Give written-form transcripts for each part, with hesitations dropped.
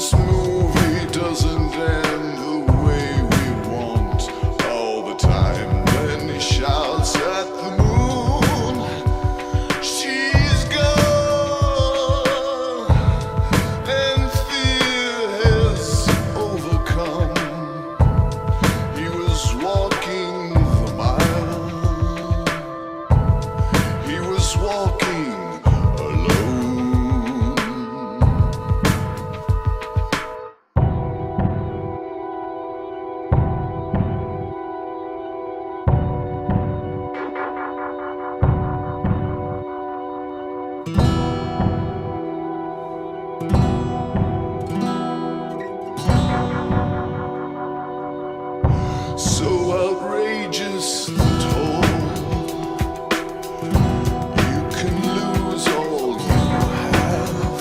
This movie doesn't end the way we want all the time. Then he shouts at the moon, she's gone, and fear has overcome. He was walking the mile, he was walking alone. So outrageous the toll, you can lose all you have.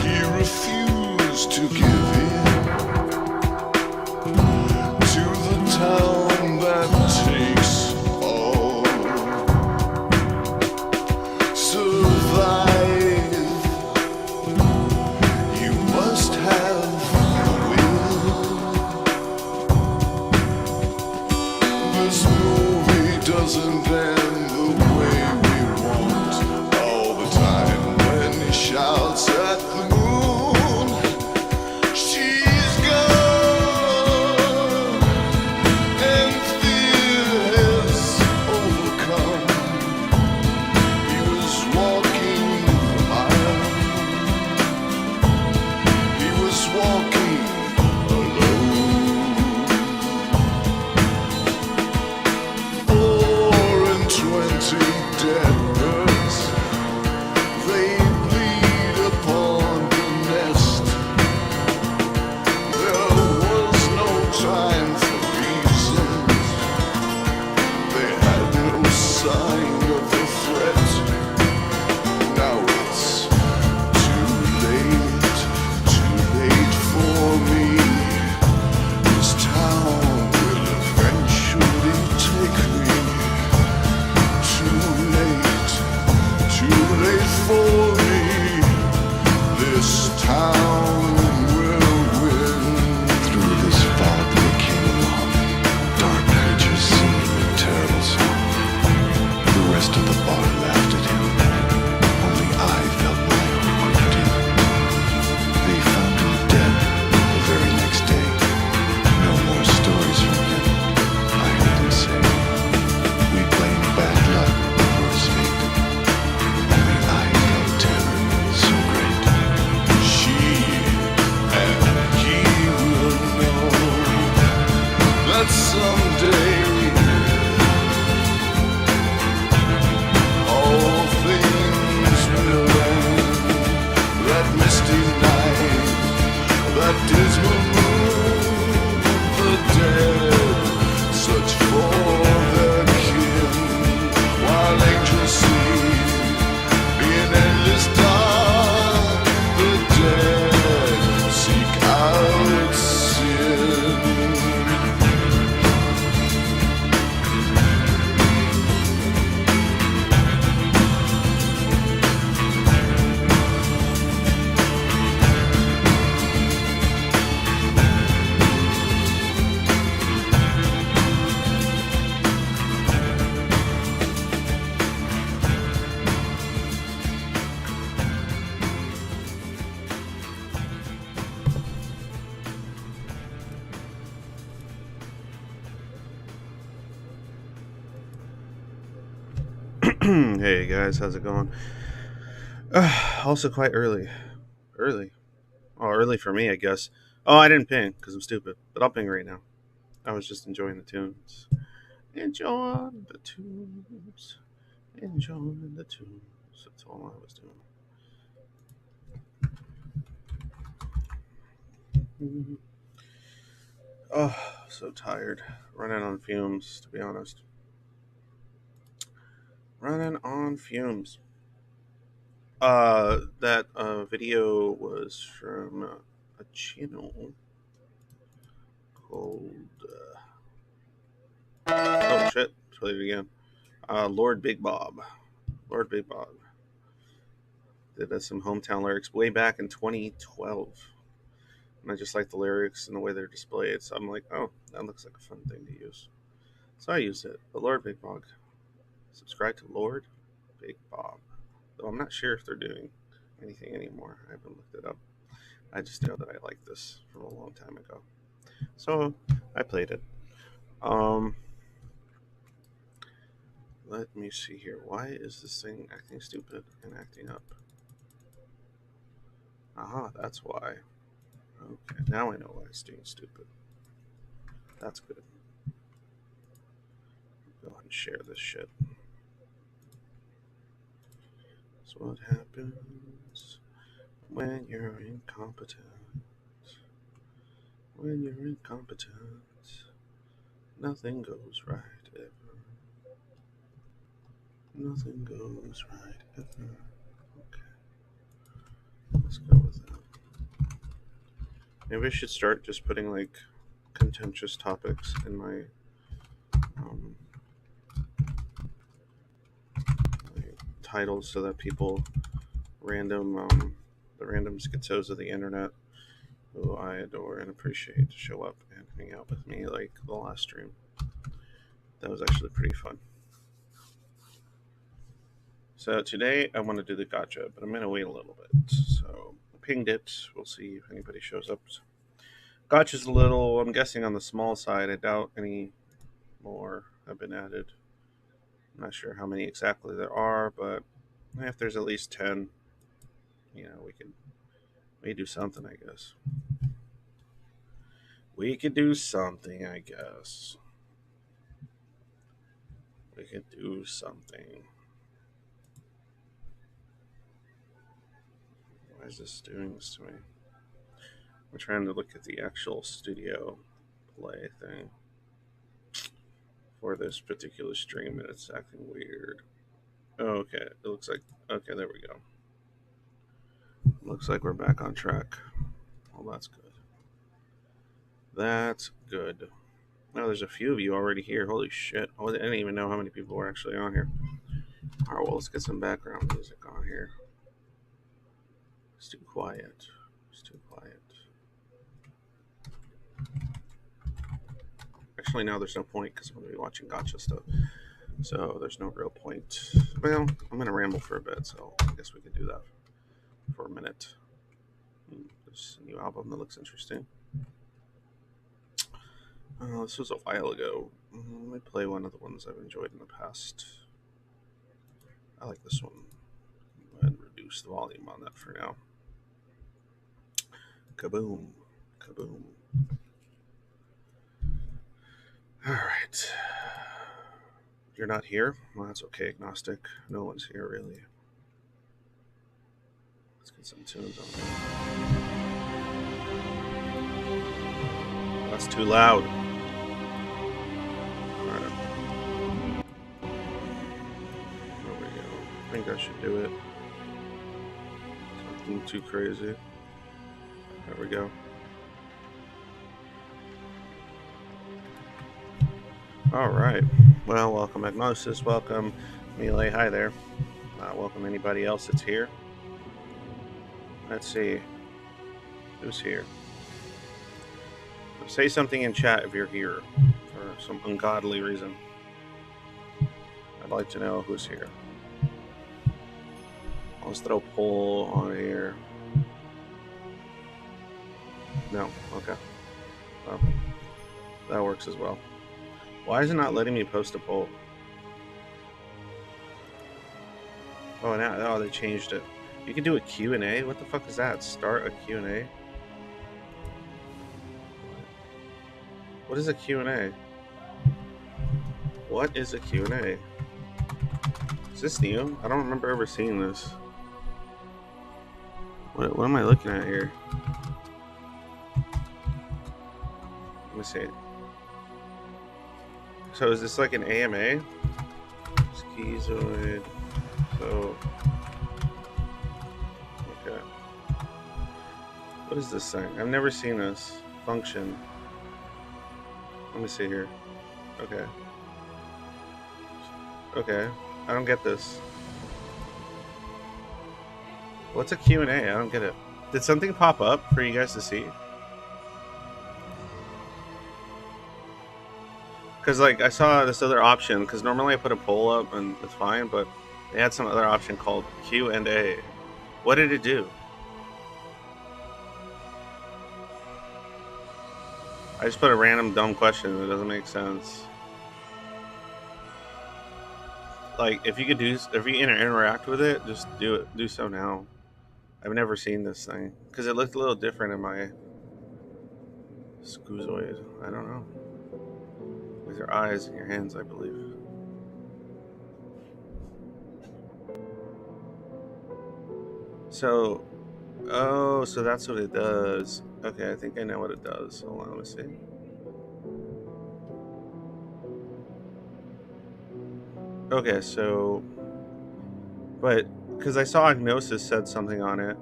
He refused to give in to the town that takes all. Survive, you must have the will. This movie doesn't end the way we want all the time. When he shouts at the moon, she's gone, and fear has overcome. He was walking the mile, he was walking alone. 420 dead birds, they bleed upon the nest. There was no time for reasons, they had no sign of the threat. Now it's too late for me. This town will eventually take me. Too late for me. This town will win. Through this fog they came along, dark creatures singing a terrible song. The rest of the bar laughed at him. Only I felt my own gravity. They found him dead the very next day. No more stories from him, I heard him say. We blame bad luck for his fate. Only I felt terror so great. She and he will know that someday all things will end. That misty night, that dismal moon, the dead search for their kin, while angels sleep in endless dark. The dead seek out sin. Hey guys, how's it going? Also quite early. Early. Oh, early for me, I guess. Oh, I didn't ping because I'm stupid, but I'll ping right now. I was just enjoying the tunes. Enjoying the tunes. Enjoying the tunes. That's all I was doing. Oh, so tired. Running on fumes, to be honest. Running on fumes. That video was from a channel called. Oh shit! Play it again. Lord Big Bob. Lord Big Bob. did some hometown lyrics way back in 2012. And I just like the lyrics and the way they're displayed. So I'm like, oh, that looks like a fun thing to use. So I use it. But Lord Big Bog. Subscribe to Lord Big Bob. Though I'm not sure if they're doing anything anymore. I haven't looked it up. I just know that I like this from a long time ago. So I played it. Let me see here. Why is this thing acting stupid and acting up? Aha, that's why. Okay, now I know why it's doing stupid. That's good. Go ahead and share this shit. That's what happens when you're incompetent. When you're incompetent, nothing goes right ever. Nothing goes right ever. Okay, let's go with that. Maybe I should start just putting like contentious topics in my titles so that people, the random schizos of the internet, who I adore and appreciate, to show up and hang out with me like the last stream. That was actually pretty fun. So today I want to do the gotcha, but I'm going to wait a little bit. So I pinged it. We'll see if anybody shows up. Gotcha's a little, I'm guessing, on the small side. I doubt any more have been added. I'm not sure how many exactly there are, but if there's at least 10, we do something, I guess. We could do something, I guess. We could do something. Why is this doing this to me? We're trying to look at the actual studio play thing for this particular stream, and it's acting weird. Oh, okay, it looks like, okay, there we go. Looks like we're back on track. Well, that's good. That's good. Oh, there's a few of you already here. Holy shit. I didn't even know how many people were actually on here. Alright, well, let's get some background music on here. It's too quiet. It's too quiet. Actually, now there's no point because I'm going to be watching gotcha stuff. So there's no real point. Well, I'm going to ramble for a bit, so I guess we can do that for a minute. There's a new album that looks interesting. This was a while ago. Let me play one of the ones I've enjoyed in the past. I like this one. Go ahead and reduce the volume on that for now. Kaboom. Kaboom. Alright. You're not here? Well, that's okay, agnostic. No one's here, really. Let's get some tunes on there. That's too loud. Alright. There we go. I think that should do it. Something too crazy. There we go. Alright. Well, welcome Agnosis. Welcome Melee. Hi there. Welcome anybody else that's here. Let's see. Who's here? Say something in chat if you're here for some ungodly reason. I'd like to know who's here. Let's throw a poll on here. No, okay. Well, that works as well. Why is it not letting me post a poll? Oh, now they changed it. You can do a Q&A? What the fuck is that? Start a Q&A? What is a Q&A? What is a Q&A? Is this new? I don't remember ever seeing this. What am I looking at here? Let me see. So is this like an AMA? Schizoid. So, okay. What is this thing? I've never seen this function. Let me see here. Okay. Okay. I don't get this. What's a Q&A? I don't get it. Did something pop up for you guys to see? Because like I saw this other option. Because normally I put a poll up and it's fine, but they had some other option called Q&A. What did it do? I just put a random dumb question that doesn't make sense. Like if you could do, if you interact with it, just do it. Do so now. I've never seen this thing because it looked a little different in my Schizoid. I don't know. With your eyes and your hands, I believe. So, oh, so that's what it does. Okay, I think I know what it does. Hold on, let me see. Okay, so, but because I saw Agnosis said something on it.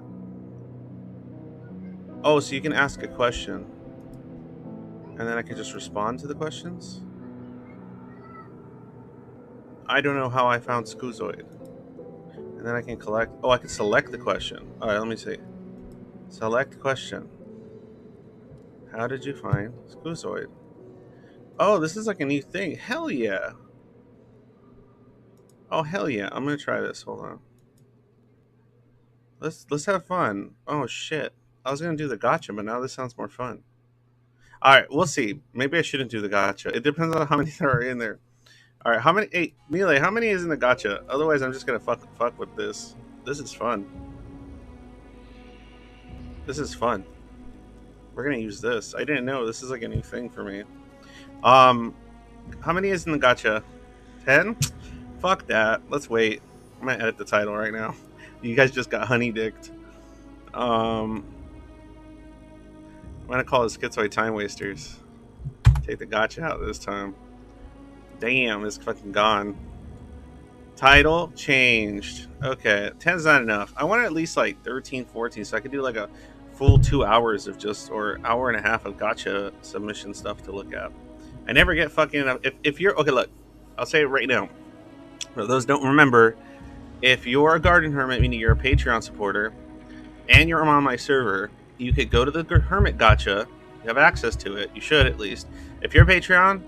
Oh, so you can ask a question, and then I can just respond to the questions. I don't know how I found Schizoid. And then I can collect. Oh, I can select the question. All right, let me see. Select question. How did you find Schizoid? Oh, this is like a new thing. Hell yeah. Oh hell yeah. I'm gonna try this. Hold on. Let's have fun. Oh shit. I was gonna do the gotcha, but now this sounds more fun. All right, we'll see. Maybe I shouldn't do the gotcha. It depends on how many there are in there. All right, how many? Hey, Melee, how many is in the gotcha? Otherwise, I'm just gonna fuck with this. This is fun. This is fun. We're gonna use this. I didn't know this is like a new thing for me. Um, how many is in the gotcha? 10? Fuck that. Let's wait. I'm gonna edit the title right now. You guys just got honey dicked. I'm gonna call it Schizoid Time Wasters. Take the gotcha out this time. Damn, it's fucking gone. Title changed. Okay, 10's not enough. I want at least like 13, 14, so I could do like a full 2 hours of just, or hour and a half of gotcha submission stuff to look at. I never get fucking enough. If you're, okay, look, I'll say it right now. For those don't remember, if you're a Garden Hermit, meaning you're a Patreon supporter, and you're on my server, you could go to the Hermit Gotcha. You have access to it. You should, at least. If you're a Patreon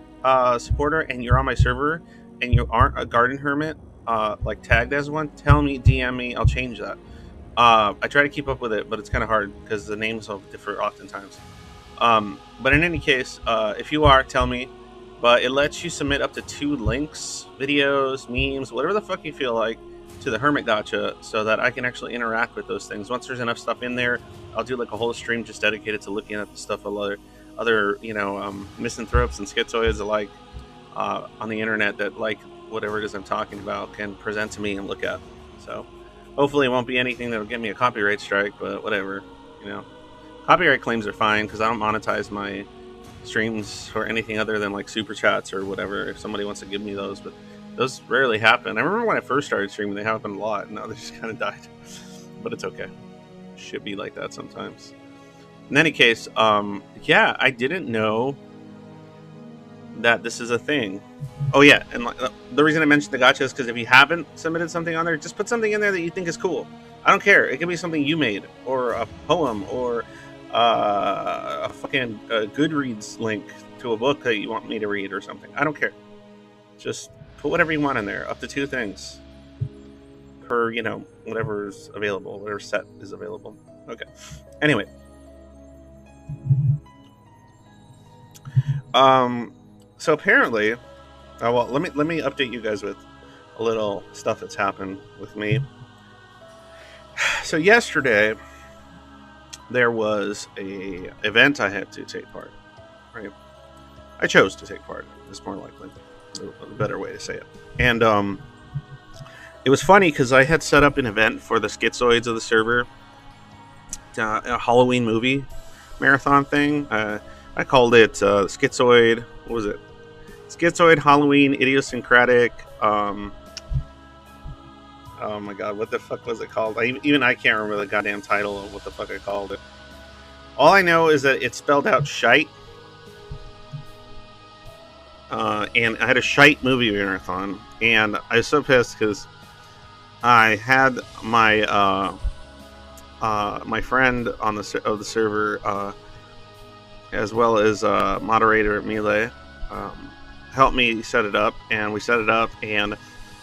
supporter and you're on my server and you aren't a Garden Hermit, like tagged as one, tell me, DM me. I'll change that. I try to keep up with it, but it's kind of hard because the names will differ oftentimes. But in any case, if you are, tell me. But it lets you submit up to 2 links, videos, memes, whatever the fuck you feel like, to the Hermit Gotcha, so that I can actually interact with those things. Once there's enough stuff in there, I'll do like a whole stream just dedicated to looking at the stuff of other misanthropes and schizoids alike on the internet that like whatever it is I'm talking about can present to me and look at. So hopefully it won't be anything that'll get me a copyright strike, but whatever, Copyright claims are fine because I don't monetize my streams for anything other than like super chats or whatever if somebody wants to give me those, but those rarely happen. I remember when I first started streaming, they happened a lot. Now they just kind of died, but it's okay. Should be like that sometimes. In any case, yeah, I didn't know that this is a thing. Oh yeah, and the reason I mentioned the gotcha is because if you haven't submitted something on there, just put something in there that you think is cool. I don't care. It can be something you made, or a poem, or a fucking Goodreads link to a book that you want me to read or something. I don't care. Just put whatever you want in there, up to 2 things per, whatever's available, whatever set is available. Okay. Anyway. So apparently, well, let me update you guys with a little stuff that's happened with me. So yesterday, there was a event I had to take part. Right, I chose to take part. It's more likely a better way to say it. And it was funny because I had set up an event for the schizoids of the server, a Halloween movie marathon thing. I called it Schizoid. What was it? Schizoid Halloween Idiosyncratic. Oh my god, what the fuck was it called? Even I can't remember the goddamn title of what the fuck I called it. All I know is that it spelled out shite. And I had a shite movie marathon. And I was so pissed because I had my my friend on the server, as well as moderator Melee, um, helped me set it up, and we set it up, and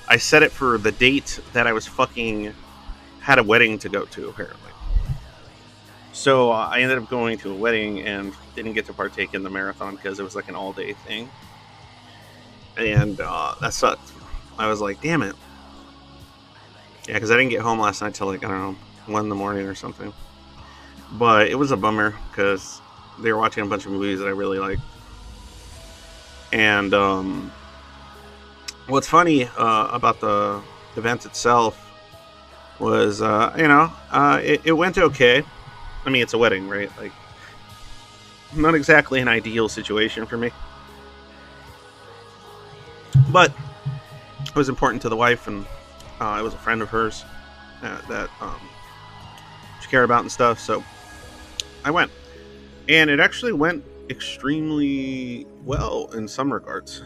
I set it for the date that I was fucking had a wedding to go to, apparently. So I ended up going to a wedding and didn't get to partake in the marathon because it was like an all day thing, and that sucked. I was like, damn it. Yeah, because I didn't get home last night till like, I don't know, 1 in the morning or something. But it was a bummer because they were watching a bunch of movies that I really like. And what's funny about the event itself was, it went okay. I mean, it's a wedding, right? Like, not exactly an ideal situation for me. But it was important to the wife, and it was a friend of hers that she cared about and stuff. So I went, and it actually went extremely well in some regards.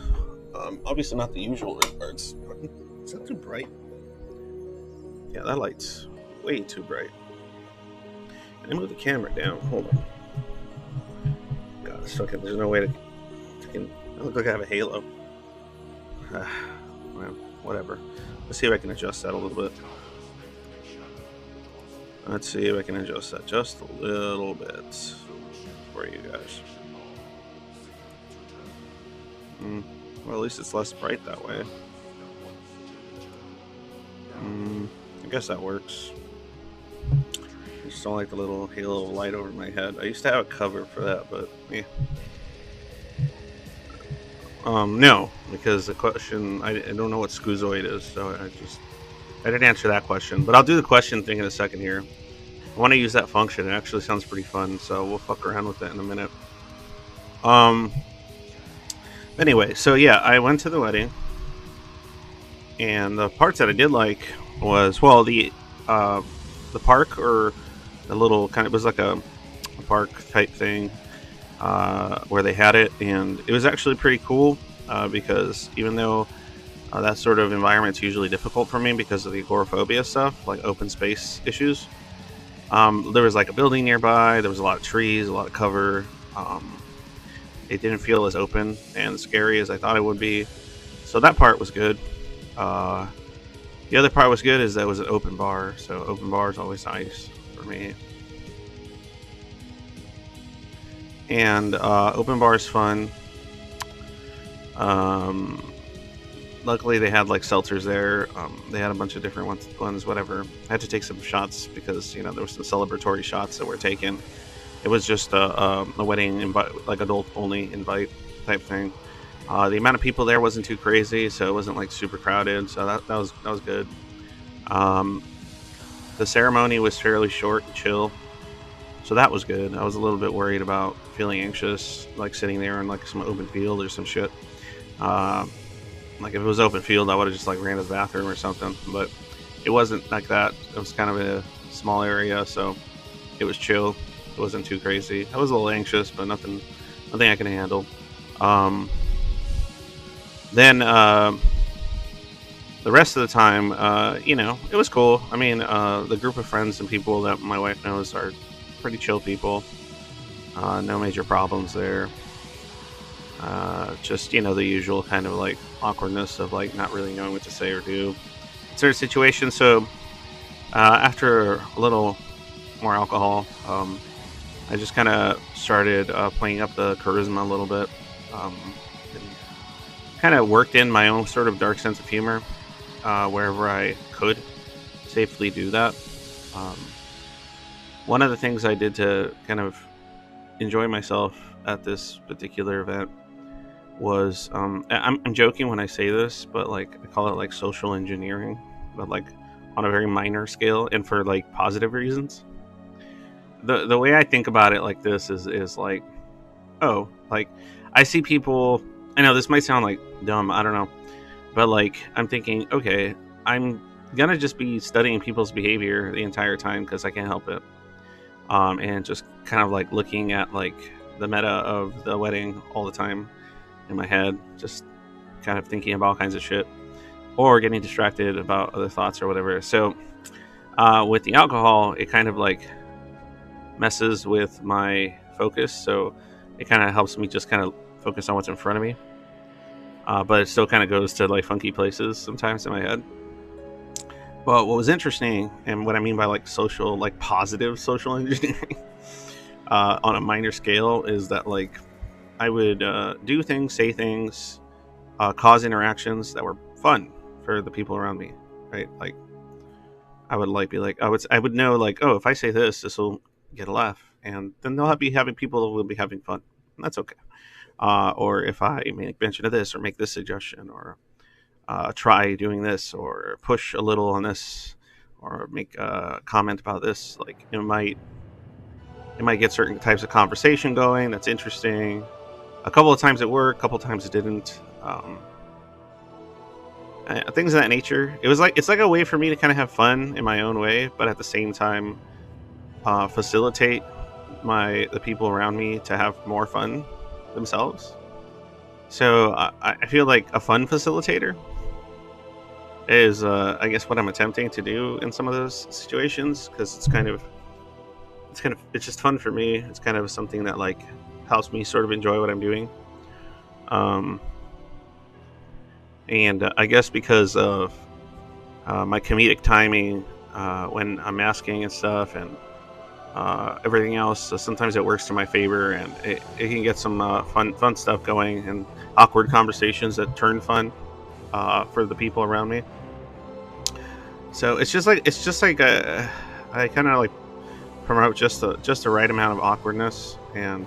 Obviously, not the usual regards. Is that too bright? Yeah, that light's way too bright. Let me move the camera down. Hold on. God, it's fucking. There's no way to. I look like I have a halo. Well, whatever. Let's see if I can adjust that a little bit. Let's see if I can adjust that just a little bit for you guys. Well, at least it's less bright that way. I guess that works. I just don't like the little halo of light over my head. I used to have a cover for that, but yeah. No, because the question, I don't know what Schizoid is, so I didn't answer that question. But I'll do the question thing in a second here. I want to use that function. It actually sounds pretty fun, so we'll fuck around with that in a minute. Anyway, so yeah, I went to the wedding, and the parts that I did like was, well, the park, or the little kind of, it was like a park type thing where they had it, and it was actually pretty cool because even though that sort of environment's usually difficult for me because of the agoraphobia stuff, like open space issues, there was like a building nearby, there was a lot of trees, a lot of cover. It didn't feel as open and scary as I thought it would be, so that part was good. The other part was good is that it was an open bar, so open bar is always nice for me. And open bar is fun. Luckily, they had like seltzers there. They had a bunch of different ones, whatever. I had to take some shots because there were some celebratory shots that were taken. It was just a wedding invite, like adult only invite type thing. The amount of people there wasn't too crazy, so it wasn't like super crowded. So that was good. The ceremony was fairly short and chill, so that was good. I was a little bit worried about feeling anxious, like sitting there in like some open field or some shit. Like if it was open field, I would have just like ran to the bathroom or something. But it wasn't like that. It was kind of a small area, so it was chill. It wasn't too crazy. I was a little anxious, but nothing I can handle. Then the rest of the time, it was cool. I mean, the group of friends and people that my wife knows are pretty chill people. No major problems there. Just the usual kind of like awkwardness of like not really knowing what to say or do certain situations. So after a little more alcohol, I just kind of started playing up the charisma a little bit, and kind of worked in my own sort of dark sense of humor wherever I could safely do that. One of the things I did to kind of enjoy myself at this particular event was I'm joking when I say this, but like I call it like social engineering, but like on a very minor scale and for like positive reasons. The way I think about it like this is like, oh, like I see people. I know this might sound like dumb, I don't know, but like I'm thinking, okay, I'm gonna just be studying people's behavior the entire time because I can't help it, and just kind of like looking at like the meta of the wedding all the time in my head, just kind of thinking about all kinds of shit or getting distracted about other thoughts or whatever. So With the alcohol, it kind of like messes with my focus, so it kind of helps me just kind of focus on what's in front of me. But it still kind of goes to like funky places sometimes in my head. But what was interesting, and what I mean by like social, like positive social engineering, on a minor scale, is that like I would do things, say things, cause interactions that were fun for the people around me, right? Like I would like be like I would know like, oh, if I say this will get a laugh, and then they'll be having people who will be having fun. And that's okay. Or if I make mention of this or make this suggestion or try doing this or push a little on this or make a comment about this, like it might get certain types of conversation going. That's interesting. A couple of times it worked, a couple of times it didn't. Things of that nature. It's like a way for me to kind of have fun in my own way, but at the same time facilitate the people around me to have more fun themselves. So I feel like a fun facilitator is, I guess, what I'm attempting to do in some of those situations, because it's just fun for me. It's kind of something that like helps me sort of enjoy what I'm doing. Um, and I guess because of my comedic timing when I'm asking and stuff, and everything else, so sometimes it works to my favor, and it can get some fun stuff going, and awkward conversations that turn fun for the people around me. So it's just like I kind of like promote just the right amount of awkwardness and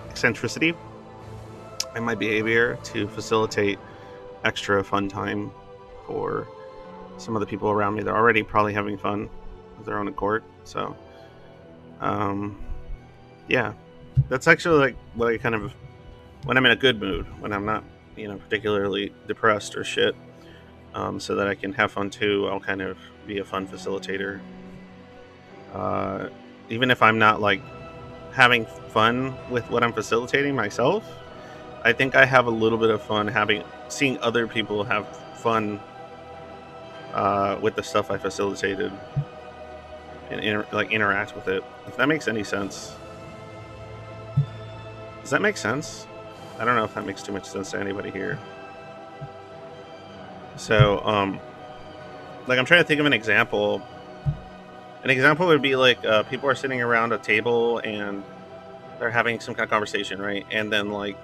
eccentricity in my behavior to facilitate extra fun time for some of the people around me. They're already probably having fun of their own accord. So, yeah, that's actually like what I kind of, when I'm in a good mood, when I'm not, particularly depressed or shit, so that I can have fun too. I'll kind of be a fun facilitator. Uh, Even if I'm not like having fun with what I'm facilitating myself, I think I have a little bit of fun seeing other people have fun with the stuff I facilitated and interact with it. If that makes any sense. Does that make sense? I don't know if that makes too much sense to anybody here. So, like I'm trying to think of an example. An example would be like people are sitting around a table and they're having some kind of conversation, right? And then like,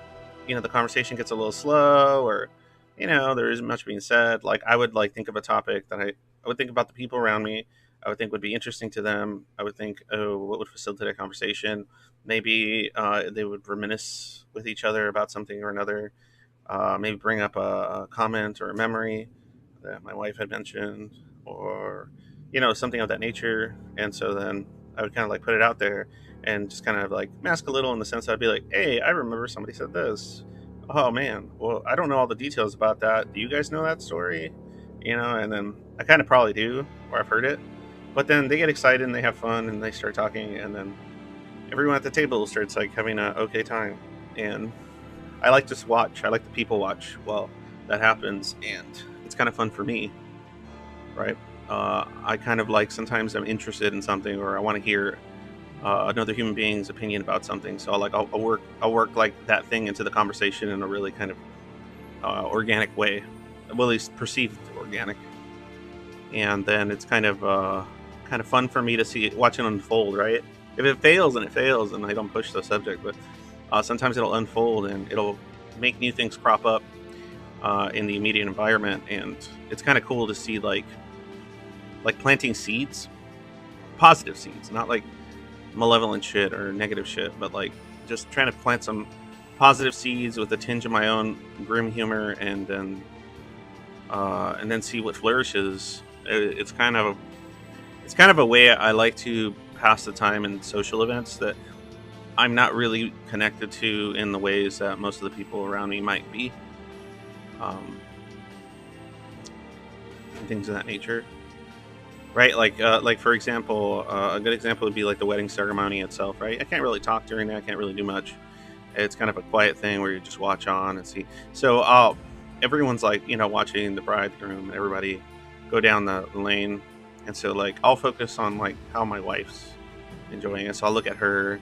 the conversation gets a little slow, or there isn't much being said. Like I would like think of a topic that I would think about the people around me. I would think would be interesting to them. I would think, oh, what would facilitate a conversation? Maybe they would reminisce with each other about something or another. Maybe bring up a comment or a memory that my wife had mentioned, or something of that nature. And so then I would kind of like put it out there and just kind of like mask a little, in the sense I'd be like, hey, I remember somebody said this. Oh man, well, I don't know all the details about that. Do you guys know that story? And then I kind of probably do, or I've heard it. But then they get excited and they have fun and they start talking, and then everyone at the table starts like having a okay time. And I like to watch. I like the people watch while that happens, and it's kind of fun for me, right? I kind of like, sometimes I'm interested in something, or I want to hear another human being's opinion about something. So I'll work like that thing into the conversation in a really kind of organic way, well, at least perceived organic. And then it's kind of fun for me to watch it unfold, right? If it fails, and it fails, and I don't push the subject, but sometimes it'll unfold and it'll make new things crop up in the immediate environment, and it's kind of cool to see like planting seeds, positive seeds, not like malevolent shit or negative shit, but like just trying to plant some positive seeds with a tinge of my own grim humor, and then see what flourishes. It's kind of a way I like to pass the time in social events that I'm not really connected to in the ways that most of the people around me might be, and things of that nature. Right, like for example, a good example would be like the wedding ceremony itself. Right, I can't really talk during that. I can't really do much. It's kind of a quiet thing where you just watch on and see. So everyone's like watching the bridegroom and everybody go down the lane, And so like I'll focus on like how my wife's enjoying it. So I'll look at her,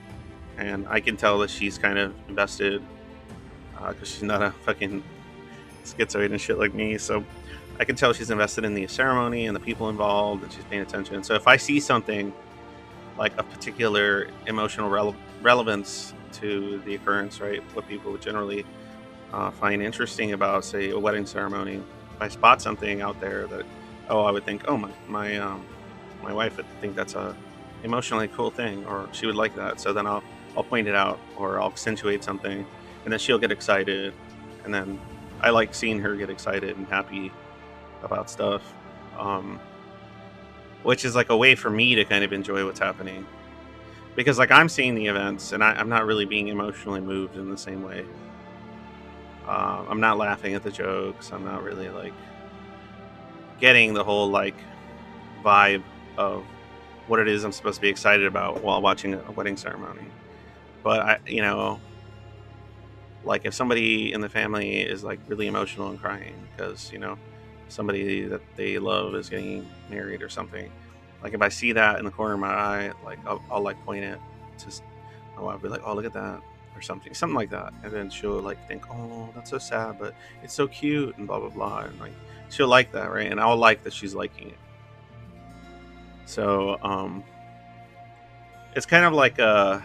and I can tell that she's kind of invested because she's not a fucking schizoid and shit like me. So I can tell she's invested in the ceremony and the people involved, and she's paying attention. So if I see something like a particular emotional relevance to the occurrence, right, what people would generally find interesting about, say, a wedding ceremony, if I spot something out there that, I would think, my wife would think that's a emotionally cool thing, or she would like that. So then I'll point it out, or I'll accentuate something, and then she'll get excited, and then I like seeing her get excited and happy about stuff, which is like a way for me to kind of enjoy what's happening, because like I'm seeing the events and I'm not really being emotionally moved in the same way. I'm not laughing at the jokes. I'm not really like getting the whole like vibe of what it is I'm supposed to be excited about while watching a wedding ceremony. But like if somebody in the family is like really emotional and crying because somebody that they love is getting married or something, like if I see that in the corner of my eye, like I'll like point it to my wife, be like, oh, look at that, or something like that, and then she'll like think, oh, that's so sad, but it's so cute, and blah blah blah, and like she'll like that, right? And I'll like that she's liking it. So it's kind of like a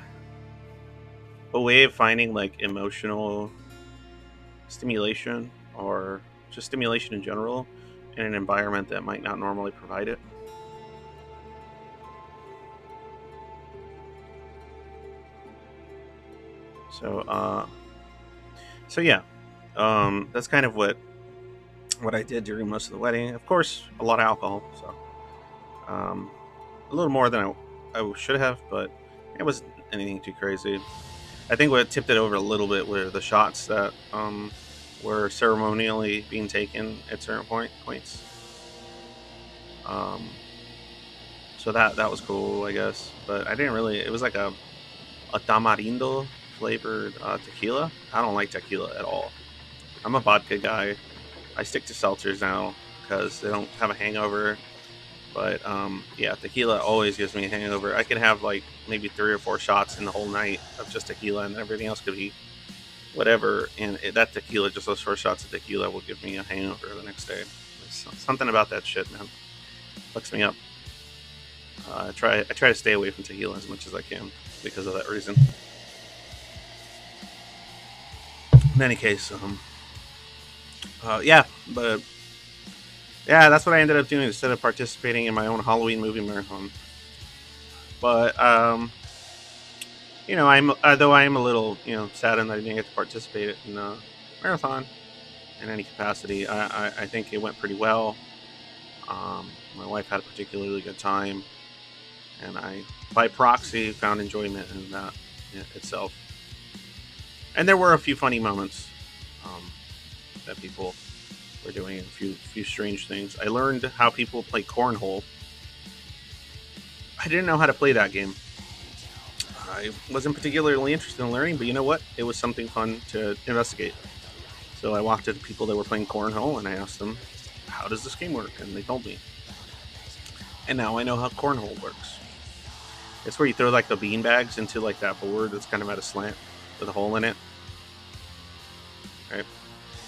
way of finding like emotional stimulation, or just stimulation in general, in an environment that might not normally provide it. So yeah, that's kind of what I did during most of the wedding. Of course, a lot of alcohol, so a little more than I should have, but it wasn't anything too crazy. I think what tipped it over a little bit were the shots that were ceremonially being taken at certain points. So that was cool, I guess. But I didn't really. It was like a tamarindo flavored tequila. I don't like tequila at all. I'm a vodka guy. I stick to seltzers now because they don't have a hangover. But yeah, tequila always gives me a hangover. I could have like maybe 3 or 4 shots in the whole night of just tequila, and everything else could be whatever. And that tequila, just those 4 shots of tequila, will give me a hangover the next day. There's something about that shit, man. Fucks me up. I try to stay away from tequila as much as I can because of that reason. In any case, yeah, but yeah, that's what I ended up doing instead of participating in my own Halloween movie marathon. But I'm though I am a little saddened that I didn't get to participate in a marathon in any capacity. I think it went pretty well. My wife had a particularly good time, and I, by proxy, found enjoyment in that itself. And there were a few funny moments that people were doing, a few strange things. I learned how people play cornhole. I didn't know how to play that game. I wasn't particularly interested in learning, but you know what? It was something fun to investigate. So I walked to the people that were playing cornhole and I asked them, how does this game work? And they told me. And now I know how cornhole works. It's where you throw like the bean bags into like that board that's kind of at a slant with a hole in it. Right?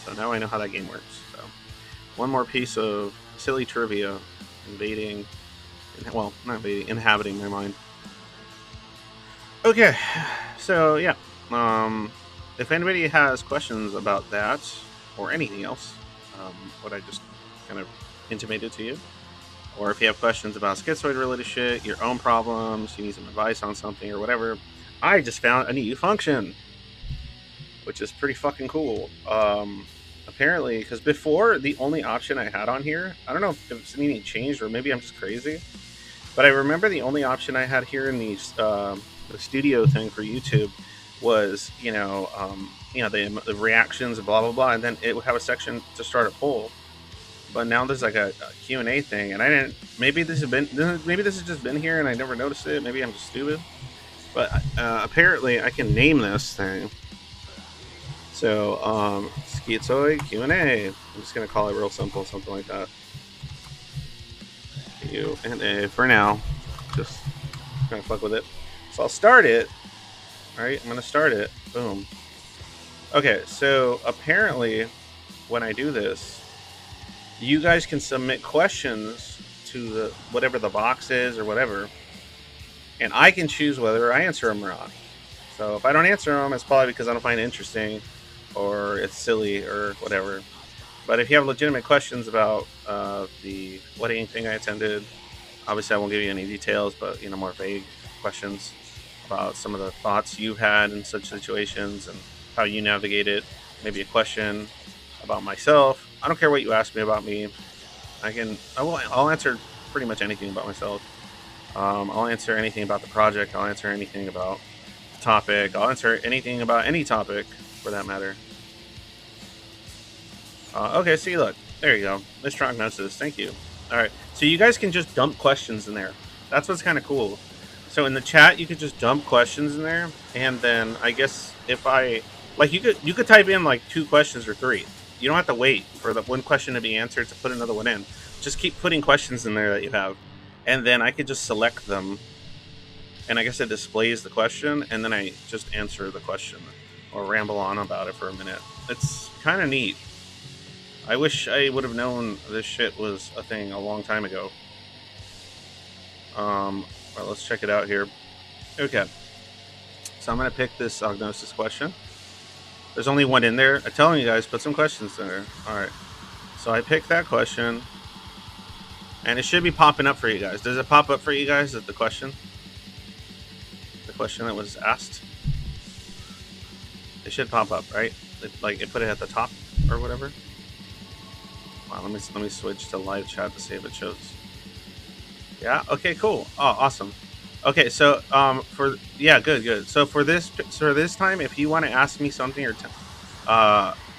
So now I know how that game works. So one more piece of silly trivia inhabiting my mind. Okay, so yeah, if anybody has questions about that or anything else, what I just kind of intimated to you, or if you have questions about schizoid related shit, your own problems, you need some advice on something or whatever, I just found a new function, which is pretty fucking cool. Apparently, because before the only option I had on here, I don't know if it's anything changed or maybe I'm just crazy, but I remember the only option I had here in the studio thing for YouTube was the reactions and blah blah blah, and then it would have a section to start a poll. But now there's like a Q&A thing, and I didn't. Maybe this has just been here and I never noticed it. Maybe I'm just stupid. But apparently I can name this thing. So Schizoid Q&A. I'm just gonna call it real simple, something like that. you. And for now, just gonna fuck with it. So I'll start it. All right, I'm gonna start it. Boom. Okay, so apparently, when I do this, you guys can submit questions to the whatever the box is or whatever, and I can choose whether I answer them or not. So if I don't answer them, it's probably because I don't find it interesting, or it's silly, or whatever. But if you have legitimate questions about the wedding thing I attended, obviously I won't give you any details, but more vague questions about some of the thoughts you've had in such situations and how you navigate it. Maybe a question about myself. I don't care what you ask me about me. I'll answer pretty much anything about myself. I'll answer anything about the project. I'll answer anything about the topic. I'll answer anything about any topic for that matter. Okay, see, look. There you go. Misprognosis. Thank you. All right. So you guys can just dump questions in there. That's what's kind of cool. So in the chat, you could just dump questions in there, and then I guess if I you could type in like 2 questions or 3. You don't have to wait for the one question to be answered to put another one in. Just keep putting questions in there that you have, and then I could just select them, and I guess it displays the question, and then I just answer the question or ramble on about it for a minute. It's kind of neat. I wish I would have known this shit was a thing a long time ago. Well, let's check it out here. Okay. So I'm going to pick this agnosis question. There's only one in there. I'm telling you guys, put some questions in there. Alright. So I picked that question. And it should be popping up for you guys. Does it pop up for you guys at the question? The question that was asked? It should pop up, right? It put it at the top or whatever. Wow, let me switch to live chat to see if it shows. Yeah. Okay. Cool. Oh, awesome. Okay. So good. So for this time, if you want to ask me something or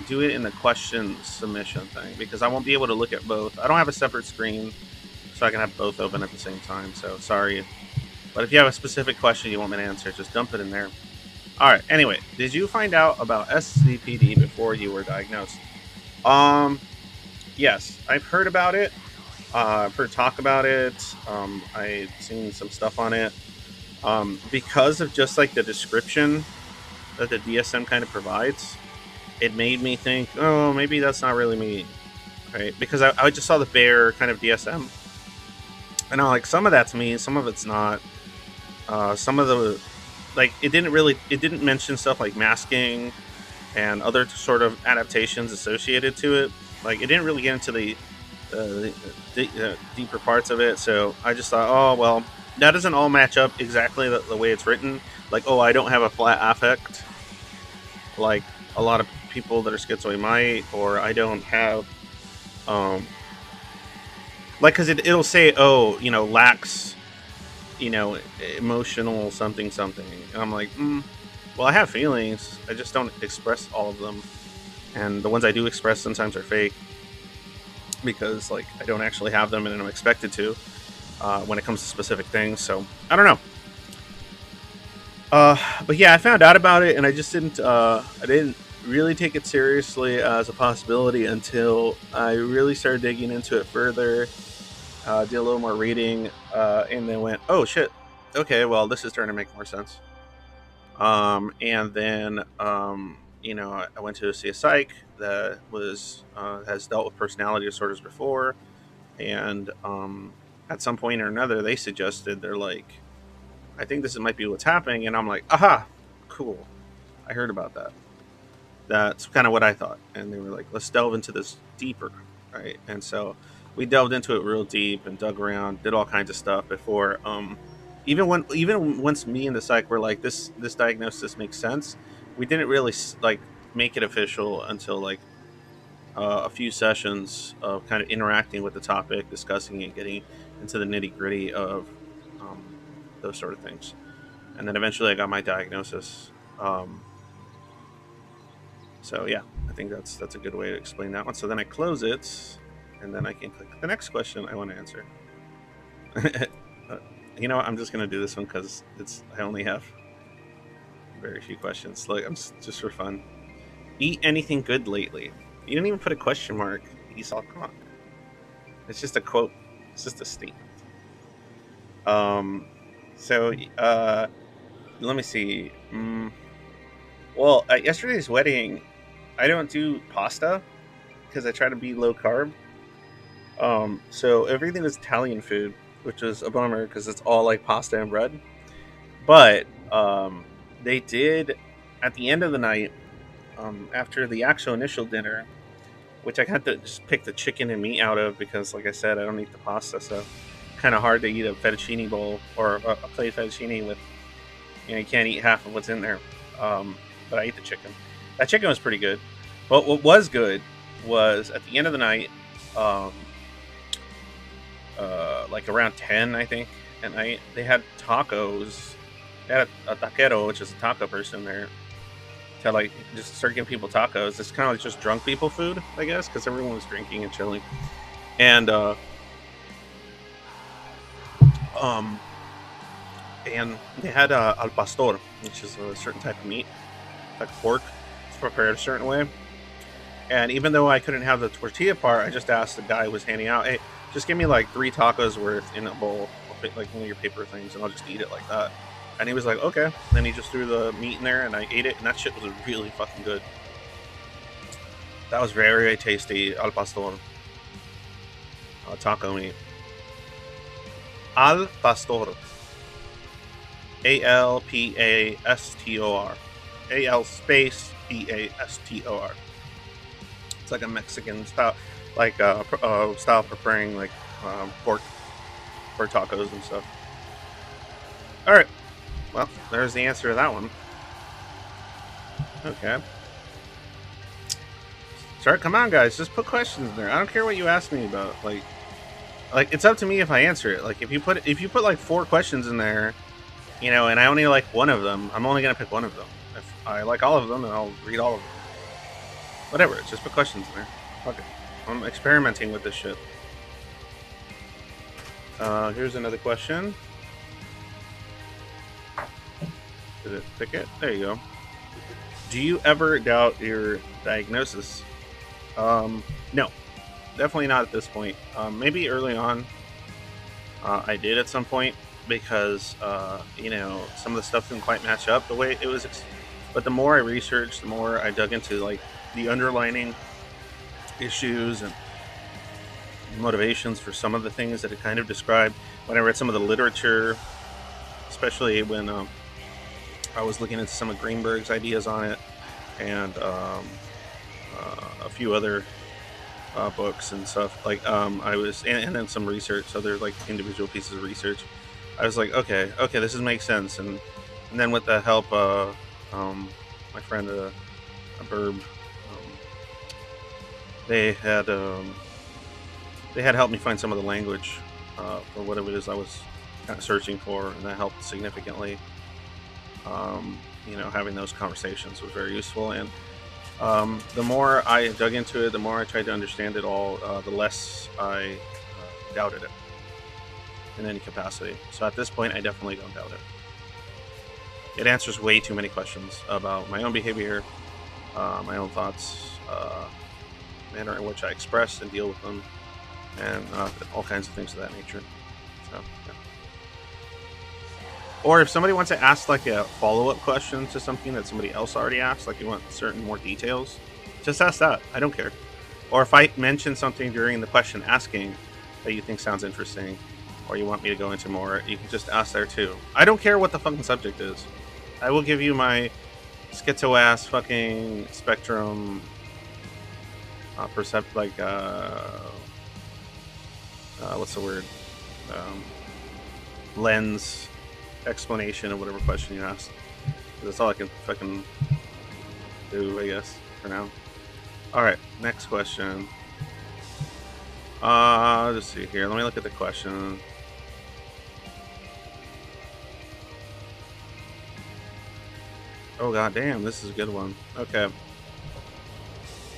do it in the question submission thing, because I won't be able to look at both. I don't have a separate screen, so I can have both open at the same time. So sorry, but if you have a specific question you want me to answer, just dump it in there. All right. Anyway, did you find out about SCPD before you were diagnosed? Yes, I've heard about it. I've heard talk about it. I've seen some stuff on it. Because of just like the description that the DSM kind of provides, it made me think, oh, maybe that's not really me, right? Because I just saw the bare kind of DSM, and I'm like, some of that's me, some of it's not. Some of the it didn't mention stuff like masking and other sort of adaptations associated to it. Like, it didn't really get into the deeper parts of it, so I just thought, oh well, that doesn't all match up exactly the way it's written. Like, oh, I don't have a flat affect like a lot of people that are schizoid might, or I don't have because it'll say, oh, lacks emotional something, and I'm like, well, I have feelings, I just don't express all of them, and the ones I do express sometimes are fake, because I don't actually have them, and I'm expected to when it comes to specific things. So I don't know. But yeah, I found out about it, and I just didn't really take it seriously as a possibility until I really started digging into it further, did a little more reading, and then went, oh shit, okay, well, this is starting to make more sense. And then I went to see a psych that has dealt with personality disorders before, and at some point or another, they suggested, they're like, I think this might be what's happening, and I'm like, aha, cool, I heard about that. That's kind of what I thought, and they were like, let's delve into this deeper, right? And so we delved into it real deep and dug around, did all kinds of stuff before. Even once me and the psych were like, this diagnosis makes sense, we didn't really make it official until a few sessions of kind of interacting with the topic, discussing it, getting into the nitty gritty of those sort of things, and then eventually I got my diagnosis. So yeah, I think that's a good way to explain that one. So then I close it, and then I can click the next question I want to answer. You know what? I'm just gonna do this one because I only have very few questions. I'm just for fun. Eat anything good lately? You didn't even put a question mark. Esau Kronk. It's just a quote. It's just a statement. Um, so let me see. Well, at yesterday's wedding, I don't do pasta because I try to be low carb. So everything is Italian food, which is a bummer because it's all like pasta and bread. But they did at the end of the night, after the actual initial dinner, which I had to just pick the chicken and meat out of because, like I said, I don't eat the pasta, so kind of hard to eat a fettuccine bowl or a plate of fettuccine with, you can't eat half of what's in there. But I ate the chicken. That chicken was pretty good. But what was good was at the end of the night, um, like around 10, I think, at night, they had tacos. They had a taquero, which is a taco person there, to like just start giving people tacos. It's kind of like just drunk people food, I guess, because everyone was drinking and chilling. And um, and they had al pastor, which is a certain type of meat, like pork. It's prepared a certain way. And even though I couldn't have the tortilla part, I just asked the guy who was handing out, "Hey, just give me like 3 tacos worth in a bowl, like one of your paper things, and I'll just eat it like that." And he was like, "Okay." And then he just threw the meat in there, and I ate it, and that shit was really fucking good. That was very, very tasty. Al pastor, taco meat. Al pastor. ALPASTOR. AL space PASTOR. It's like a Mexican style, like style preparing like pork for tacos and stuff. All right. Well, there's the answer to that one. Okay. Sorry, come on, guys. Just put questions in there. I don't care what you ask me about. Like it's up to me if I answer it. Like if you put like 4 questions in there, and I only like one of them, I'm only gonna pick one of them. If I like all of them, then I'll read all of them. Whatever. Just put questions in there. Fuck it. I'm experimenting with this shit. Here's another question. Did it pick it? There you go. Do you ever doubt your diagnosis? No, definitely not at this point. Maybe early on, I did at some point because some of the stuff didn't quite match up the way it was. But the more I researched, the more I dug into like the underlining issues and motivations for some of the things that it kind of described. When I read some of the literature, especially when I was looking into some of Greenberg's ideas on it, and a few other books and stuff. Like I was, and then some research, other like individual pieces of research. I was like, okay, this makes sense. And then with the help of my friend, a Burb, they had helped me find some of the language for what it is I was kind of searching for, and that helped significantly. Having those conversations was very useful, and the more I dug into it, the more I tried to understand it all, the less I doubted it in any capacity. So at this point, I definitely don't doubt it. It answers way too many questions about my own behavior, my own thoughts, manner in which I express and deal with them, and all kinds of things of that nature. So, yeah. Or if somebody wants to ask like a follow-up question to something that somebody else already asked, like you want certain more details, just ask that. I don't care. Or if I mention something during the question asking that you think sounds interesting, or you want me to go into more, you can just ask there too. I don't care what the fucking subject is. I will give you my schizo-ass fucking spectrum what's the word? Lens explanation of whatever question you ask. That's all I can fucking do, I guess, for now. Alright, next question. Let's see here. Let me look at the question. Oh god damn, this is a good one. Okay.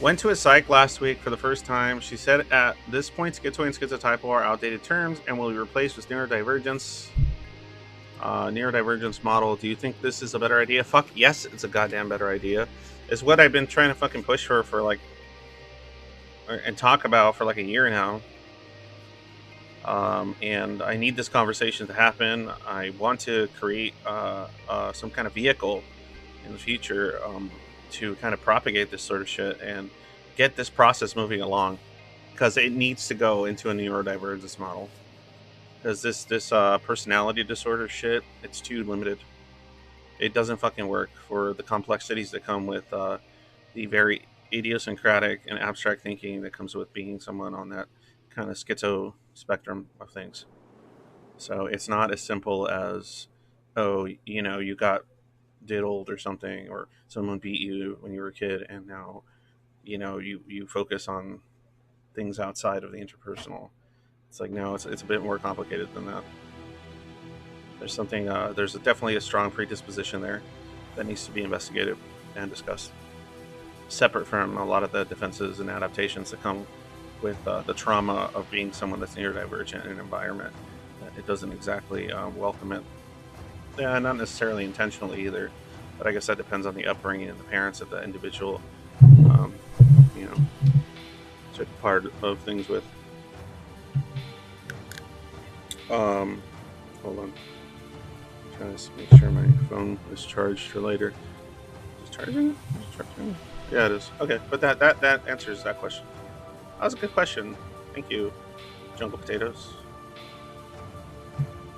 Went to a psych last week for the first time. She said at this point schizoid and schizotypal are outdated terms and will be replaced with neurodivergence. Neurodivergence model. Do you think this is a better idea? Fuck yes, it's a goddamn better idea. It's what I've been trying to fucking push for like and talk about for like a year now. And I need this conversation to happen. I want to create some kind of vehicle in the future to kind of propagate this sort of shit and get this process moving along, because it needs to go into a neurodivergence model. Because this personality disorder shit, it's too limited. It doesn't fucking work for the complexities that come with the very idiosyncratic and abstract thinking that comes with being someone on that kind of schizo spectrum of things. So it's not as simple as, oh, you got diddled or something, or someone beat you when you were a kid, and now you focus on things outside of the interpersonal. It's like, no, it's a bit more complicated than that. There's definitely a strong predisposition there that needs to be investigated and discussed, separate from a lot of the defenses and adaptations that come with the trauma of being someone that's neurodivergent in an environment that it doesn't exactly welcome it. Yeah, not necessarily intentionally either, but I guess that depends on the upbringing and the parents of the individual, um, you know, took part of things with. Um, Hold on. I'm trying to make sure my phone is charged for later. Is it charging? Is it charging? Yeah, it is. Okay, but that answers that question. That was a good question. Thank you, Jungle Potatoes.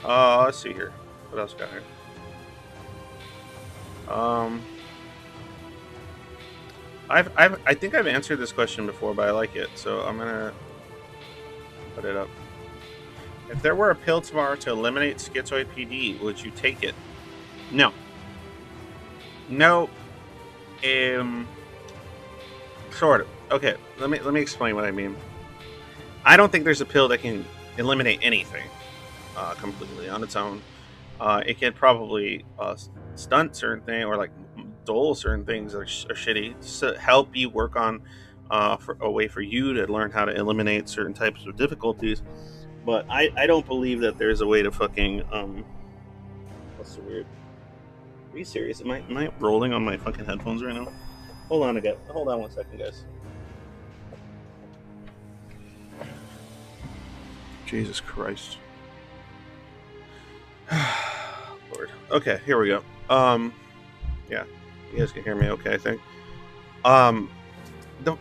Let's see here. What else got here? Um, I think I've answered this question before, but I like it, so I'm gonna put it up. If there were a pill tomorrow to eliminate schizoid PD, would you take it? No. No. Sort of. Okay. Let me explain what I mean. I don't think there's a pill that can eliminate anything completely on its own. It can probably stunt certain things, or like dull certain things that are shitty, to help you work on for a way for you to learn how to eliminate certain types of difficulties. But I don't believe that there's a way to fucking what's the weird? Are you serious? Am I rolling on my fucking headphones right now? Hold on again. Hold on 1 second, guys. Jesus Christ. Lord. Okay, here we go. Yeah, you guys can hear me okay, I think.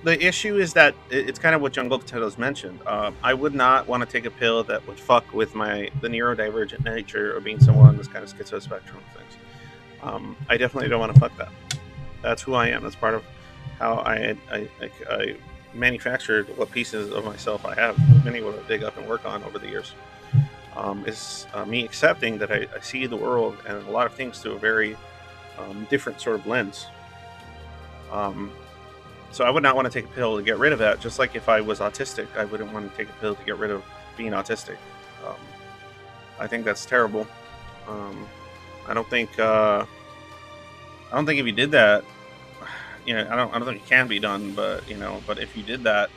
The issue is that it's kind of what Jungle Potatoes mentioned. I would not want to take a pill that would fuck with the neurodivergent nature of being someone that's kind of schizo spectrum of things. I definitely don't want to fuck that. That's who I am. That's part of how I manufactured what pieces of myself I have. Many what I dig up and work on over the years. Is me accepting that I see the world and a lot of things through a very different sort of lens. So I would not want to take a pill to get rid of that. Just like if I was autistic, I wouldn't want to take a pill to get rid of being autistic. I think that's terrible. I don't think if you did that, I don't think it can be done. But but if you did that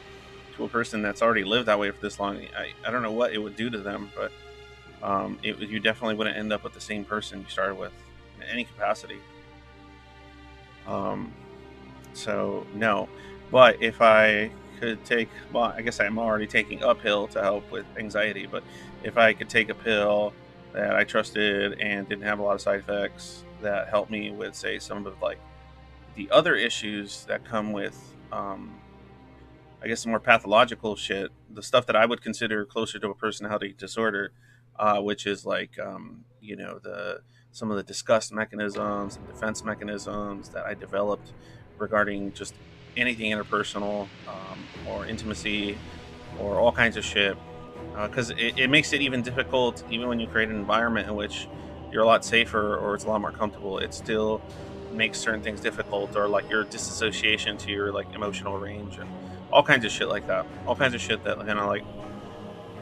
to a person that's already lived that way for this long, I don't know what it would do to them. But you definitely wouldn't end up with the same person you started with in any capacity. So no, but if I could I guess I'm already taking a pill to help with anxiety, but if I could take a pill that I trusted and didn't have a lot of side effects that helped me with, say, some of like the other issues that come with, I guess, the more pathological shit, the stuff that I would consider closer to a personality disorder, which is like, some of the disgust mechanisms and defense mechanisms that I developed regarding just anything interpersonal, or intimacy, or all kinds of shit. Because it makes it even difficult, even when you create an environment in which you're a lot safer or it's a lot more comfortable. It still makes certain things difficult, or like your disassociation to your like emotional range and all kinds of shit like that. All kinds of shit that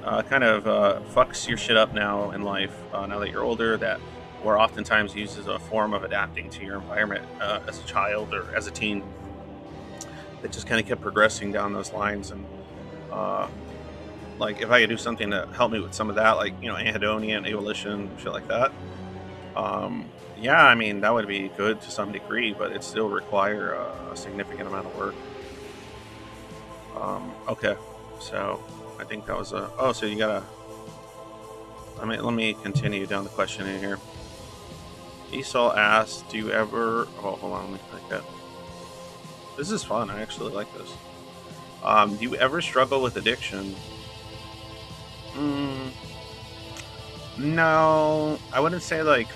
fucks your shit up now in life. Now that you're older, that were oftentimes used as a form of adapting to your environment as a child or as a teen. It just kind of kept progressing down those lines. And like if I could do something to help me with some of that, like anhedonia and abolition, shit like that, yeah, I mean that would be good to some degree, but it still require a significant amount of work. Okay, so I think that was so you gotta let me continue down the questioning here. Esau asks, "Do you ever?" Oh, hold on, let me click that. This is fun. I actually like this. Do you ever struggle with addiction? Mm, no, I wouldn't say I'm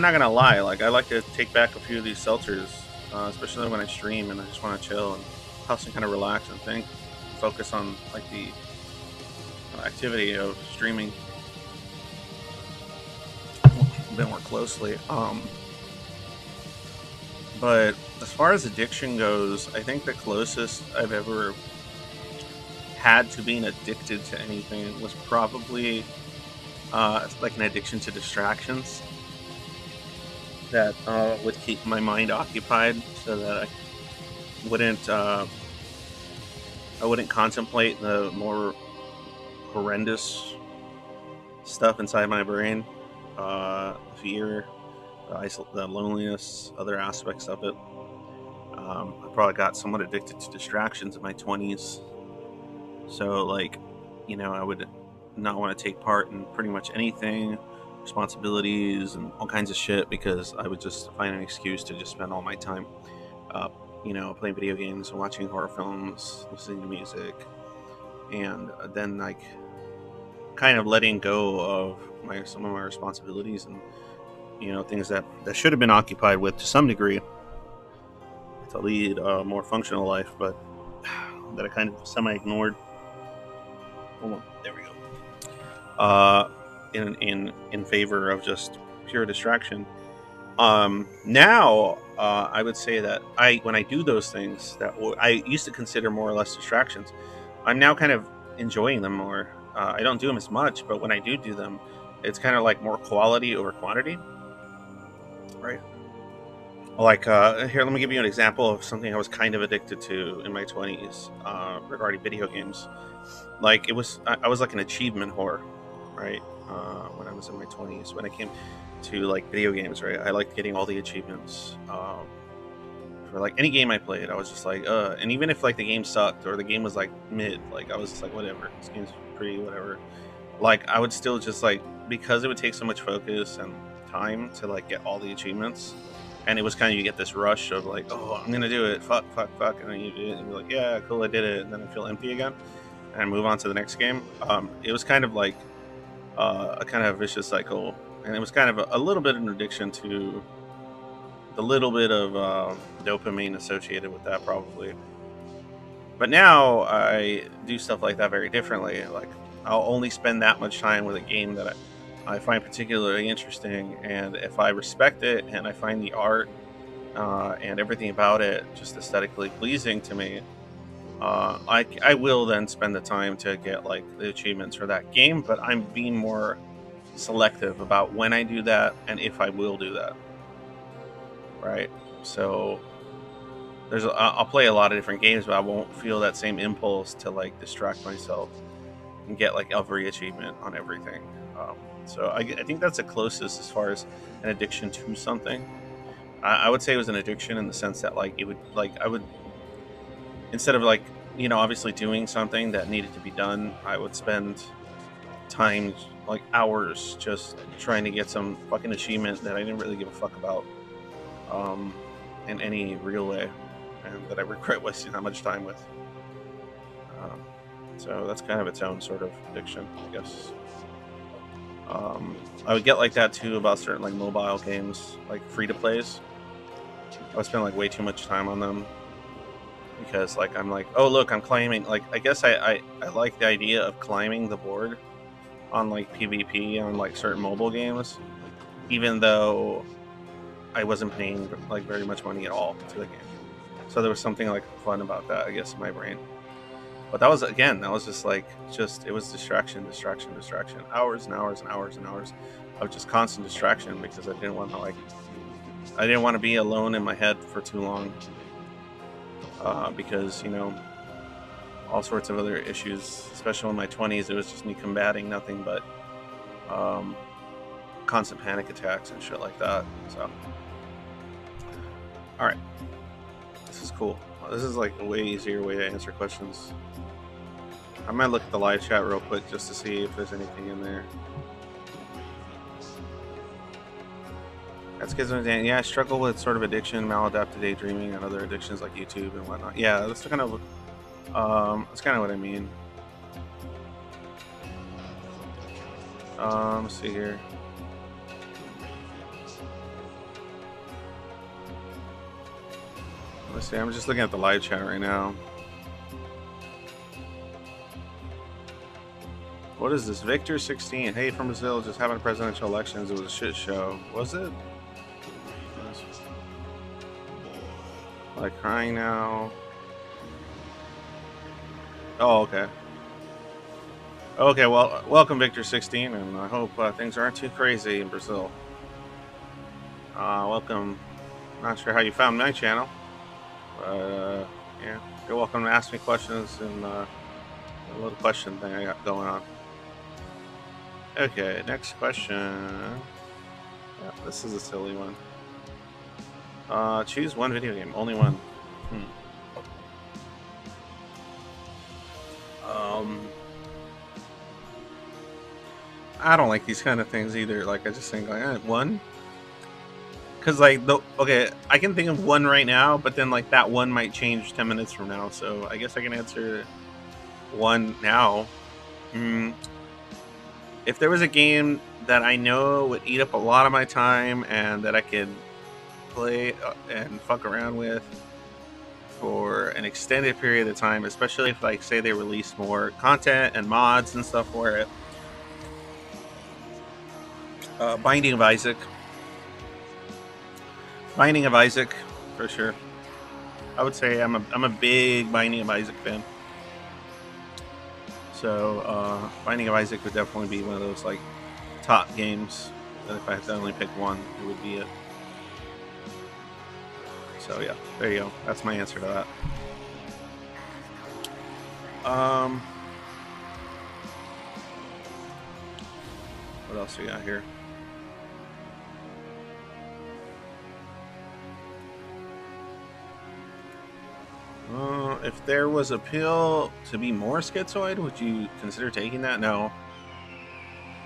not gonna lie. Like I like to take back a few of these seltzers, especially when I stream and I just want to chill and helps me kind of relax and think, focus on like the activity of streaming a bit more closely. But as far as addiction goes, I think the closest I've ever had to being addicted to anything was probably like an addiction to distractions that would keep my mind occupied, so that wouldn't I wouldn't contemplate the more horrendous stuff inside my brain, fear, the loneliness, other aspects of it. I probably got somewhat addicted to distractions in my 20s. So, I would not want to take part in pretty much anything, responsibilities, and all kinds of shit, because I would just find an excuse to just spend all my time, playing video games and watching horror films, listening to music, and then, kind of letting go of some of my responsibilities and, things that should have been occupied with to some degree to lead a more functional life, but that I kind of semi-ignored. Hold on, there we go. In favor of just pure distraction. Now, I would say that when I do those things that I used to consider more or less distractions, I'm now kind of enjoying them more. I don't do them as much, but when I do them, it's kind of like more quality over quantity, right? Like, here, let me give you an example of something I was kind of addicted to in my 20s, regarding video games. Like, I was like an achievement whore, right? When I was in my 20s, when it came to like video games, right? I liked getting all the achievements. For like any game I played, I was just like, and even if like the game sucked or the game was like mid, like I was just like, whatever, this game's pretty, whatever. Like, I would still just like, because it would take so much focus and time to like get all the achievements, and it was kind of, you get this rush of like, oh, I'm gonna do it, fuck, and then you do it, and you're like, yeah, cool, I did it, and then I feel empty again, and I move on to the next game. It was kind of like a kind of vicious cycle, and it was kind of a little bit of an addiction to the little bit of dopamine associated with that, probably. But now I do stuff like that very differently. Like, I'll only spend that much time with a game that I find particularly interesting, and if I respect it and I find the art and everything about it just aesthetically pleasing to me, I will then spend the time to get like the achievements for that game. But I'm being more selective about when I do that and if I will do that. Right? So I'll play a lot of different games, but I won't feel that same impulse to like distract myself and get like every achievement on everything. So I think that's the closest as far as an addiction to something. I would say it was an addiction in the sense that like it would, like, I would, instead of like, obviously doing something that needed to be done, I would spend time, like hours, just trying to get some fucking achievement that I didn't really give a fuck about, in any real way, and that I regret wasting that much time with. So that's kind of its own sort of addiction, I guess. I would get like that too about certain like mobile games, like free to plays. I would spend like way too much time on them because like I'm like, oh look, I'm climbing. Like, I guess I like the idea of climbing the board on like PvP on like certain mobile games, even though I wasn't paying like very much money at all to the game. So there was something like fun about that, I guess, in my brain. But that was just like, it was distraction, hours and hours and hours and hours of just constant distraction, because I didn't want to be alone in my head for too long, because all sorts of other issues, especially in my 20s, it was just me combating nothing but constant panic attacks and shit like that. So, all right, this is cool. This is like a way easier way to answer questions. I might look at the live chat real quick just to see if there's anything in there. That's Schizoid. Yeah, I struggle with sort of addiction, maladaptive daydreaming, and other addictions like YouTube and whatnot. Yeah, that's kind of what I mean. Let's see here. Let's see. I'm just looking at the live chat right now. What is this? Victor 16. Hey, from Brazil, just having presidential elections. It was a shit show. Was it? Like crying now. Oh, okay. Okay, well, welcome, Victor 16, and I hope things aren't too crazy in Brazil. Welcome. Not sure how you found my channel, but yeah, you're welcome to ask me questions and a little question thing I got going on. Okay, next question. Yeah, this is a silly one. Choose one video game, only one. I don't like these kind of things either. Like, I just think like one, because like okay, I can think of one right now, but then like that one might change 10 minutes from now. So I guess I can answer one now. If there was a game that I know would eat up a lot of my time and that I could play and fuck around with for an extended period of time, especially if like say they release more content and mods and stuff for it, Binding of Isaac for sure. I would say I'm a big Binding of Isaac fan. So Binding of Isaac would definitely be one of those like top games that if I had to only pick one, it would be it. So yeah, there you go. That's my answer to that. What else we got here? If there was a pill to be more schizoid, would you consider taking that? No,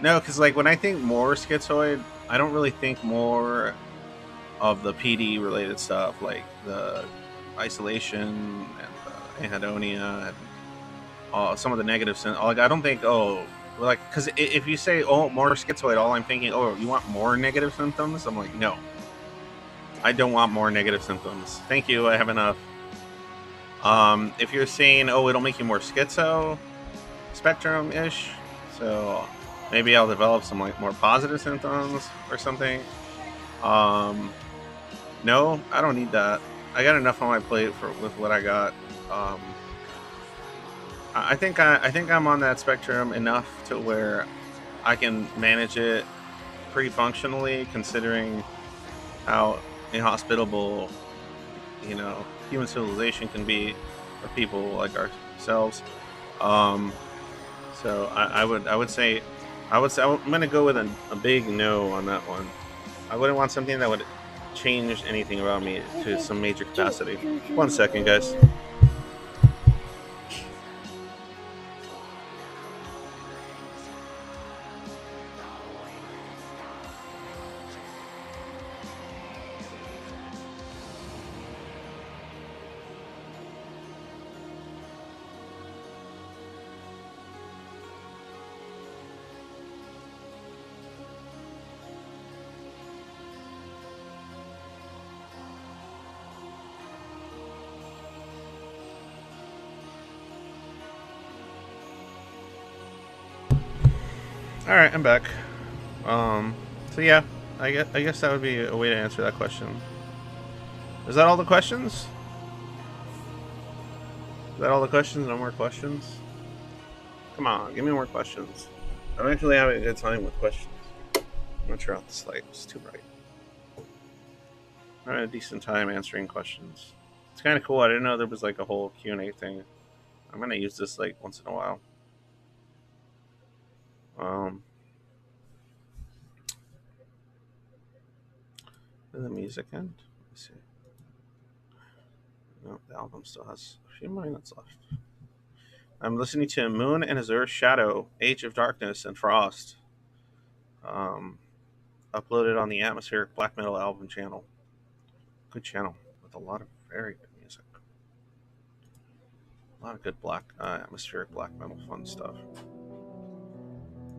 because like when I think more schizoid, I don't really think more of the PD related stuff, like the isolation and the anhedonia and some of the negative. Like I don't think like because if you say more schizoid, all I'm thinking you want more negative symptoms. I'm like no, I don't want more negative symptoms. Thank you, I have enough. If you're saying, it'll make you more schizo spectrum-ish, so maybe I'll develop some like more positive symptoms or something. No, I don't need that. I got enough on my plate with what I got. I think I'm on that spectrum enough to where I can manage it pretty functionally, considering how inhospitable human civilization can be for people like ourselves. So I would say I'm gonna go with a big no on that one. I wouldn't want something that would change anything about me to some major capacity. 1 second, guys. All right, I'm back. So yeah, I guess that would be a way to answer that question. Is that all the questions? Is that all the questions? No more questions? Come on, give me more questions. I'm actually having a good time with questions. I'm not sure how this light is too bright. I had a decent time answering questions. It's kind of cool. I didn't know there was like a whole Q&A thing. I'm gonna use this like once in a while. Did the music end? Let me see. No, the album still has a few more minutes left. I'm listening to Moon and Azure Shadow, Age of Darkness and Frost. Um, Uploaded on the Atmospheric Black Metal album channel. Good channel with a lot of very good music. A lot of good atmospheric black metal fun stuff.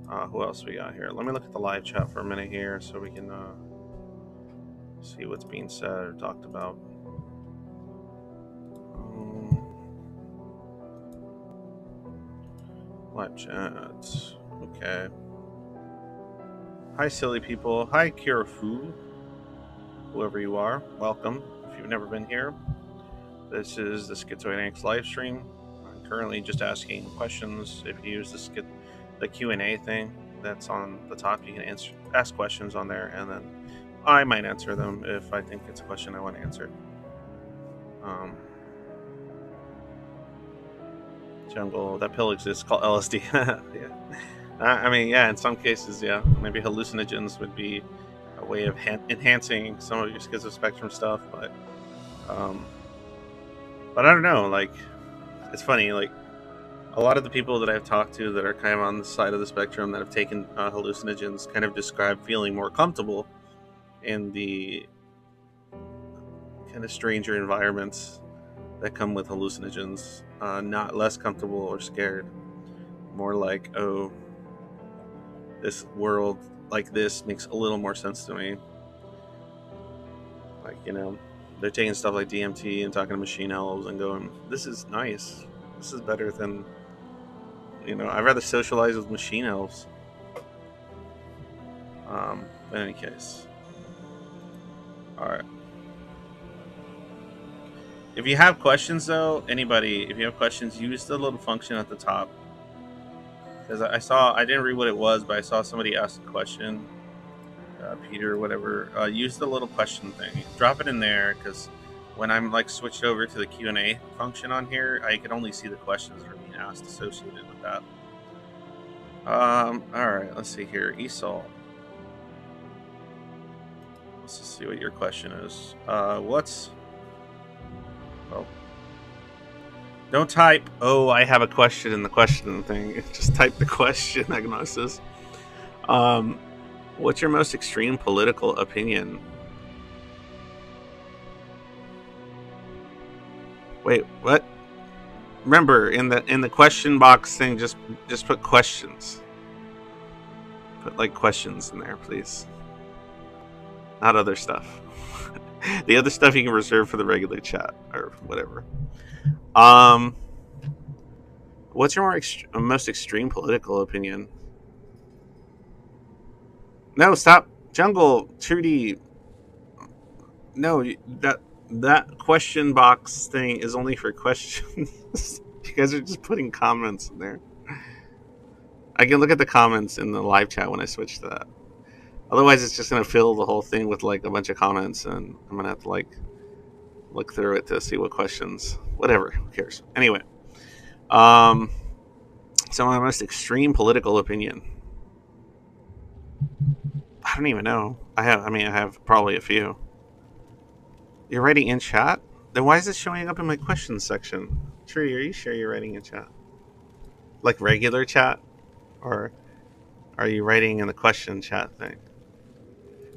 Who else we got here? Let me look at the live chat for a minute here so we can see what's being said or talked about. Live chat. Okay. Hi, silly people. Hi, Kirafu. Whoever you are, welcome. If you've never been here, this is the Schizoid Angst live stream. I'm currently just asking questions. If you use the Q&A thing that's on the top, you can ask questions on there, and then I might answer them if I think it's a question I want to answer. Jungle, that pill exists called LSD. Yeah. I mean, yeah, in some cases, yeah. Maybe hallucinogens would be a way of enhancing some of your schizospectrum stuff, but I don't know. Like, it's funny. Like, a lot of the people that I've talked to that are kind of on the side of the spectrum that have taken hallucinogens kind of describe feeling more comfortable in the kind of stranger environments that come with hallucinogens, not less comfortable or scared. More like, oh, this world like this makes a little more sense to me. Like, they're taking stuff like DMT and talking to machine elves and going, this is nice. This is better than, I'd rather socialize with machine elves. In any case. Alright. If you have questions, though, if you have questions, use the little function at the top. Because I didn't read what it was, but I saw somebody ask a question. Peter or whatever. Use the little question thing. Drop it in there, because when I'm switched over to the Q&A function on here, I can only see the questions that are being asked associated with that. Alright, let's see here. Esol. Let's just see what your question is. Don't type, oh, I have a question in the question thing. Just type the question, Agnosis. What's your most extreme political opinion? Wait, what? Remember, in the question box thing, just put questions. Put questions in there, please. Not other stuff. The other stuff you can reserve for the regular chat or whatever. What's your most extreme political opinion? No, stop, Jungle, Trudy. No, that question box thing is only for questions. You guys are just putting comments in there. I can look at the comments in the live chat when I switch to that. Otherwise, it's just gonna fill the whole thing with a bunch of comments, and I'm gonna have to look through it to see what questions. Whatever, who cares? Anyway, so my most extreme political opinion. I don't even know. I have probably a few. You're writing in chat? Then why is it showing up in my questions section? Tree, are you sure you're writing in chat? Like regular chat? Or are you writing in the question chat thing?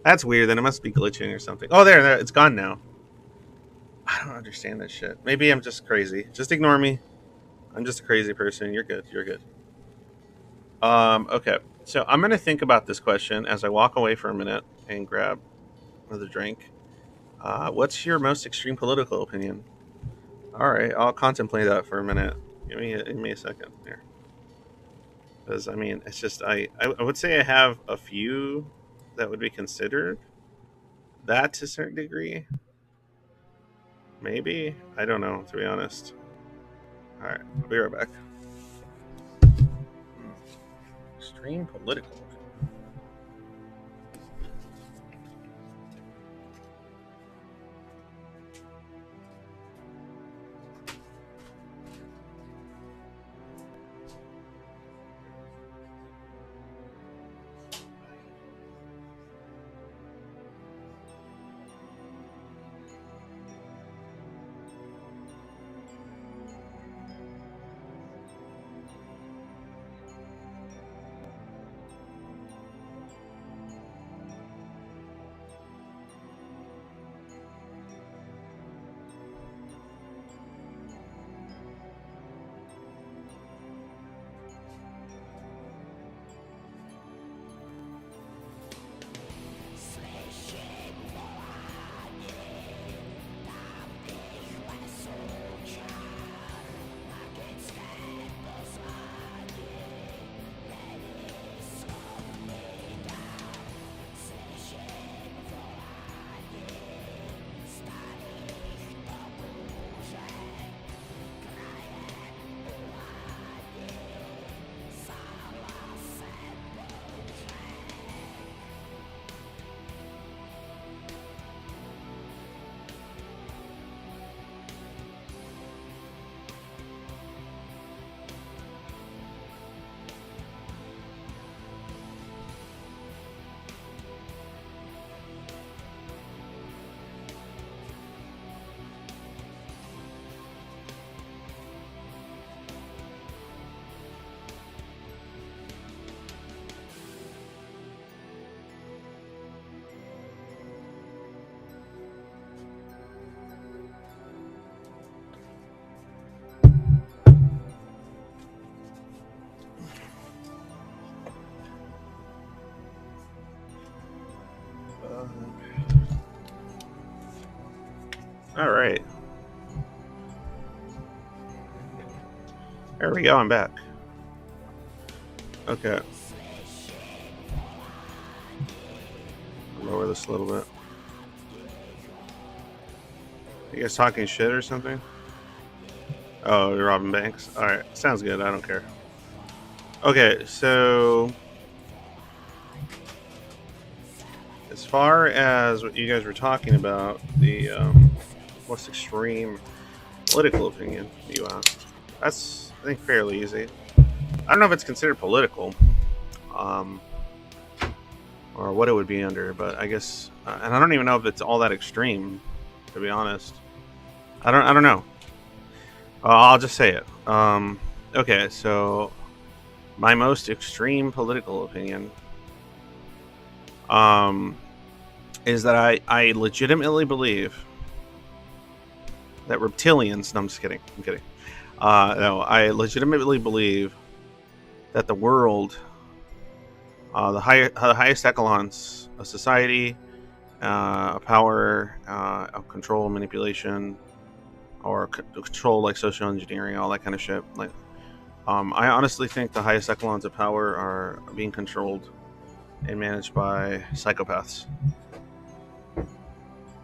That's weird, then it must be glitching or something. Oh, there, it's gone now. I don't understand this shit. Maybe I'm just crazy. Just ignore me. I'm just a crazy person. You're good. Okay. So I'm going to think about this question as I walk away for a minute and grab another drink. What's your most extreme political opinion? All right, I'll contemplate that for a minute. Give me a second here. Because, it's just, I would say I have a few that would be considered that to a certain degree. Maybe. I don't know, to be honest. All right, I'll be right back. Extreme political. All right. There we go. I'm back. Okay. Lower this a little bit. You guys talking shit or something? Oh, you're robbing banks? Alright. Sounds good. I don't care. Okay, so as far as what you guys were talking about, the most extreme political opinion you asked, that's, I think, fairly easy. I don't know if it's considered political, um, or what it would be under, but I guess, and I don't even know if it's all that extreme, to be honest. I don't know. I'll just say it. Okay, so my most extreme political opinion, is that I legitimately believe that reptilians. No, I'm just kidding. I'm kidding. No, I legitimately believe that the world, the highest echelons of society, power, of control, manipulation, or control, like social engineering, all that kind of shit. Like, I honestly think the highest echelons of power are being controlled and managed by psychopaths.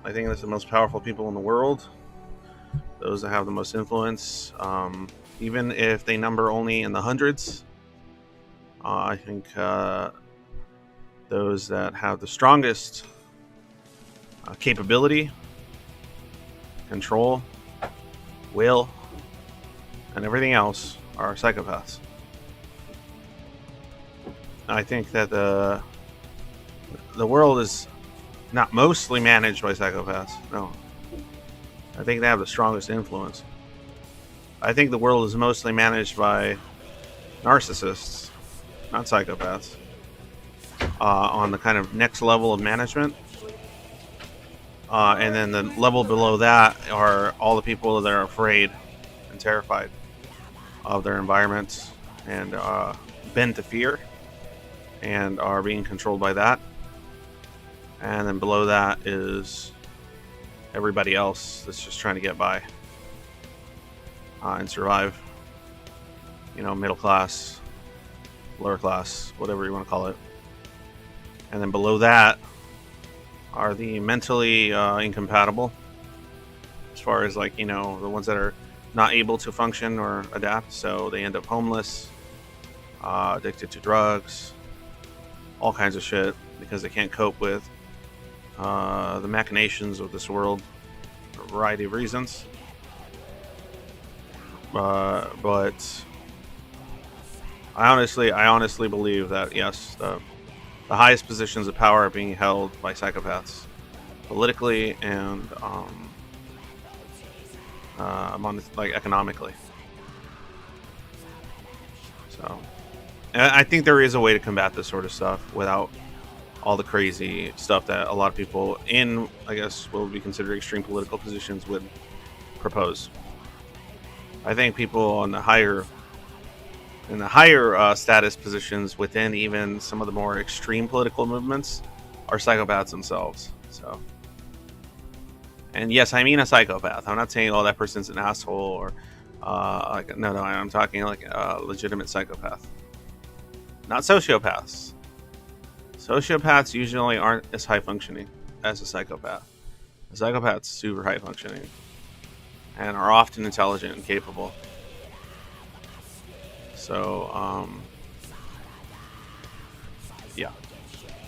I think that's the most powerful people in the world, those that have the most influence, even if they number only in the hundreds. I think those that have the strongest capability, control, will, and everything else are psychopaths. I think that the world is not mostly managed by psychopaths. No, I think they have the strongest influence. I think the world is mostly managed by narcissists, not psychopaths. On the kind of next level of management, and then the level below that are all the people that are afraid and terrified of their environments and bend to fear and are being controlled by that. And then below that is everybody else that's just trying to get by and survive. You know, middle class, lower class, whatever you want to call it. And then below that are the mentally incompatible, as far as, like, you know, the ones that are not able to function or adapt, so they end up homeless, addicted to drugs, all kinds of shit, because they can't cope with the machinations of this world for a variety of reasons. But I honestly believe that, yes, the highest positions of power are being held by psychopaths, politically and like economically. So, and I think there is a way to combat this sort of stuff without all the crazy stuff that a lot of people in, I guess, what would be considered extreme political positions would propose. I think people in the higher status positions within even some of the more extreme political movements are psychopaths themselves. So, and yes, I mean a psychopath. I'm not saying, oh, that person's an asshole, or like, no, I'm talking like a legitimate psychopath, not sociopaths. Sociopaths usually aren't as high functioning as a psychopath. A psychopath's super high functioning and are often intelligent and capable. So, yeah,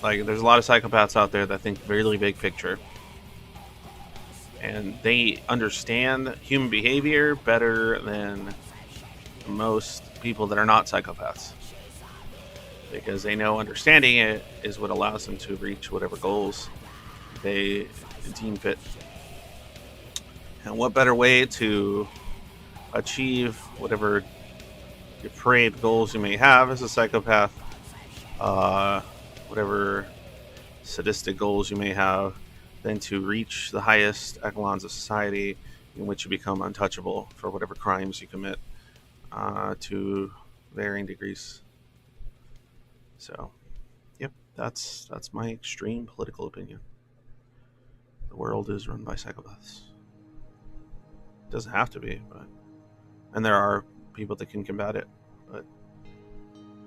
like, there's a lot of psychopaths out there that think really big picture, and they understand human behavior better than most people that are not psychopaths, because they know understanding it is what allows them to reach whatever goals they deem fit. And what better way to achieve whatever depraved goals you may have as a psychopath, whatever sadistic goals you may have, than to reach the highest echelons of society, in which you become untouchable for whatever crimes you commit, to varying degrees. So, yep, that's my extreme political opinion. The world is run by psychopaths. It doesn't have to be, but and there are people that can combat it. But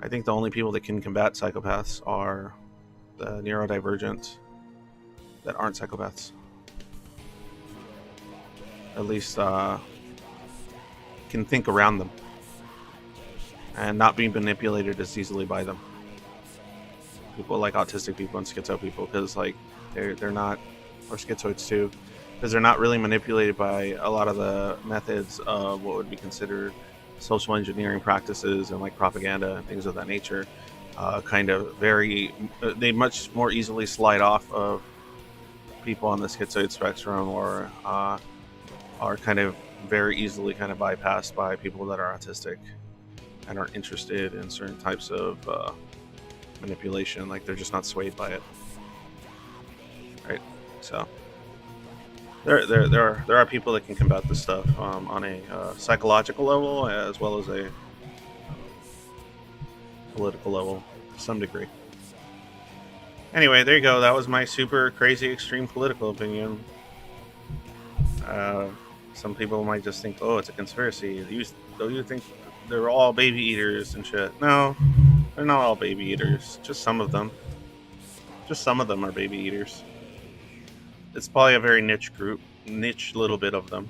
I think the only people that can combat psychopaths are the neurodivergent that aren't psychopaths. At least can think around them and not be manipulated as easily by them. People like autistic people and schizo people, because like they're not, or schizoids too, because they're not really manipulated by a lot of the methods of what would be considered social engineering practices and like propaganda and things of that nature. They much more easily slide off of people on the schizoid spectrum, or are kind of very easily kind of bypassed by people that are autistic and aren't interested in certain types of manipulation. Like they're just not swayed by it, right? So there are people that can combat this stuff on a psychological level as well as a political level to some degree. Anyway, there you go. That was my super crazy extreme political opinion. Some people might just think, oh, it's a conspiracy. You think they're all baby eaters and shit. No, they're not all baby eaters. Just some of them. Just some of them are baby eaters. It's probably a very niche group, niche little bit of them.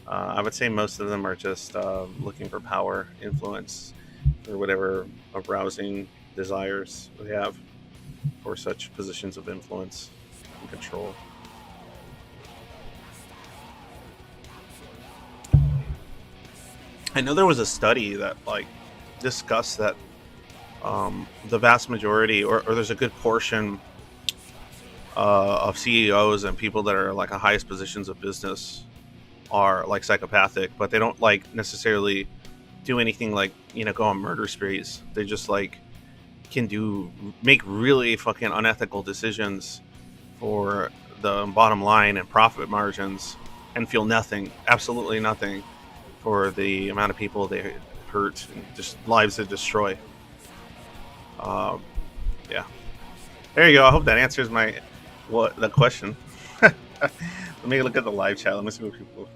I would say most of them are just looking for power, influence, or whatever arousing desires they have for such positions of influence and control. I know there was a study that like discussed that the vast majority, or there's a good portion of CEOs and people that are like the highest positions of business are like psychopathic, but they don't like necessarily do anything like, go on murder sprees. They just like can make really fucking unethical decisions for the bottom line and profit margins, and feel nothing, absolutely nothing, for the amount of people they hurt and just lives they destroy. Yeah, there you go. I hope that answers the question. Let me look at the live chat. Let me see what people.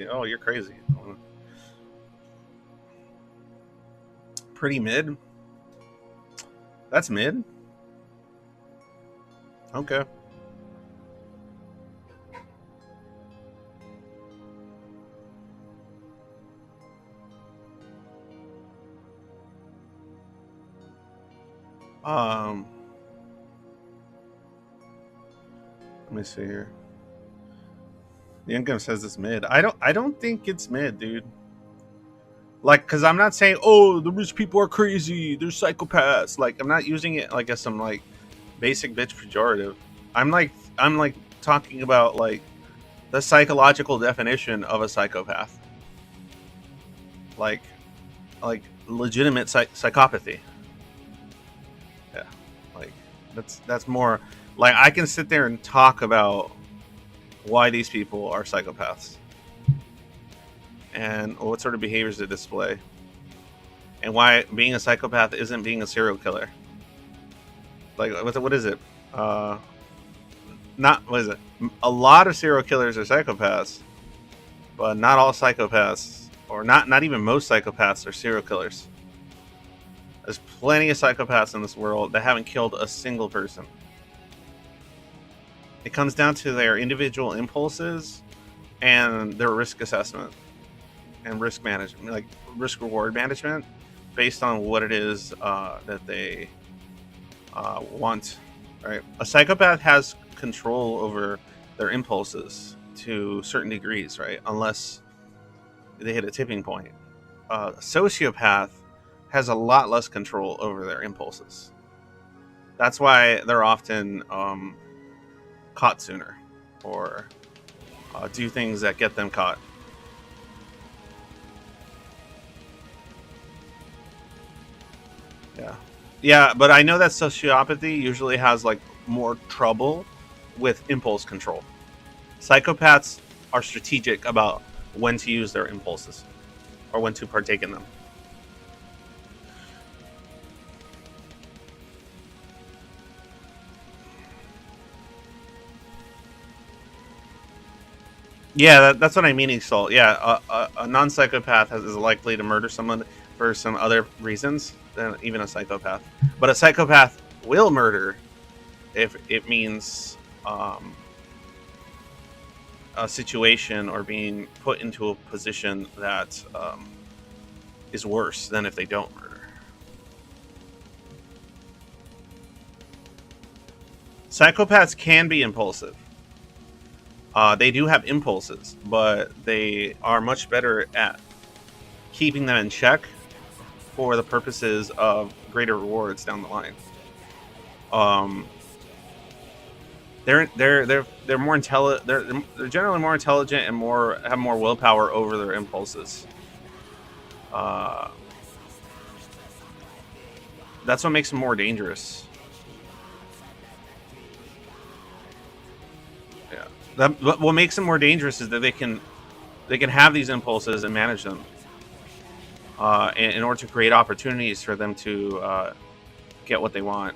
Oh, you're crazy. Pretty mid. That's mid. Okay. Let me see here. The income says it's mid. I don't think it's mid, dude. Like, cause I'm not saying, oh, the rich people are crazy, they're psychopaths. Like, I'm not using it like as some like basic bitch pejorative. I'm like talking about like the psychological definition of a psychopath. Like legitimate psychopathy. Yeah, like that's more like I can sit there and talk about why these people are psychopaths and what sort of behaviors they display, and why being a psychopath isn't being a serial killer. Like what is it? Not what is it? A lot of serial killers are psychopaths, but not all psychopaths, or not even most psychopaths, are serial killers. There's plenty of psychopaths in this world that haven't killed a single person. It comes down to their individual impulses and their risk assessment and risk management, like risk reward management, based on what it is that they want. Right? A psychopath has control over their impulses to certain degrees, right? Unless they hit a tipping point. A sociopath has a lot less control over their impulses. That's why they're often caught sooner, or do things that get them caught. Yeah, but I know that sociopathy usually has like more trouble with impulse control. Psychopaths are strategic about when to use their impulses or when to partake in them. Yeah, that's what I mean, Salt. Yeah, a non-psychopath is likely to murder someone for some other reasons than even a psychopath. But a psychopath will murder if it means a situation or being put into a position that is worse than if they don't murder. Psychopaths can be impulsive. They do have impulses, but they are much better at keeping them in check for the purposes of greater rewards down the line. Um, they're more intelligent. They're generally more intelligent and more have more willpower over their impulses. Uh, that's what makes them more dangerous. Yeah. What makes them more dangerous is that they can have these impulses and manage them in order to create opportunities for them to get what they want.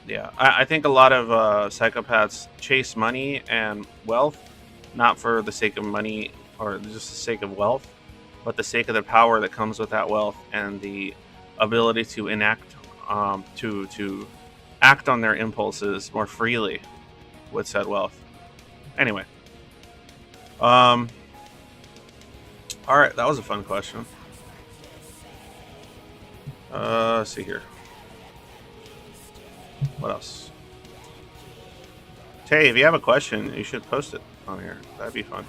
Yeah, I think a lot of psychopaths chase money and wealth, not for the sake of money or just the sake of wealth, but the sake of the power that comes with that wealth and the ability to enact, to act on their impulses more freely with said wealth. Anyway, um, all right, that was a fun question. Let's see here. What else? Tay, if you have a question, you should post it on here. That'd be fun.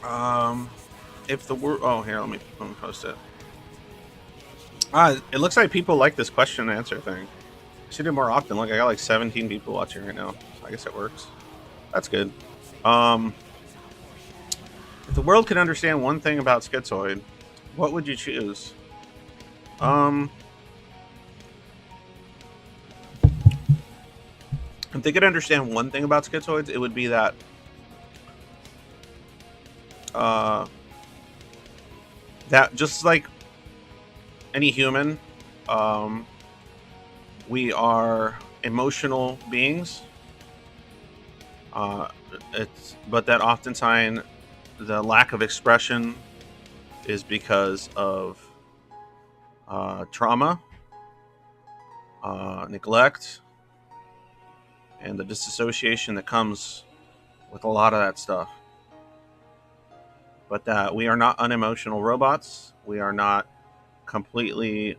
Um, if the word, oh here, let me post it. It looks like people like this question and answer thing. I should do more often. Look, I got like 17 people watching right now. So I guess it works. That's good. Um, if the world could understand one thing about Schizoid, what would you choose? Um, if they could understand one thing about Schizoids, it would be that uh, that just like any human, um, we are emotional beings. Uh, but that oftentimes the lack of expression is because of trauma, neglect, and the disassociation that comes with a lot of that stuff. But that we are not unemotional robots. We are not completely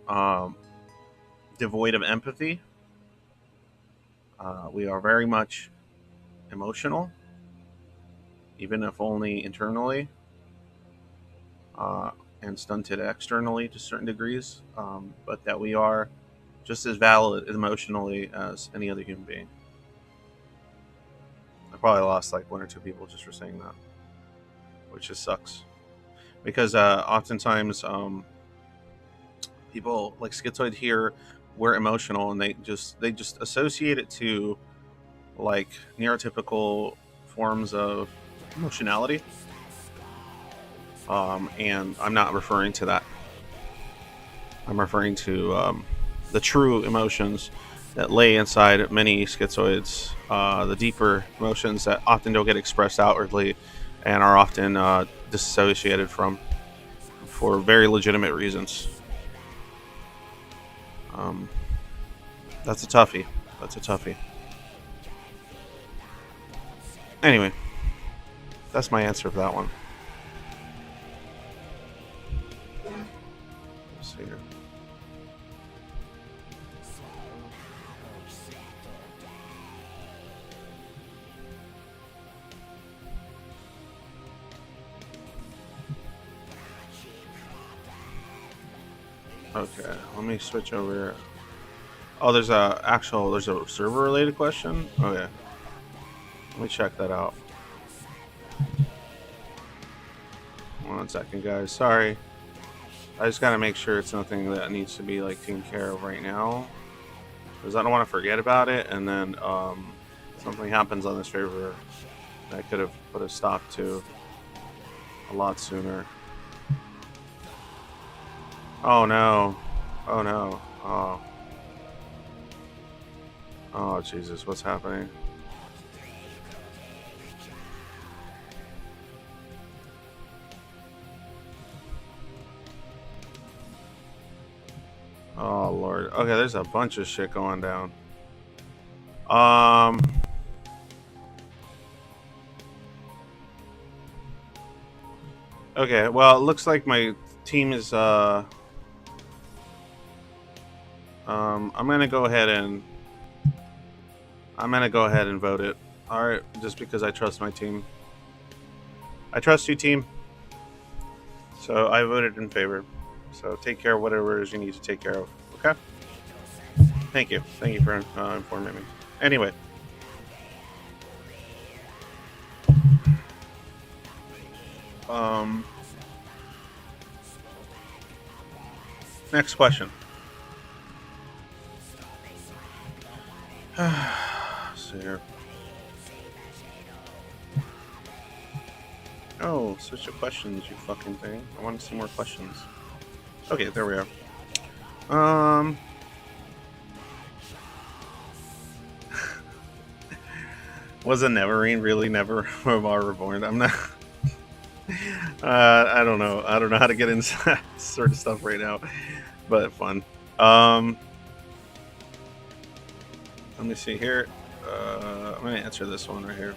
devoid of empathy. We are very much emotional, even if only internally, and stunted externally to certain degrees, but that we are just as valid emotionally as any other human being. I probably lost like one or two people just for saying that, which just sucks. Because oftentimes people like Schizoid here were emotional, and they just associate it to like neurotypical forms of emotionality. And I'm not referring to that. I'm referring to the true emotions that lay inside many schizoids, the deeper emotions that often don't get expressed outwardly and are often dissociated from for very legitimate reasons. Um, that's a toughie. That's a toughie. Anyway, that's my answer for that one. Let's see here. Okay, let me switch over here. Oh, there's a server related question. Okay, let me check that out. 1 second, guys. Sorry, I just gotta make sure it's nothing that needs to be like taken care of right now, because I don't want to forget about it, and then something happens on this server that I could have put a stop to a lot sooner. Oh no! Oh no! Oh. Oh Jesus, what's happening? Oh Lord. Okay, there's a bunch of shit going down. Um. Okay, well, it looks like my team is. I'm gonna go ahead and. I'm gonna go ahead and vote it. All right, just because I trust my team. I trust you, team. So I voted in favor. So take care of whatever it is you need to take care of. Okay. Thank you. Thank you for informing me. Anyway. Um. Next question. So here. Oh, switch to questions, you fucking thing. I want to see more questions. Okay, there we are. Was a Neverine really never reborn? I'm not. I don't know. I don't know how to get into that sort of stuff right now, but fun. Let me see here. I'm gonna answer this one right here.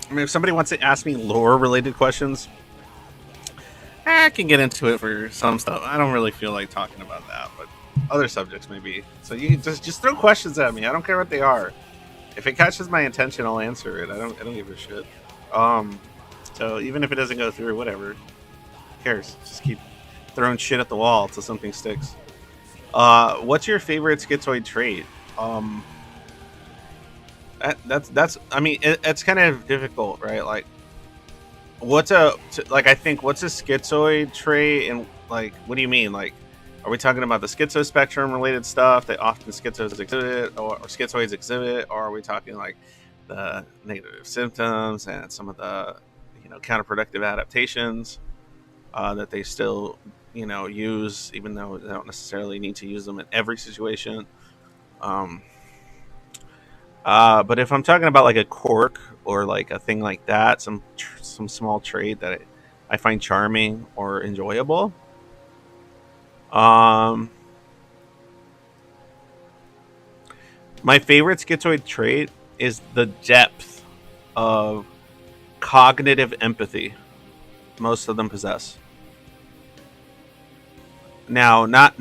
I mean, if somebody wants to ask me lore-related questions, I can get into it for some stuff. I don't really feel like talking about that, but other subjects maybe. So you can just throw questions at me. I don't care what they are. If it catches my attention, I'll answer it. I don't give a shit. So even if it doesn't go through, whatever. Who cares? Just keep throwing shit at the wall till something sticks. What's your favorite schizoid trait? That's. I mean, it's kind of difficult, right? Like, what's a schizoid trait, and like, what do you mean? Like, are we talking about the schizo spectrum related stuff that often schizos exhibit, or schizoids exhibit, or are we talking like the negative symptoms and some of the counterproductive adaptations that they still use, even though they don't necessarily need to use them in every situation? But if I'm talking about like a quirk or like a thing like that, some small trait that I find charming or enjoyable, um, my favorite schizoid trait is the depth of cognitive empathy most of them possess. Now, not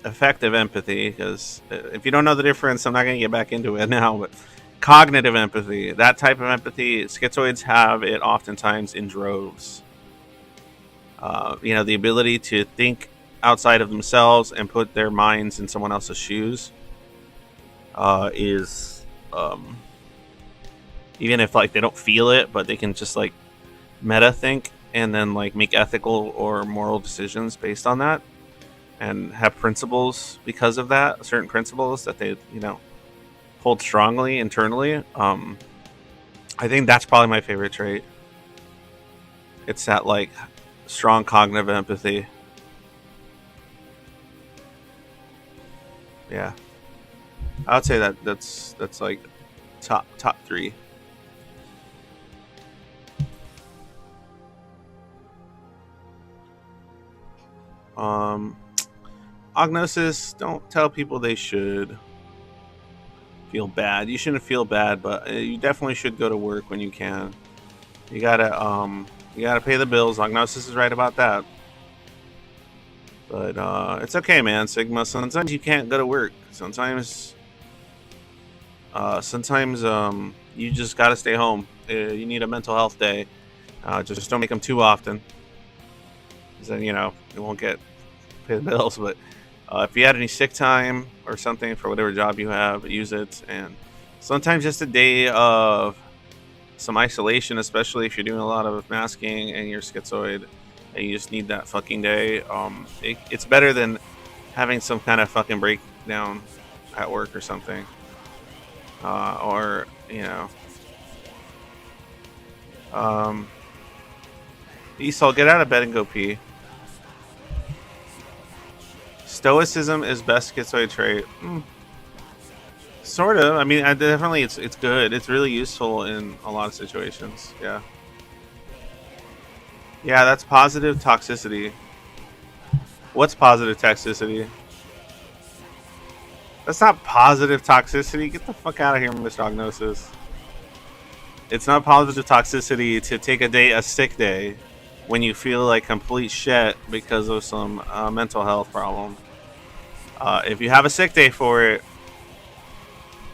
effective empathy, because if you don't know the difference, I'm not going to get back into it now. But cognitive empathy, that type of empathy, schizoids have it oftentimes in droves. The ability to think outside of themselves and put their minds in someone else's shoes is even if like they don't feel it, but they can just like meta think and then like make ethical or moral decisions based on that, and have principles because of that, certain principles that they hold strongly internally. I think that's probably my favorite trait. It's that like strong cognitive empathy. Yeah, I would say that's like top three. Ognosis, don't tell people they should feel bad. You shouldn't feel bad, but you definitely should go to work when you can. You gotta pay the bills. Ognosis is right about that. But it's okay, man. Sigma. Sometimes you can't go to work. Sometimes you just gotta stay home. You need a mental health day. Just don't make them too often. 'Cause then you won't pay the bills. But if you had any sick time or something for whatever job you have, use it. And sometimes just a day of some isolation, especially if you're doing a lot of masking and you're schizoid and you just need that fucking day. It's better than having some kind of fucking breakdown at work or something. Or Esau, get out of bed and go pee. Stoicism is best schizoid trait. Sort of. I mean, definitely, it's good. It's really useful in a lot of situations. Yeah. Yeah, that's positive toxicity. What's positive toxicity? That's not positive toxicity. Get the fuck out of here, Mr. Ognosis. It's not positive toxicity to take a sick day when you feel like complete shit because of some mental health problem. If you have a sick day for it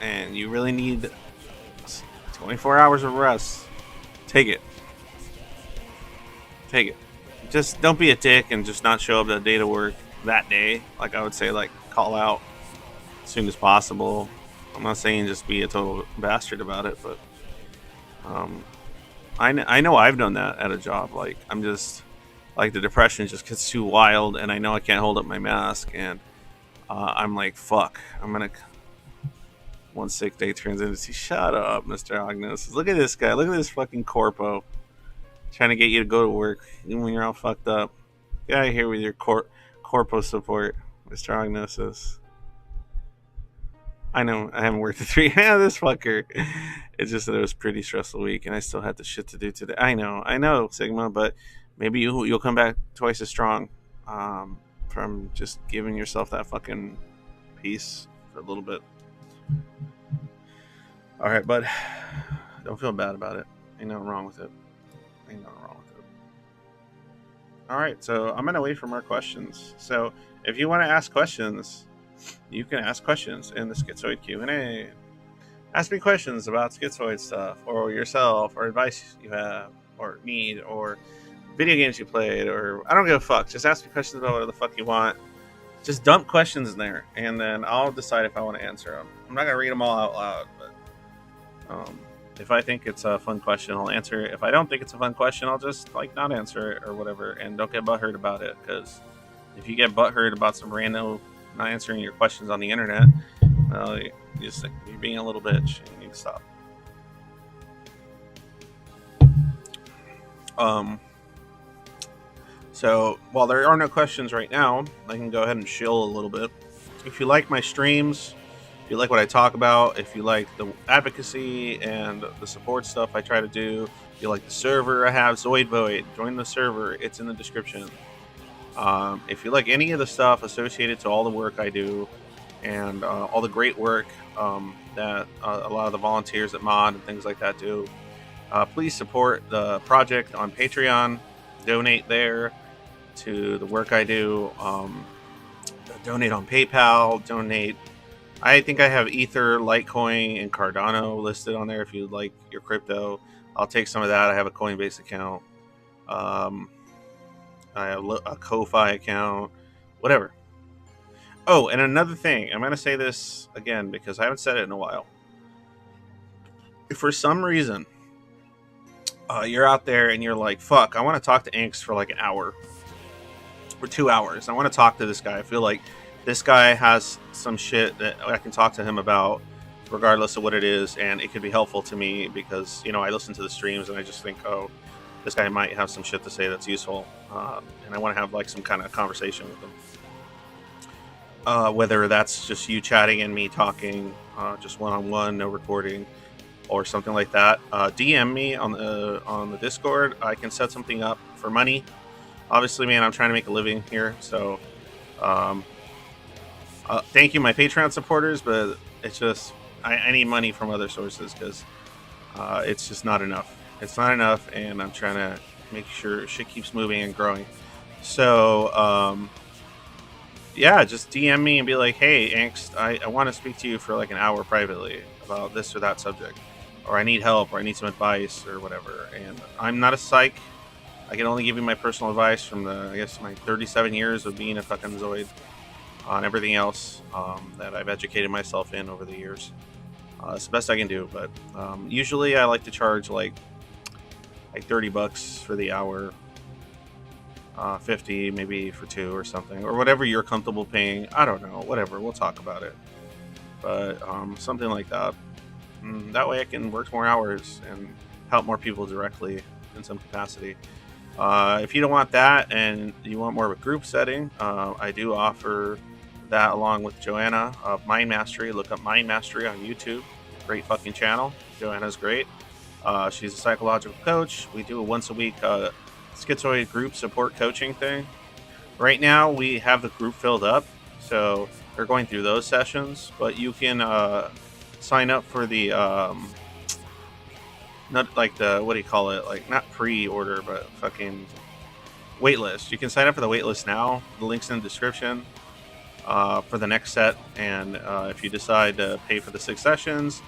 and you really need 24 hours of rest, take it. Take it. Just don't be a dick and just not show up that day to work that day. Like I would say, like call out as soon as possible. I'm not saying just be a total bastard about it, but I know I've done that at a job. Like I'm just like the depression just gets too wild, and I know I can't hold up my mask, and I'm like, fuck, I'm gonna. One sick day turns into shut up, Mr. Agnos. Look at this guy. Look at this fucking corpo trying to get you to go to work even when you're all fucked up. Get out of here with your corpo support, Mr. Agnosis. I know I haven't worked at 3. Yeah, this fucker. It's just that it was a pretty stressful week, and I still had the shit to do today. I know, Sigma, but maybe you'll come back twice as strong from just giving yourself that fucking peace for a little bit. All right, bud. Don't feel bad about it. Ain't nothing wrong with it. All right, so I'm gonna wait for more questions. So if you want to ask questions, you can ask questions in the Schizoid Q&A. Ask me questions about Schizoid stuff, or yourself, or advice you have, or need, or video games you played, or I don't give a fuck. Just ask me questions about whatever the fuck you want. Just dump questions in there, and then I'll decide if I want to answer them. I'm not gonna read them all out loud, but if I think it's a fun question, I'll answer it. If I don't think it's a fun question, I'll just like not answer it or whatever, and don't get butthurt about it. Because if you get butthurt about some random not answering your questions on the internet, well, you're being a little bitch. And you need to stop. So while there are no questions right now, I can go ahead and chill a little bit. If you like my streams, if you like what I talk about, if you like the advocacy and the support stuff I try to do, if you like the server I have, Zoid Void, join the server. It's in the description. If you like any of the stuff associated to all the work I do and all the great work that a lot of the volunteers at Mod and things like that do, please support the project on Patreon. Donate there to the work I do. Donate on PayPal. Donate. I think I have Ether, Litecoin, and Cardano listed on there if you'd like your crypto. I'll take some of that. I have a Coinbase account. I have a Ko-Fi account. Whatever. Oh, and another thing. I'm going to say this again because I haven't said it in a while. If for some reason you're out there and you're like, fuck, I want to talk to Angst for like an hour or 2 hours. I want to talk to this guy. I feel like this guy has some shit that I can talk to him about regardless of what it is, and it could be helpful to me because, you know, I listen to the streams and I just think, oh, this guy might have some shit to say that's useful, and I want to have like some kind of conversation with him. Whether that's just you chatting and me talking, just one-on-one, no recording, or something like that. DM me on the Discord. I can set something up for money. Obviously, man, I'm trying to make a living here, so thank you, my Patreon supporters, but it's just I need money from other sources because it's just not enough. It's not enough, and I'm trying to make sure shit keeps moving and growing. So, yeah, just DM me and be like, hey, Angst, I want to speak to you for like an hour privately about this or that subject. Or I need help, or I need some advice, or whatever. And I'm not a psych. I can only give you my personal advice from my 37 years of being a fucking Zoid on everything else that I've educated myself in over the years. It's the best I can do, but usually I like to charge like $30 for the hour, 50 maybe for 2 or something, or whatever you're comfortable paying. I don't know, whatever. We'll talk about it, but something like that. That way I can work more hours and help more people directly in some capacity. If you don't want that and you want more of a group setting, I do offer that along with Joanna of Mind Mastery. Look up Mind Mastery on YouTube. Great fucking channel. Joanna's great. She's a psychological coach. We do a once a week Schizoid group support coaching thing. Right now, we have the group filled up, so we're going through those sessions. But you can sign up for the not like the, what do you call it? Like, not pre-order, but fucking waitlist. You can sign up for the waitlist now. The link's in the description for the next set. And if you decide to pay for the 6 sessions,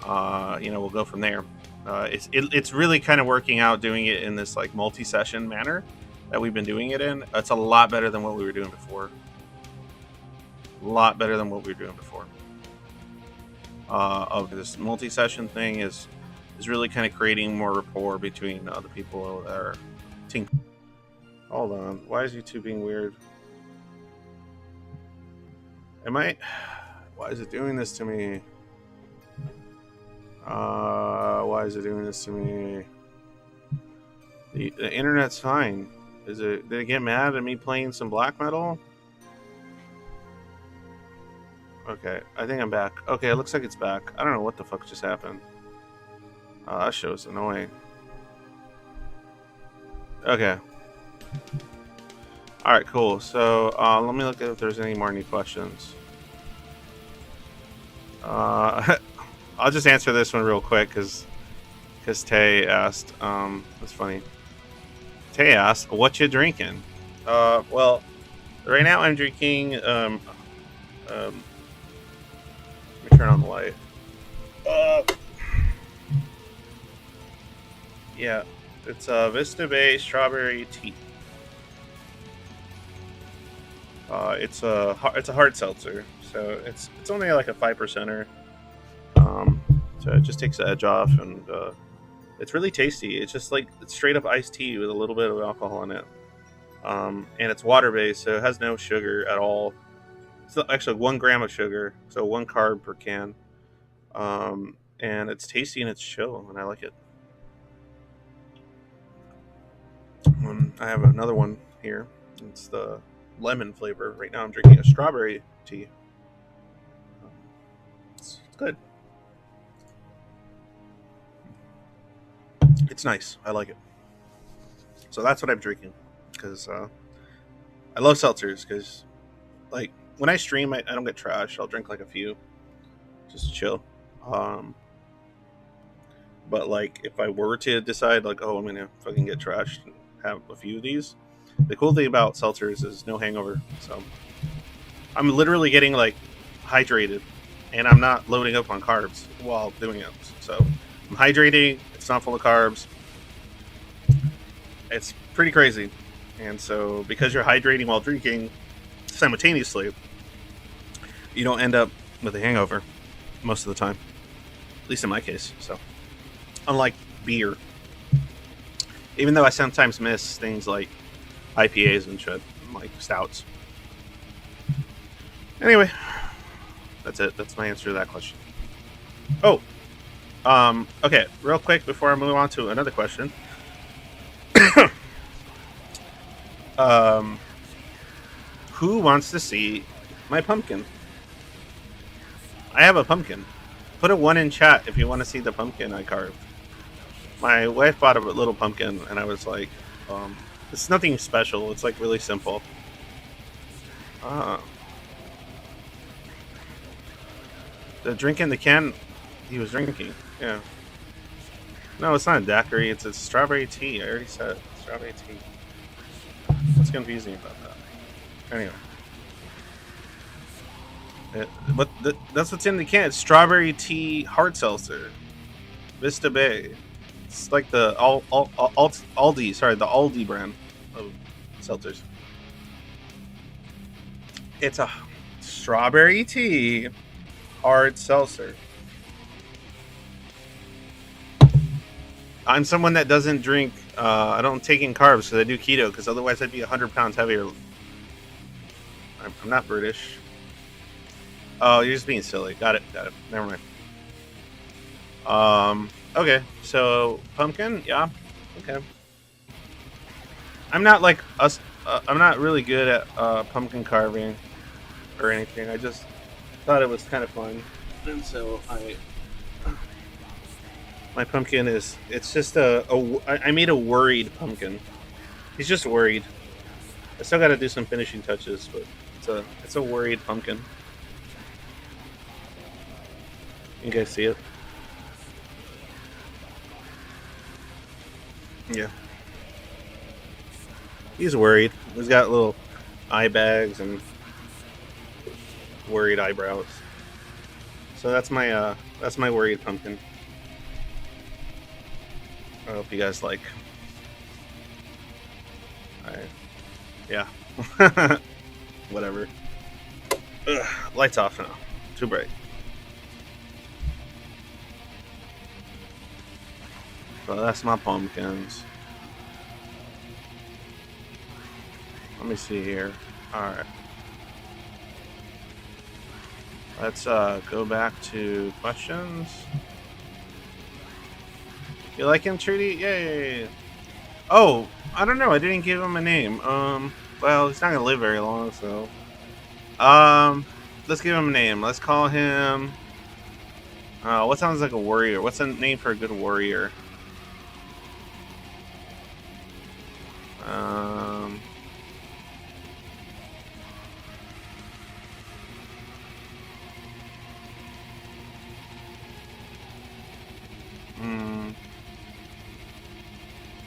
we'll go from there. It's really kind of working out doing it in this like multi-session manner that we've been doing it in. It's a lot better than what we were doing before. A lot better than what we were doing before. Of this multi-session thing is really kind of creating more rapport between the people that are tinkering. Hold on, why is YouTube being weird? Why is it doing this to me? Why is it doing this to me? The internet's fine. Did it get mad at me playing some black metal? Okay, I think I'm back. Okay, it looks like it's back. I don't know what the fuck just happened. That show's annoying. Okay. Alright, cool. So, let me look at if there's any more new questions. I'll just answer this one real quick, because Tay asked. That's funny. Tay asked, what you drinking? Well, right now I'm drinking, let me turn on the light. Yeah, it's Vista Bay strawberry tea. It's a hard seltzer, so it's only like a 5%er. So it just takes the edge off, and it's really tasty. It's just like it's straight up iced tea with a little bit of alcohol in it. And it's water based, so it has no sugar at all. It's actually 1 gram of sugar, so 1 carb per can. And it's tasty and it's chill, and I like it. I have another one here. It's the lemon flavor. Right now I'm drinking a strawberry tea. It's good. It's nice. I like it. So that's what I'm drinking, because I love seltzers, because like when I stream I don't get trashed. I'll drink like a few just to chill. But like if I were to decide like, oh, I'm gonna fucking get trashed and have a few of these, the cool thing about seltzers is no hangover. So I'm literally getting like hydrated, and I'm not loading up on carbs while doing it. So I'm hydrating, it's not full of carbs. It's pretty crazy. And so because you're hydrating while drinking simultaneously, you don't end up with a hangover most of the time, at least in my case. So unlike beer, even though I sometimes miss things like IPAs and shit, like stouts. Anyway, that's it. That's my answer to that question. Oh, okay, real quick before I move on to another question. Who wants to see my pumpkin? I have a pumpkin. Put a 1 in chat if you want to see the pumpkin I carved. My wife bought a little pumpkin, and I was like, it's nothing special. It's like really simple. The drink in the can he was drinking. Yeah. No, it's not a daiquiri. It's a strawberry tea. I already said strawberry tea. What's confusing about that? Anyway. That's what's in the can. It's strawberry tea hard seltzer. Vista Bay. It's like the Aldi. Sorry, the Aldi brand of seltzers. It's a strawberry tea hard seltzer. I'm someone that doesn't drink. I don't take in carbs because I do keto. Because otherwise, I'd be 100 pounds heavier. I'm not British. Oh, you're just being silly. Got it. Never mind. Okay, so pumpkin, yeah. Okay. I'm not like us. I'm not really good at pumpkin carving or anything. I just thought it was kind of fun, and so my pumpkin is. It's just I made a worried pumpkin. He's just worried. I still got to do some finishing touches, but it's a worried pumpkin. You guys see it? Yeah. He's worried. He's got little eye bags and worried eyebrows. So that's my worried pumpkin. I hope you guys like. Yeah. Whatever. Ugh, lights off now. Too bright. So that's my pumpkins. Let me see here. Alright. Let's go back to questions. You like him, Trudy? Yay! Oh, I don't know. I didn't give him a name. Well, he's not gonna live very long, so. Let's give him a name. Let's call him. What sounds like a warrior? What's a name for a good warrior?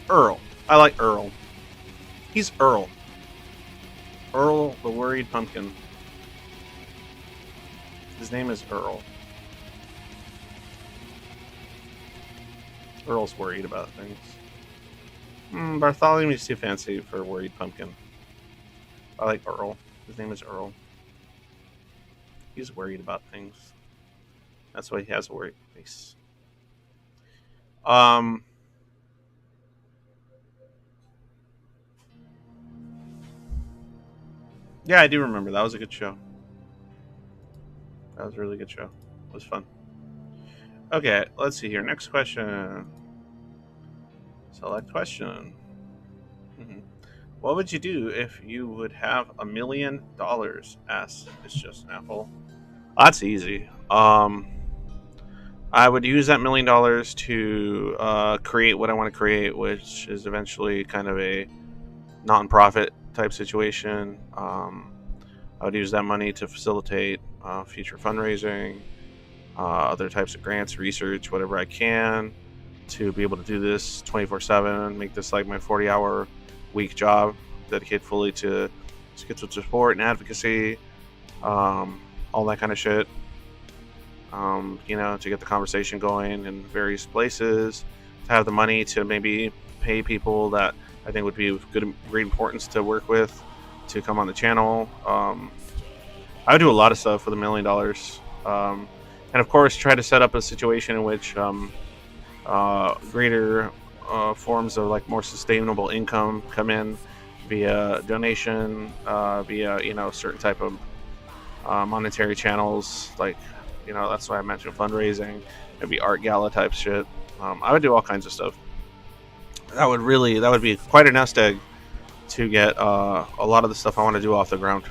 Earl. I like Earl. He's Earl. Earl the Worried Pumpkin. His name is Earl. Earl's worried about things. Bartholomew's too fancy for Worried Pumpkin. I like Earl. His name is Earl. He's worried about things. That's why he has a worried face. Yeah, I do remember. That was a good show. That was a really good show. It was fun. Okay, let's see here. Next question. Select question. What would you do if you would have $1 million? Asks It's Just an Apple. That's easy. I would use that $1 million to create what I want to create, which is eventually kind of a non-profit type situation. I would use that money to facilitate future fundraising, other types of grants, research, whatever I can, to be able to do this 24/7, make this like my 40-hour week job, dedicated fully to schizoid support and advocacy, all that kind of shit. To get the conversation going in various places, to have the money to maybe pay people that I think would be of great importance to work with to come on the channel. I would do a lot of stuff with $1 million. And of course, try to set up a situation in which greater forms of like more sustainable income come in via donation, via certain type of monetary channels. Like that's why I mentioned fundraising, maybe art gala type shit. I would do all kinds of stuff. That would be quite a nest egg to get a lot of the stuff I want to do off the ground.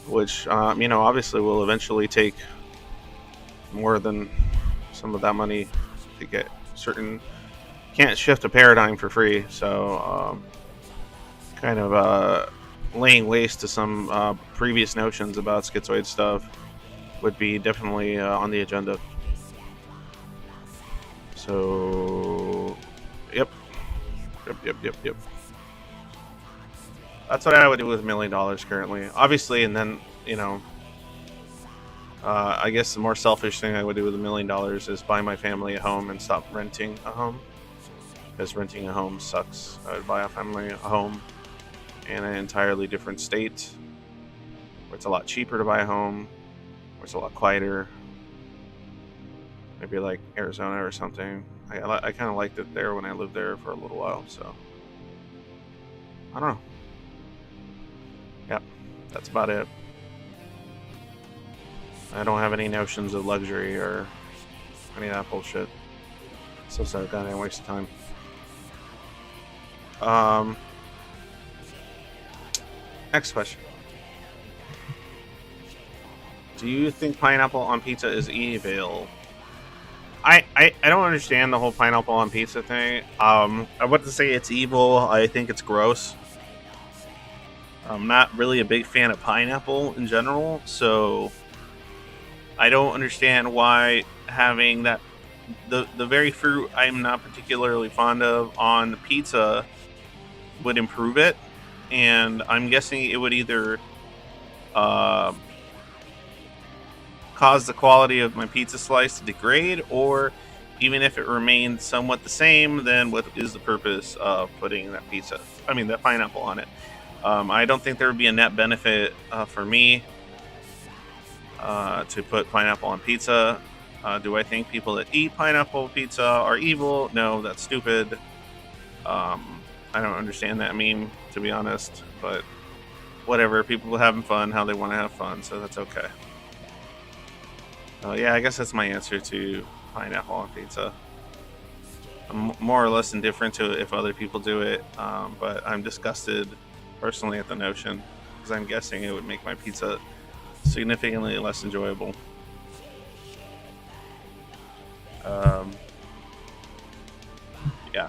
Which obviously will eventually take more than some of that money to get certain. Can't shift a paradigm for free, so kind of laying waste to some previous notions about schizoid stuff would be definitely on the agenda. So, yep. That's what I would do with $1 million currently. Obviously, and then, I guess the more selfish thing I would do with $1 million is buy my family a home and stop renting a home. Because renting a home sucks. I would buy a family a home in an entirely different state, where it's a lot cheaper to buy a home, where it's a lot quieter. Maybe like Arizona or something. I kind of liked it there when I lived there for a little while, so I don't know. Yep, that's about it. I don't have any notions of luxury or any of that bullshit. So sorry, God, I waste time. Um, Next question. Do you think pineapple on pizza is evil? I don't understand the whole pineapple on pizza thing. I wouldn't say it's evil. I think it's gross. I'm not really a big fan of pineapple in general, so I don't understand why having that the very fruit I'm not particularly fond of on pizza would improve it. And I'm guessing it would either uh, cause the quality of my pizza slice to degrade, or even if it remained somewhat the same, then what is the purpose of putting that pizza? I mean, that pineapple on it. I don't think there would be a net benefit for me to put pineapple on pizza. Do I think people that eat pineapple pizza are evil? No, that's stupid. I don't understand that meme, to be honest, but whatever. People are having fun how they want to have fun, so that's okay. Yeah, I guess that's my answer to pineapple on pizza. I'm more or less indifferent to if other people do it, but I'm disgusted personally at the notion because I'm guessing it would make my pizza significantly less enjoyable. Um, yeah.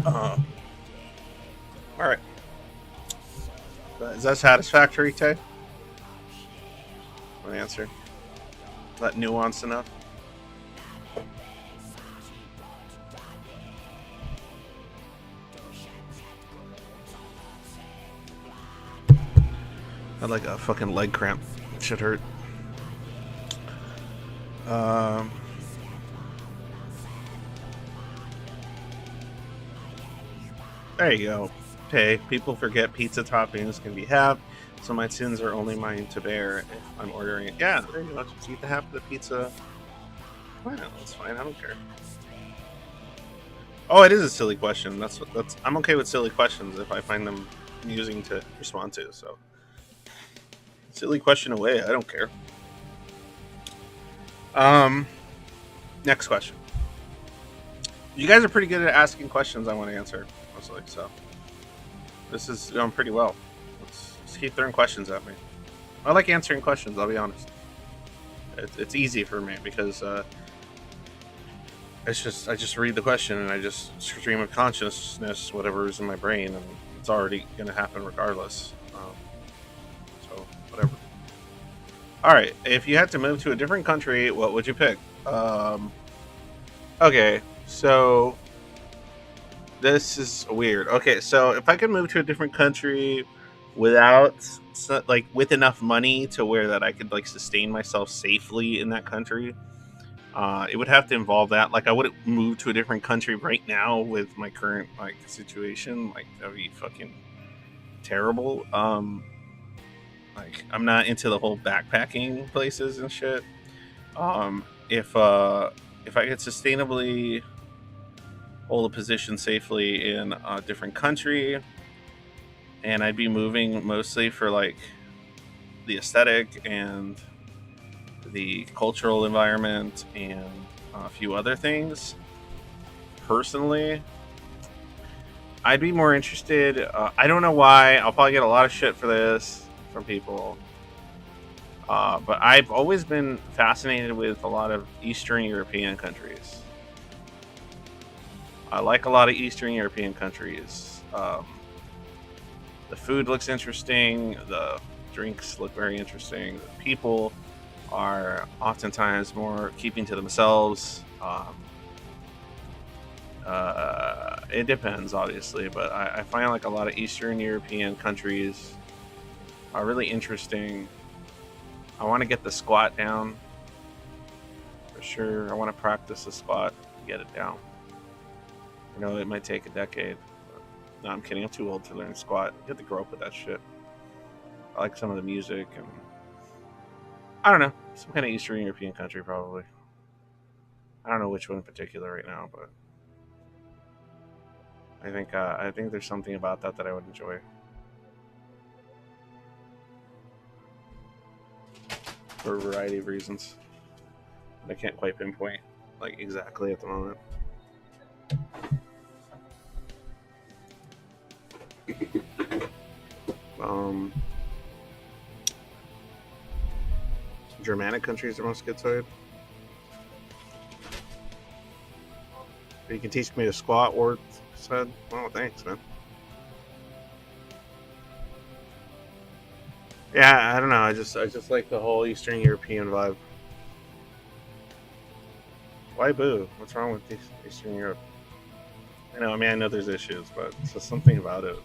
Uh, all right. Is that satisfactory, Tay? My answer. Is that nuanced enough? I had like a fucking leg cramp. Shit hurt. Um, there you go. Hey, people forget pizza toppings can be halved, so my sins are only mine to bear if I'm ordering it. Yeah, there you go. Just eat the half of the pizza. Why not? That's fine. I don't care. Oh, it is a silly question. That's. I'm okay with silly questions if I find them amusing to respond to. So, silly question away. I don't care. Um, Next question. You guys are pretty good at asking questions I want to answer, mostly. So, this is going pretty well. Let's keep throwing questions at me. I like answering questions. I'll be honest. It's easy for me because I just read the question and I just stream of consciousness whatever is in my brain, and it's already gonna happen regardless. So whatever. All right. If you had to move to a different country, what would you pick? Okay. So this is weird. Okay. So if I could move to a different country without like with enough money to where that I could like sustain myself safely in that country, it would have to involve that. Like, I wouldn't move to a different country right now with my current like situation. Like, that'd be fucking terrible. Like, I'm not into the whole backpacking places and shit. Um, if I could sustainably hold a position safely in a different country, and I'd be moving mostly for like the aesthetic and the cultural environment and a few other things. Personally, I'd be more interested. I don't know why. I'll probably get a lot of shit for this from people. But I've always been fascinated with a lot of Eastern European countries. I like a lot of Eastern European countries. The food looks interesting. The drinks look very interesting. The people are oftentimes more keeping to themselves. It depends, obviously, but I find like a lot of Eastern European countries are really interesting. I want to get the squat down for sure. I want to practice the squat, get it down. I know it might take a decade. But no, I'm kidding. I'm too old to learn squat. You have to grow up with that shit. I like some of the music, and I don't know, some kind of Eastern European country probably. I don't know which one in particular right now, but I think there's something about that that I would enjoy. for a variety of reasons. I can't quite pinpoint like exactly at the moment. Um, Germanic countries are most schizoid. You can teach me to squat, or said. Oh, thanks, man. Yeah, I don't know. I just like the whole Eastern European vibe. Why boo? What's wrong with Eastern Europe? I know there's issues, but it's just something about it.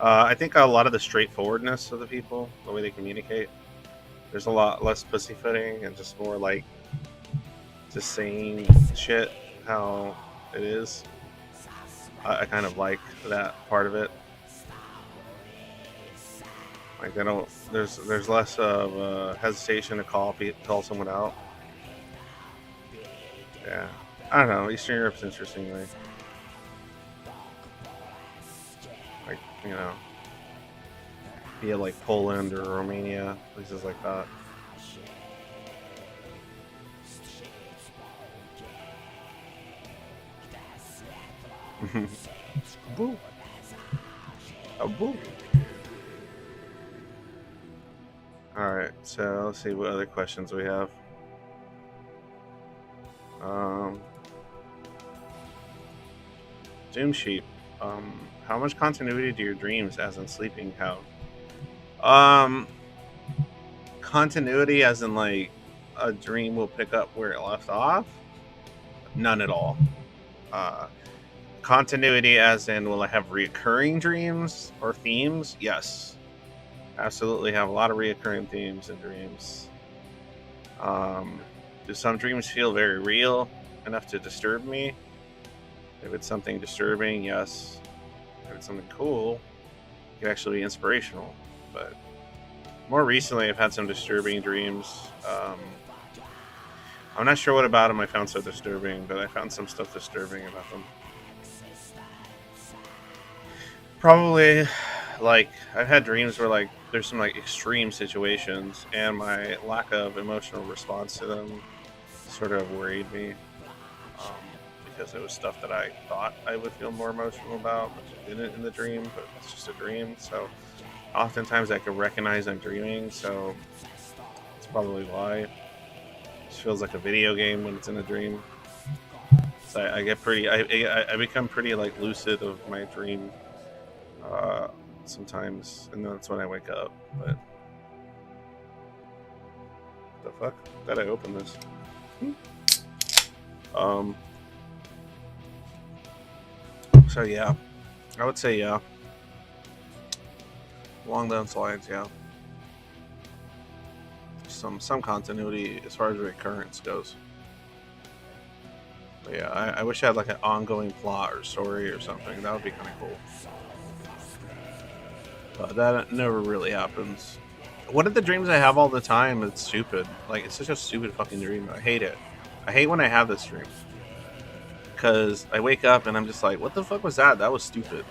I think a lot of the straightforwardness of the people, the way they communicate, there's a lot less pussyfooting and just more like just saying shit how it is. I kind of like that part of it. Like they don't. There's less of hesitation to call someone out. Yeah, I don't know. Eastern Europe's interesting. Like be it like Poland or Romania, places like that. Boo. A boo. Alright, so let's see what other questions we have. Doom Sheep. How much continuity do your dreams, as in sleeping, have? Continuity, as in like a dream will pick up where it left off? None at all. Continuity, as in will I have reoccurring dreams or themes? Yes. Absolutely have a lot of reoccurring themes and dreams. Do some dreams feel very real enough to disturb me? If it's something disturbing, yes. If it's something cool, it can actually be inspirational. But more recently, I've had some disturbing dreams. I'm not sure what about them I found so disturbing, but I found some stuff disturbing about them. Probably, like, I've had dreams where, like, there's some, like, extreme situations, and my lack of emotional response to them sort of worried me. Because it was stuff that I thought I would feel more emotional about, but I didn't in the dream, but it's just a dream. So oftentimes I can recognize I'm dreaming, so it's probably why. It just feels like a video game when it's in a dream. So I get pretty, I become pretty like lucid of my dream sometimes, and that's when I wake up. But the fuck? Did I open this? So yeah, I would say yeah. Along those lines, yeah. Some continuity as far as recurrence goes. But yeah, I wish I had like an ongoing plot or story or something. That would be kind of cool. But that never really happens. One of the dreams I have all the time, it's stupid. Like, it's such a stupid fucking dream. I hate it. I hate when I have this dream. Because I wake up and I'm just like, what the fuck was that? That was stupid.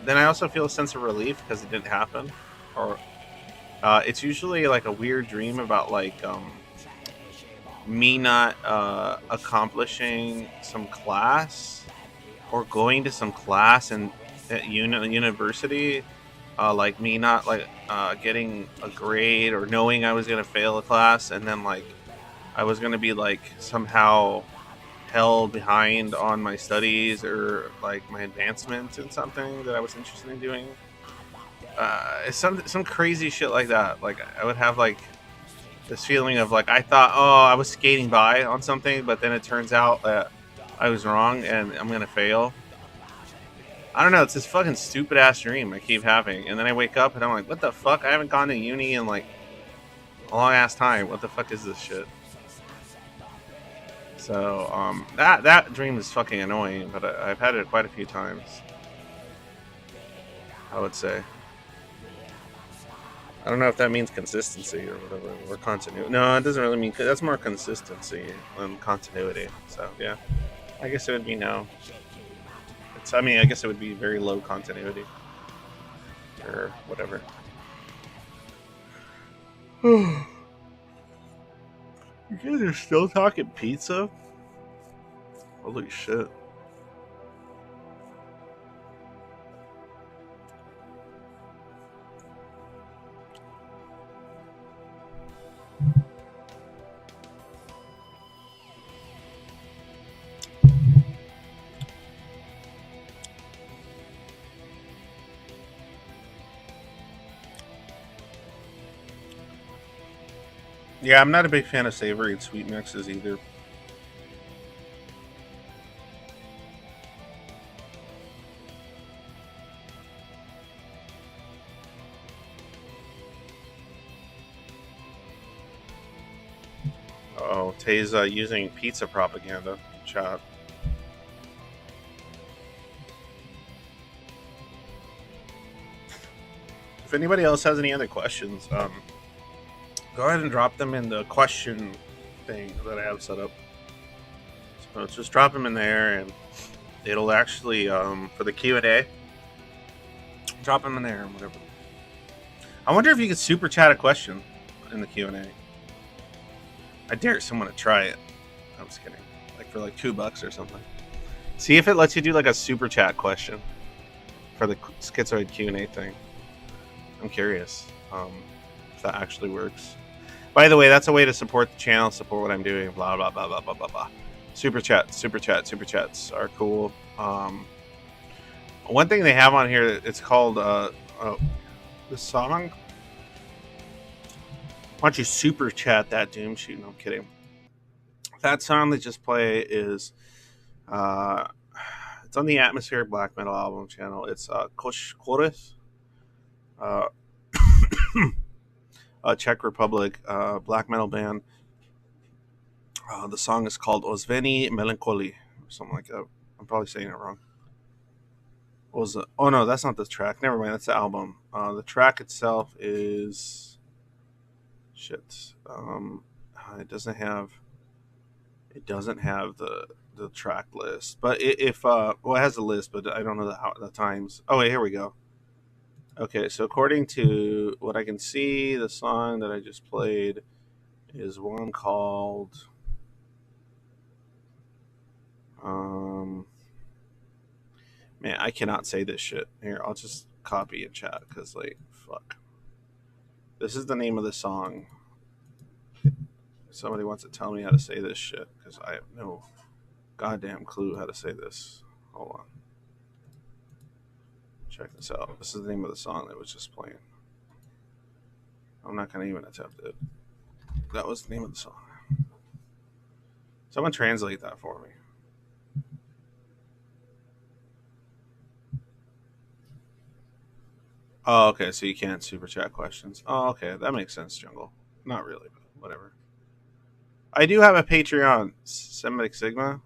Then I also feel a sense of relief because it didn't happen. Or it's usually like a weird dream about like me not accomplishing some class or going to some class at university. Like me not like getting a grade or knowing I was gonna fail a class, and then like I was gonna be like somehow held behind on my studies or like my advancement in something that I was interested in doing. It's some crazy shit like that. Like I would have like this feeling of like I thought, oh, I was skating by on something, but then it turns out that I was wrong and I'm gonna fail. I don't know. It's this fucking stupid ass dream I keep having, and then I wake up and I'm like, what the fuck? I haven't gone to uni in like a long ass time. What the fuck is this shit? So that dream is fucking annoying, but I've had it quite a few times. I would say. I don't know if that means consistency or whatever, or continuity. No, it doesn't really mean. That's more consistency than continuity. So yeah, I guess it would be no. I guess it would be very low continuity or whatever. You guys are still talking pizza? Holy shit. Yeah, I'm not a big fan of savory and sweet mixes either. Oh, Tay's using pizza propaganda. Chat. If anybody else has any other questions, go ahead and drop them in the question thing that I have set up. So just drop them in there, and it'll actually for the Q&A. Drop them in there and whatever. I wonder if you could super chat a question in the Q&A. I dare someone to try it. I'm just kidding. Like for like $2 or something. See if it lets you do like a super chat question for the Schizoid Q&A thing. I'm curious if that actually works. By the way, that's a way to support the channel, support what I'm doing, blah, blah, blah, blah, blah, blah, blah. Super chats are cool. One thing they have on here, it's called the song. Why don't you super chat that Doom Shoot? No, I'm kidding. That song they just play is it's on the Atmospheric Black Metal album channel. It's Kosh Chorus, Czech Republic black metal band. The song is called Ozveni Melancholy, or something like that. I'm probably saying it wrong. Oh no, that's not the track. Never mind, that's the album. The track itself is shit. It doesn't have the track list, but if well, it has a list, but I don't know the times. Oh wait, here we go. Okay, so according to what I can see, the song that I just played is one called man, I cannot say this shit. Here, I'll just copy and chat because like fuck. This is the name of the song. Somebody wants to tell me how to say this shit because I have no goddamn clue how to say this. Hold on. Check this out. This is the name of the song that was just playing. I'm not gonna even attempt it. That was the name of the song. Someone translate that for me. Oh, okay. So you can't super chat questions. Oh, okay. That makes sense, Jungle. Not really, but whatever. I do have a Patreon. Semitic Sigma. What are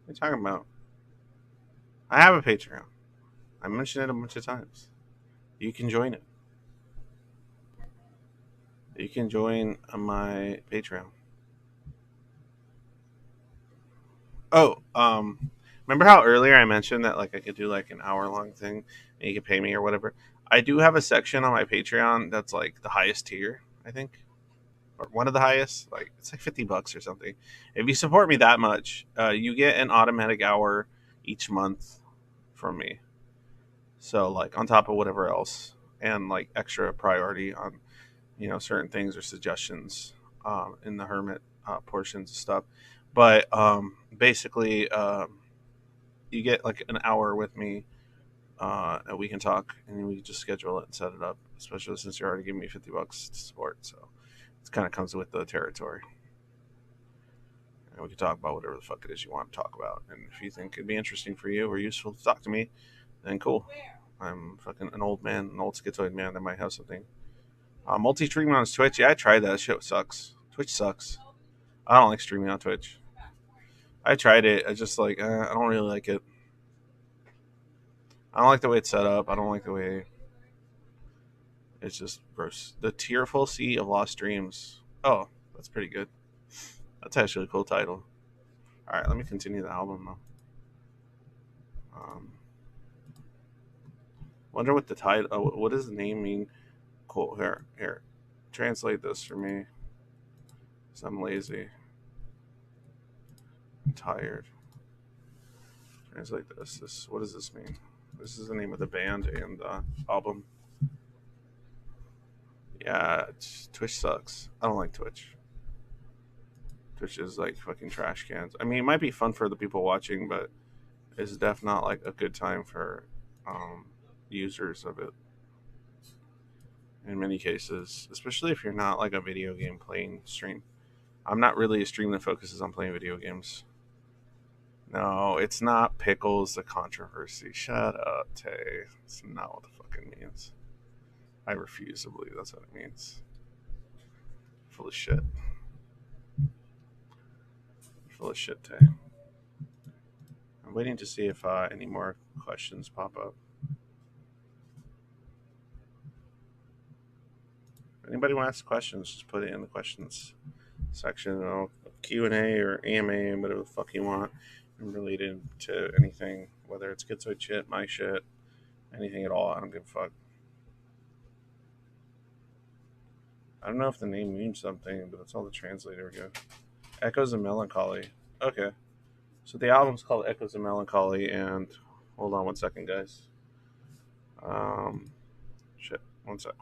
you talking about? I have a Patreon. I mentioned it a bunch of times. You can join it. You can join my Patreon. Oh, remember how earlier I mentioned that like I could do like an hour long thing and you could pay me or whatever? I do have a section on my Patreon that's like the highest tier, I think. Or one of the highest. Like it's like $50 or something. If you support me that much, you get an automatic hour each month from me. So like on top of whatever else, and like extra priority on certain things or suggestions in the hermit portions of stuff. But basically, you get like an hour with me, and we can talk, and we just schedule it and set it up. Especially since you're already giving me $50 to support, so it kind of comes with the territory. And we can talk about whatever the fuck it is you want to talk about. And if you think it'd be interesting for you or useful to talk to me, then cool. I'm fucking an old man, an old schizoid man that might have something. Multi-streaming on Twitch, yeah, I tried that. Shit sucks. Twitch sucks. I don't like streaming on Twitch. I tried it. I just like I don't really like it. I don't like the way it's set up. I don't like the way it's just gross. The Tearful Sea of Lost Dreams. Oh, that's pretty good. That's actually a cool title. All right, let me continue the album though. Wonder what the title. What does the name mean? Cool. Here. Translate this for me. 'Cause I'm lazy. I'm tired. Translate this. What does this mean? This is the name of the band and the album. Yeah, Twitch sucks. I don't like Twitch. Twitch is like fucking trash cans. I mean, it might be fun for the people watching, but it's definitely not like a good time for um, users of it. In many cases, especially if you're not like a video game playing stream. I'm not really a stream that focuses on playing video games. No, it's not pickles the controversy. Shut up, Tay. It's not what the fuck it means. I refuse to believe that's what it means. Full of shit. Full of shit, Tay. I'm waiting to see if any more questions pop up. If anybody wants questions, just put it in the questions section. Q&A or AMA, whatever the fuck you want, related to anything, whether it's Schizoid shit, my shit, anything at all. I don't give a fuck. I don't know if the name means something, but that's all the translator would go. Echoes of Melancholy. Okay. So the album's called Echoes of Melancholy, and hold on one second, guys. Shit. One sec.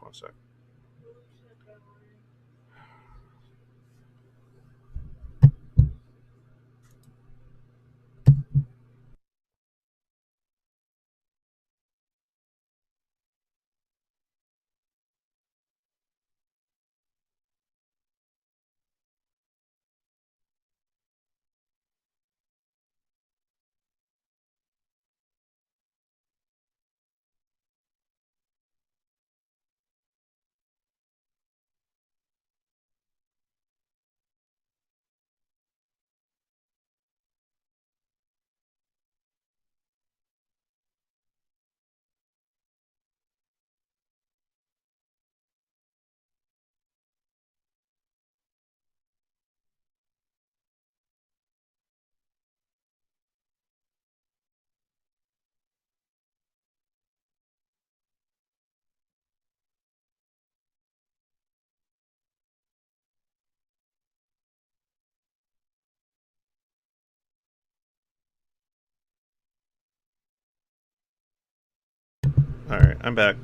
Alright, I'm back.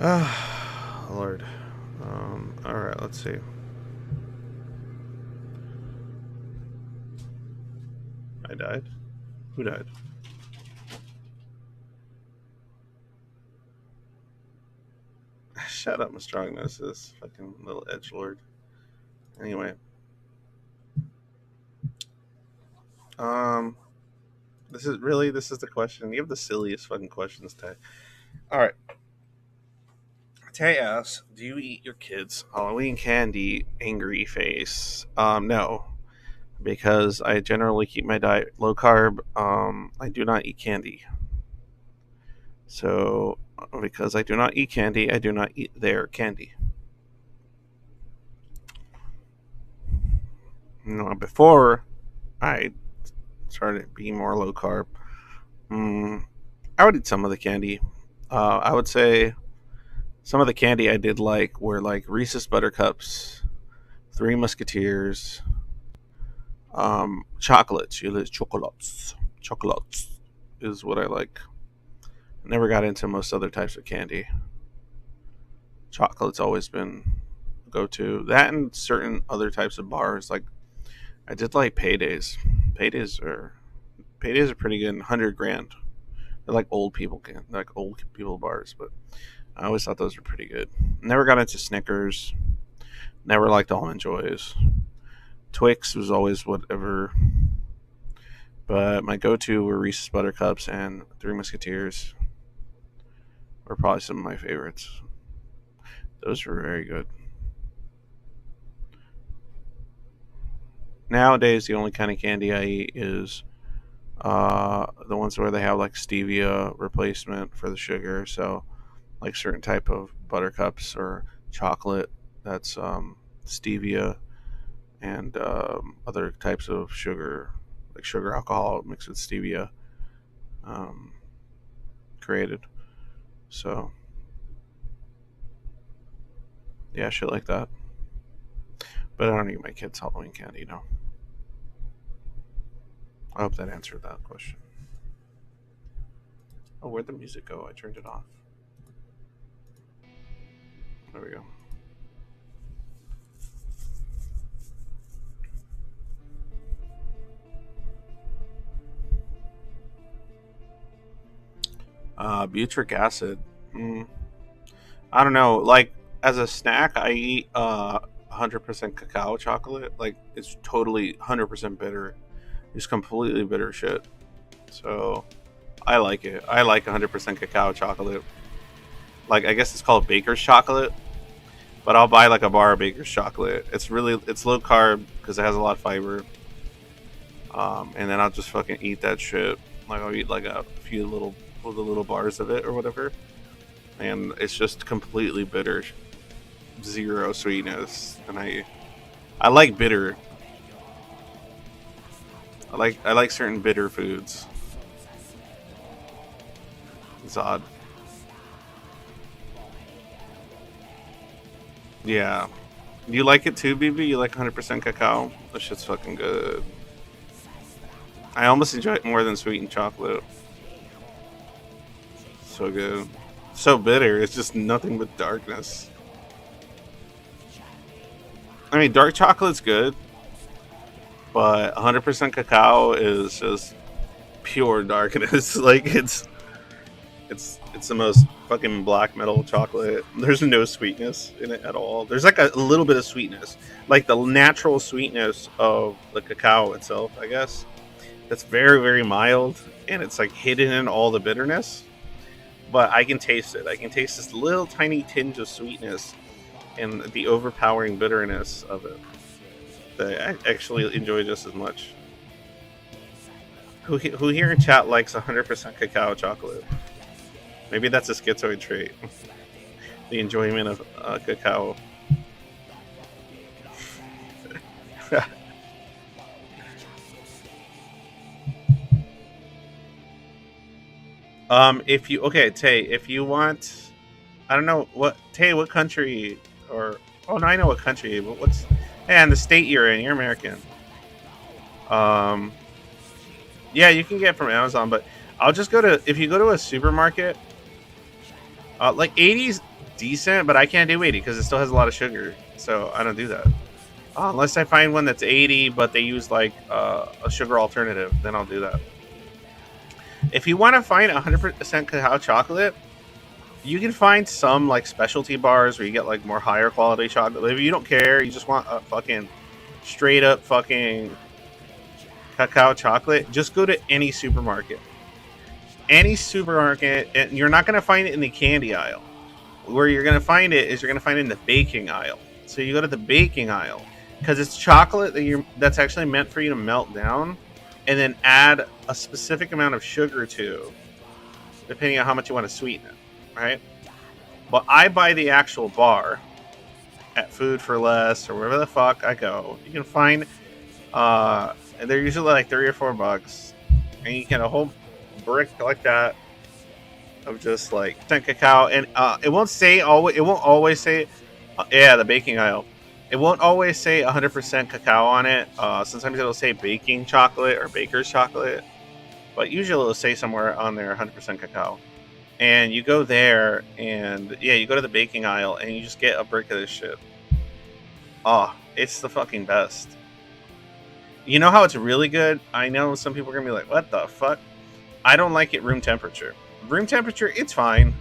Ah, Lord. Alright, let's see. I died? Who died? Shut up, my strongness, this fucking little edgelord. Anyway. Um, this is the question. You have the silliest fucking questions, Tay. Alright. Tay asks, do you eat your kids' Halloween candy, angry face? No. Because I generally keep my diet low carb. I do not eat candy. So, because I do not eat candy, I do not eat their candy. Before I started being more low carb, I would eat some of the candy. I would say some of the candy I did like were like Reese's Buttercups, Three Musketeers, chocolates. You like chocolates. Chocolates is what I like. I never got into most other types of candy. Chocolate's always been go to. That and certain other types of bars. Like I did like paydays. Paydays are pretty good. 100 grand. They're like old people bars, but I always thought those were pretty good. Never got into Snickers. Never liked Almond Joys. Twix was always whatever. But my go-to were Reese's Buttercups and Three Musketeers. Were probably some of my favorites. Those were very good. Nowadays, the only kind of candy I eat is the ones where they have like stevia replacement for the sugar. So, like certain type of buttercups or chocolate that's stevia and other types of sugar, like sugar alcohol mixed with stevia, um, created. So, Yeah, shit like that. But I don't eat my kids' Halloween candy, no. I hope that answered that question. Oh, where'd the music go? I turned it off. There we go. Butyric acid. I don't know. Like, as a snack, I eat 100% cacao chocolate. Like, it's totally 100% bitter. It's completely bitter shit. So, I like it. I like 100% cacao chocolate. Like, I guess it's called baker's chocolate. But I'll buy like a bar of baker's chocolate. It's low carb because it has a lot of fiber. And then I'll just fucking eat that shit. Like, I'll eat like a few little bars of it or whatever. And it's just completely bitter, zero sweetness. And I like bitter. I like certain bitter foods. It's odd. Yeah. You like it too, BB? You like 100% cacao? That shit's fucking good. I almost enjoy it more than sweetened chocolate. So good. So bitter. It's just nothing but darkness. I mean, dark chocolate's good, but 100% cacao is just pure darkness. Like, it's the most fucking black metal chocolate. There's no sweetness in it at all. There's like a little bit of sweetness, like the natural sweetness of the cacao itself, I guess. That's very, very mild, and it's like hidden in all the bitterness. But I can taste it. I can taste this little tiny tinge of sweetness and the overpowering bitterness of it that I actually enjoy just as much. Who here in chat likes 100% cacao chocolate? Maybe that's a schizoid trait. The enjoyment of cacao. If you Tay, if you want, I don't know what country or oh no, I know what country, but and the state you're in. You're American. Yeah, you can get it from Amazon, but I'll just if you go to a supermarket, like 80's decent, but I can't do 80 because it still has a lot of sugar, so I don't do that. Unless I find one that's 80, but they use like a sugar alternative, then I'll do that. If you want to find 100% cacao chocolate, you can find some like specialty bars where you get like more higher quality chocolate. If you don't care, you just want a fucking straight up fucking cacao chocolate, just go to any supermarket. Any supermarket, and you're not going to find it in the candy aisle. Where you're going to find it is you're going to find it in the baking aisle. So you go to the baking aisle because it's chocolate that's actually meant for you to melt down and then add a specific amount of sugar to, depending on how much you want to sweeten it, right? But I buy the actual bar at Food for Less or wherever the fuck I go. You can find, they're usually like $3 or $4, and you get a whole brick like that of just like 10 cacao, and it won't always say, the baking aisle. It won't always say 100% cacao on it. Sometimes it'll say baking chocolate or baker's chocolate, but usually it'll say somewhere on there 100% cacao. And you go there, and you go to the baking aisle, and you just get a brick of this shit. Oh, it's the fucking best. You know how it's really good? I know some people are gonna be like, "What the fuck?" I don't like it room temperature. Room temperature, it's fine,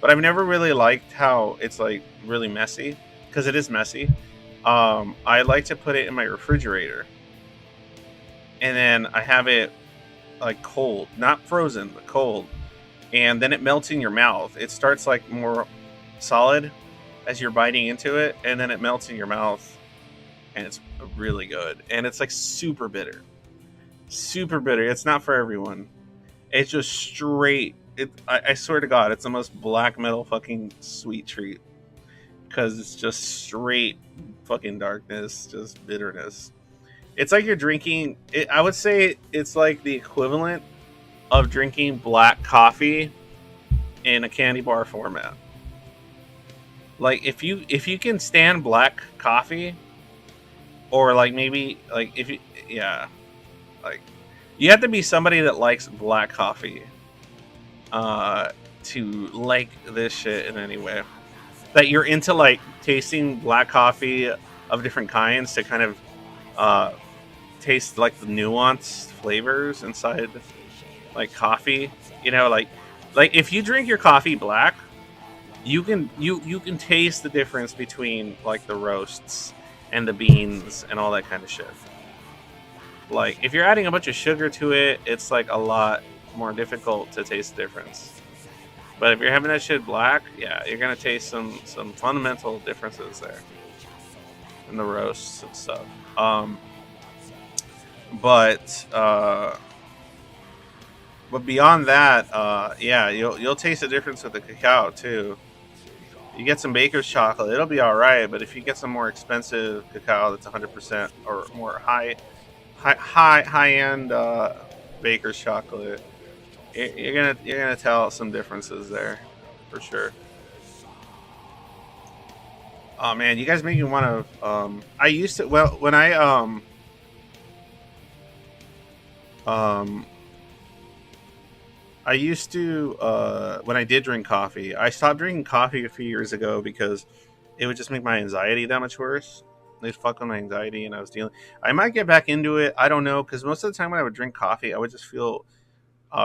but I've never really liked how it's like really messy, because it is messy. I like to put it in my refrigerator, and then I have it like cold, not frozen, but cold, and then it melts in your mouth. It starts like more solid as you're biting into it, and then it melts in your mouth, and it's really good. And it's like super bitter. It's not for everyone. It's just straight. I swear to God, it's the most black metal fucking sweet treat, because it's just straight fucking darkness, just bitterness. It's like you're drinking. I would say it's like the equivalent of drinking black coffee in a candy bar format. Like if you can stand black coffee, or like maybe like if you yeah like you have to be somebody that likes black coffee uh to like this shit in any way. That you're into like tasting black coffee of different kinds to kind of uh taste like the nuanced flavors inside like coffee. You know, like if you drink your coffee black, you can taste the difference between like the roasts and the beans and all that kind of shit. Like if you're adding a bunch of sugar to it, it's like a lot more difficult to taste the difference. But if you're having that shit black, yeah, you're gonna taste some fundamental differences there in the roasts and stuff. Um, but uh, but beyond that, yeah, you'll taste the difference with the cacao too. You get some baker's chocolate, it'll be all right. But if you get some more expensive cacao that's 100% or more high end baker's chocolate, you're gonna tell some differences there for sure. Oh man, you guys make me want to. I used to when I um I used to when I did drink coffee. I stopped drinking coffee a few years ago because it would just make my anxiety that much worse. It'd fuck with my anxiety, and I was dealing. I might get back into it. I don't know, because most of the time when I would drink coffee, I would just feel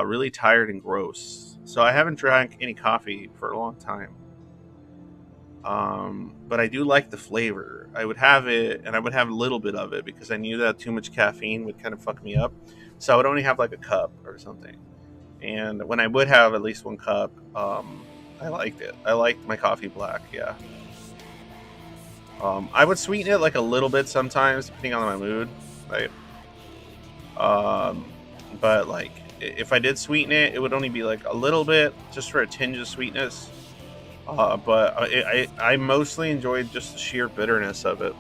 really tired and gross. So I haven't drank any coffee for a long time. But I do like the flavor. I would have it, and I would have a little bit of it because I knew that too much caffeine would kind of fuck me up. So I would only have like a cup or something. And when I would have at least one cup, I liked it. I liked my coffee black. Yeah. I would sweeten it like a little bit sometimes, depending on my mood. Right. Um, but like if I did sweeten it, it would only be like a little bit, just for a tinge of sweetness. But I mostly enjoyed just the sheer bitterness of it.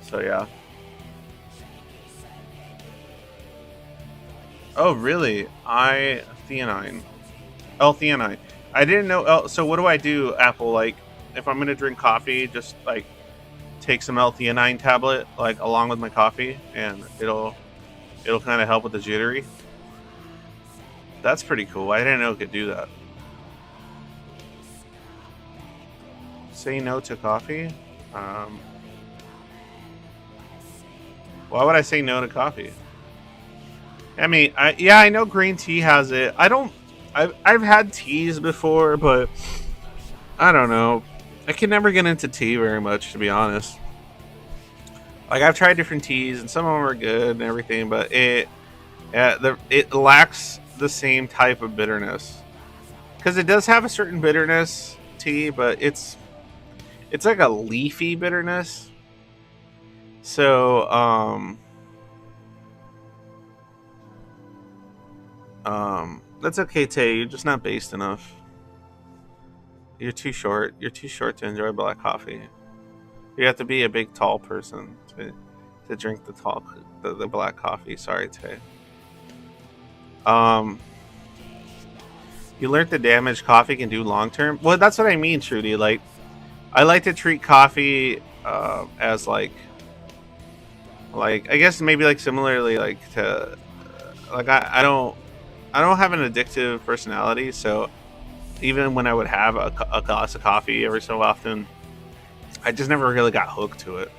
So yeah. Oh really? I theanine. L-theanine. I didn't know. So what do I do, Apple? Like, if I'm gonna drink coffee, just like take some L-theanine tablet like along with my coffee, and it'll kind of help with the jittery. That's pretty cool. I didn't know it could do that. Say no to coffee. Um, why would I say no to coffee? I mean, yeah, I know green tea has it. I don't. I've had teas before, but I don't know. I can never get into tea very much, to be honest. Like I've tried different teas, and some of them are good and everything, but it lacks the same type of bitterness because it does have a certain bitterness tea, but it's like a leafy bitterness. So that's okay, Tay. You're just not based enough. You're too short. You're too short to enjoy black coffee. You have to be a big, tall person to drink the black coffee. Sorry, Tay. Um, you learned the damage coffee can do long term. Well, that's what I mean, Trudy. Like, I like to treat coffee as like I guess maybe like similarly like to like I don't have an addictive personality, so even when I would have a glass of coffee every so often, I just never really got hooked to it.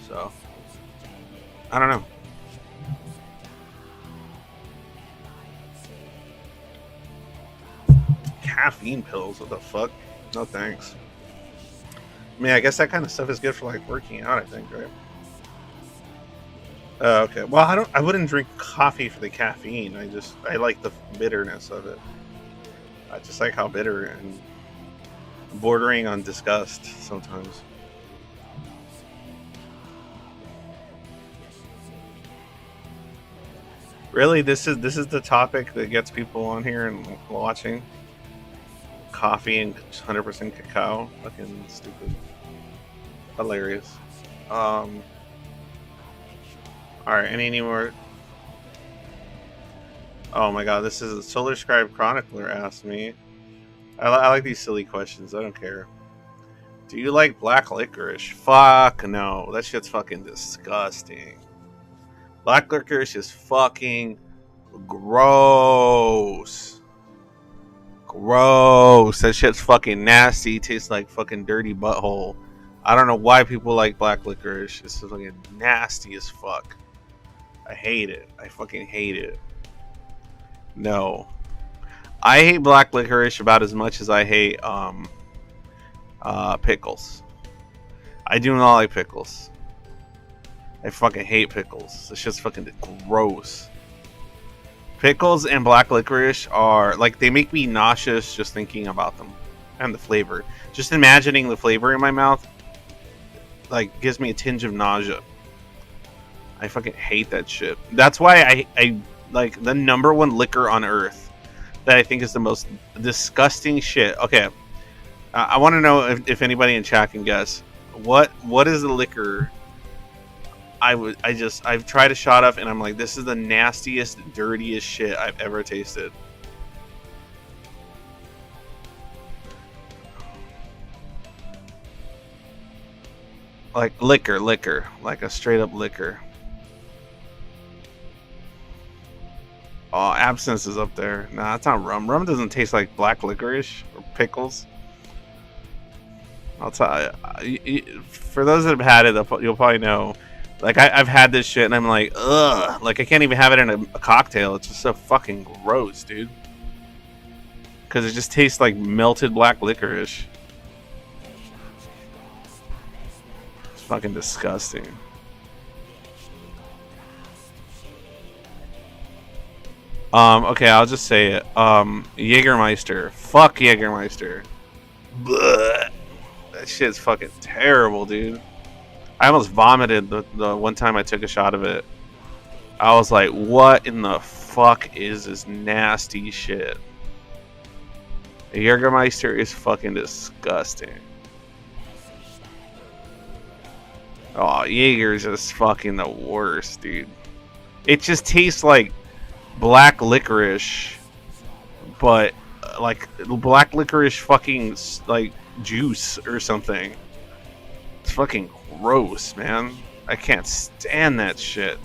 So I don't know. Caffeine pills? What the fuck? No thanks. I mean, I guess that kind of stuff is good for like working out. I think, right? Okay. Well, I don't. I wouldn't drink coffee for the caffeine. I like the bitterness of it. I just like how bitter and bordering on disgust sometimes. Really, this is the topic that gets people on here and watching. Coffee and 100% cacao. Fucking stupid. Hilarious. Um. All right. Any more? Oh my god, this is Solar Scribe Chronicler asked me. I like these silly questions. I don't care. Do you like black licorice? Fuck no. That shit's fucking disgusting. Black licorice is fucking gross. Gross. That shit's fucking nasty. Tastes like fucking dirty butthole. I don't know why people like black licorice. It's fucking nasty as fuck. I hate it. I fucking hate it. No. I hate black licorice about as much as I hate pickles. I do not like pickles. I fucking hate pickles. It's just fucking gross. Pickles and black licorice are like, they make me nauseous just thinking about them and the flavor. Just imagining the flavor in my mouth like gives me a tinge of nausea. I fucking hate that shit. That's why I like the number one liquor on earth that I think is the most disgusting shit. Okay, I want to know if anybody in chat can guess what is the liquor. I've tried a shot of and I'm like, this is the nastiest, dirtiest shit I've ever tasted. Like liquor, like a straight up liquor. Oh, absinthe is up there. Nah, that's not rum. Rum doesn't taste like black licorice or pickles. I'll tell you, for those that have had it, you'll probably know. Like, I've had this shit and I'm like, ugh. Like, I can't even have it in a cocktail. It's just so fucking gross, dude. Because it just tastes like melted black licorice. It's fucking disgusting. Okay, I'll just say it. Jägermeister. Fuck Jägermeister. Blech. That shit's fucking terrible, dude. I almost vomited the one time I took a shot of it. I was like, what in the fuck is this nasty shit? Jägermeister is fucking disgusting. Oh, Jaeger's just fucking the worst, dude. It just tastes like black licorice, but like black licorice fucking like juice or something. It's fucking gross, man. I can't stand that shit.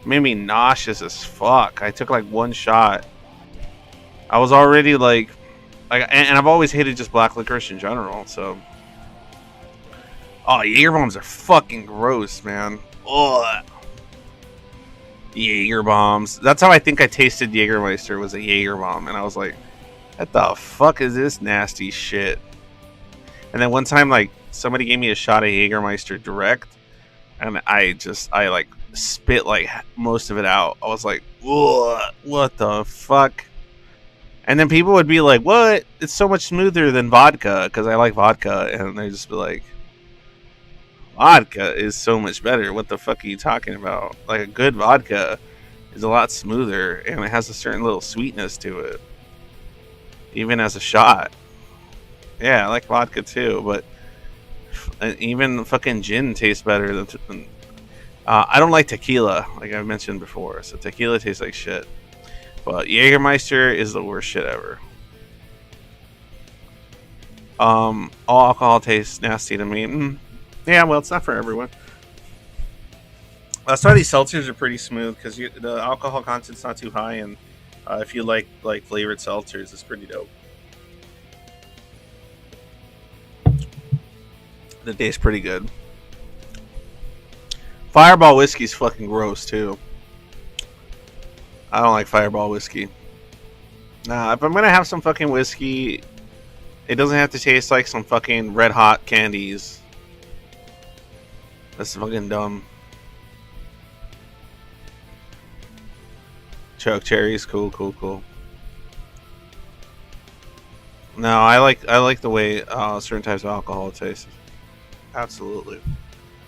Made me nauseous as fuck. I took like one shot. I was already like and I've always hated just black licorice in general, so. Oh, Jaeger bombs are fucking gross, man. Ugh. Jaeger bombs. That's how I think I tasted Jägermeister, was a Jaeger bomb, and I was like, what the fuck is this nasty shit? And then one time, like, somebody gave me a shot of Jägermeister direct, and I like spit like most of it out. I was like, what the fuck? And then people would be like, what? It's so much smoother than vodka, because I like vodka, and they just be like, vodka is so much better. What the fuck are you talking about? Like, a good vodka is a lot smoother, and it has a certain little sweetness to it, even as a shot. Yeah, I like vodka too, but even fucking gin tastes better than I don't like tequila, like I mentioned before, so tequila tastes like shit. But Jägermeister is the worst shit ever. All alcohol tastes nasty to me. Yeah, well, it's not for everyone. That's why these seltzers are pretty smooth, because the alcohol content's not too high, and if you like flavored seltzers, it's pretty dope. They taste pretty good. Fireball whiskey's fucking gross too. I don't like Fireball whiskey. Nah, if I'm gonna have some fucking whiskey, it doesn't have to taste like some fucking red hot candies. That's fucking dumb. Choke cherries, cool. No, I like the way certain types of alcohol taste. Absolutely.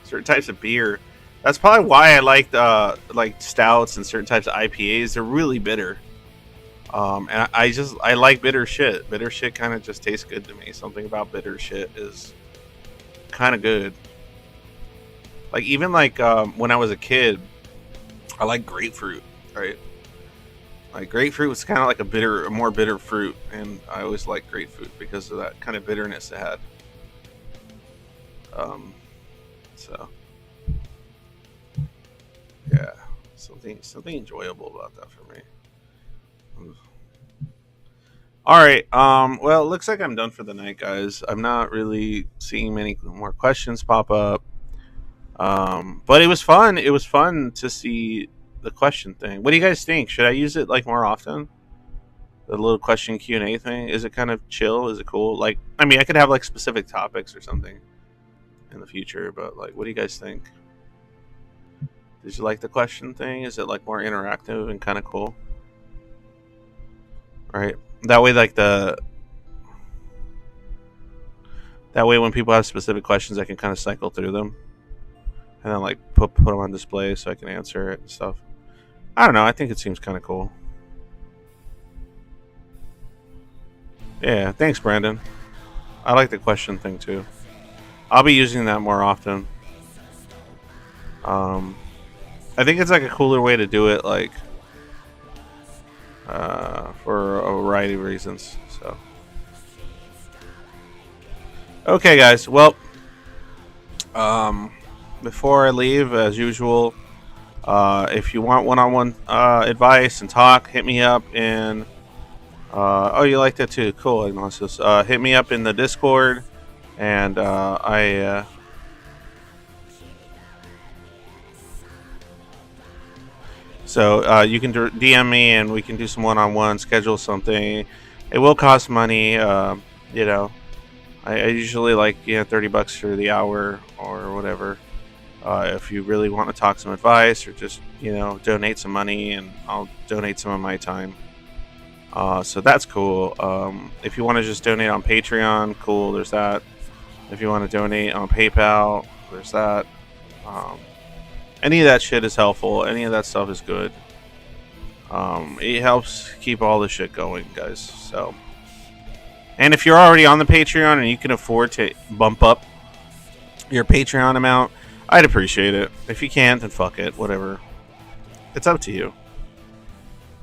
Certain types of beer. That's probably why I like stouts and certain types of IPAs. They're really bitter. And I like bitter shit. Bitter shit kind of just tastes good to me. Something about bitter shit is kind of good. Like, even like when I was a kid, I like grapefruit, right? Like grapefruit was kind of like a more bitter fruit, and I always liked grapefruit because of that kind of bitterness it had. Um, so yeah, something enjoyable about that for me. All right. Well, it looks like I'm done for the night, guys. I'm not really seeing many more questions pop up. But it was fun. It was fun to see the question thing. What do you guys think? Should I use it like more often? The little question Q&A thing. Is it kind of chill? Is it cool? Like, I mean, I could have like specific topics or something in the future. But like, what do you guys think? Did you like the question thing? Is it like more interactive and kind of cool? Right. That way, like that way, when people have specific questions, I can kind of cycle through them and then like put them on display so I can answer it and stuff. I don't know. I think it seems kind of cool. Yeah. Thanks, Brandon. I like the question thing too. I'll be using that more often. Um, I think it's like a cooler way to do it, like for a variety of reasons. So, okay, guys. Well, before I leave, as usual, if you want one-on-one advice and talk, hit me up in. Oh, you like that too? Cool, Ignacius. Hit me up in the Discord, and So you can DM me, and we can do some one-on-one, schedule something. It will cost money. You know, I usually like $30 for the hour or whatever. If you really want to talk some advice or just donate some money, and I'll donate some of my time. So that's cool. If you want to just donate on Patreon, cool. There's that. If you want to donate on PayPal, there's that. Any of that shit is helpful. Any of that stuff is good. It helps keep all the shit going, guys. So, and if you're already on the Patreon and you can afford to bump up your Patreon amount, I'd appreciate it. If you can't, then fuck it. Whatever. It's up to you.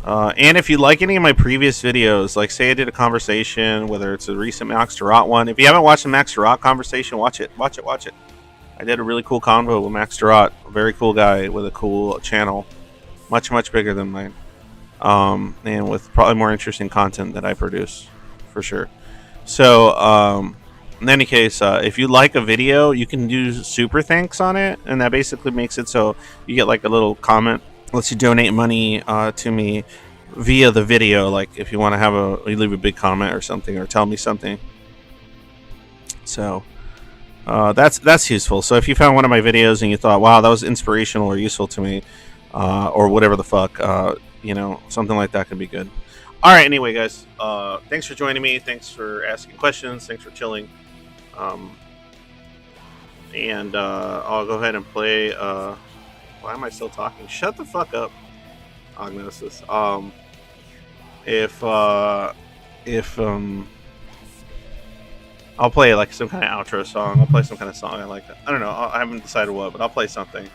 And if you like any of my previous videos, like say I did a conversation, whether it's a recent Max Tarot one. If you haven't watched the Max Tarot conversation, watch it. I did a really cool convo with Max Tarot, a very cool guy with a cool channel, much bigger than mine, and with probably more interesting content that I produce, for sure. So, in any case, if you like a video, you can do super thanks on it, and that basically makes it so you get like a little comment, lets you donate money to me via the video. Like if you want to you leave a big comment or something, or tell me something. So. That's useful. So if you found one of my videos and you thought, wow, that was inspirational or useful to me, or whatever the fuck, something like that could be good. All right. Anyway, guys, thanks for joining me. Thanks for asking questions. Thanks for chilling. And I'll go ahead and play. Why am I still talking? Shut the fuck up, Agnosis. If I'll play like some kind of outro song. I'll play some kind of song I like. I don't know. I haven't decided what, but I'll play something.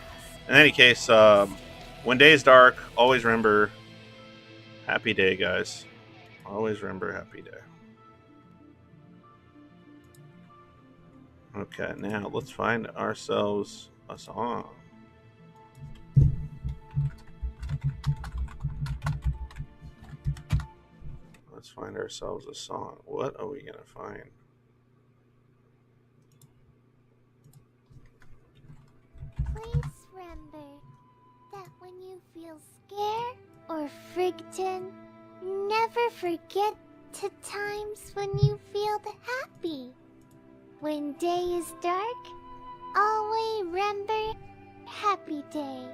In any case, when day is dark, always remember happy day, guys. Always remember happy day. Okay, now let's find ourselves a song. Let's find ourselves a song. What are we going to find? Please remember that when you feel scared or frightened, never forget the times when you feel happy. When day is dark, always remember happy day.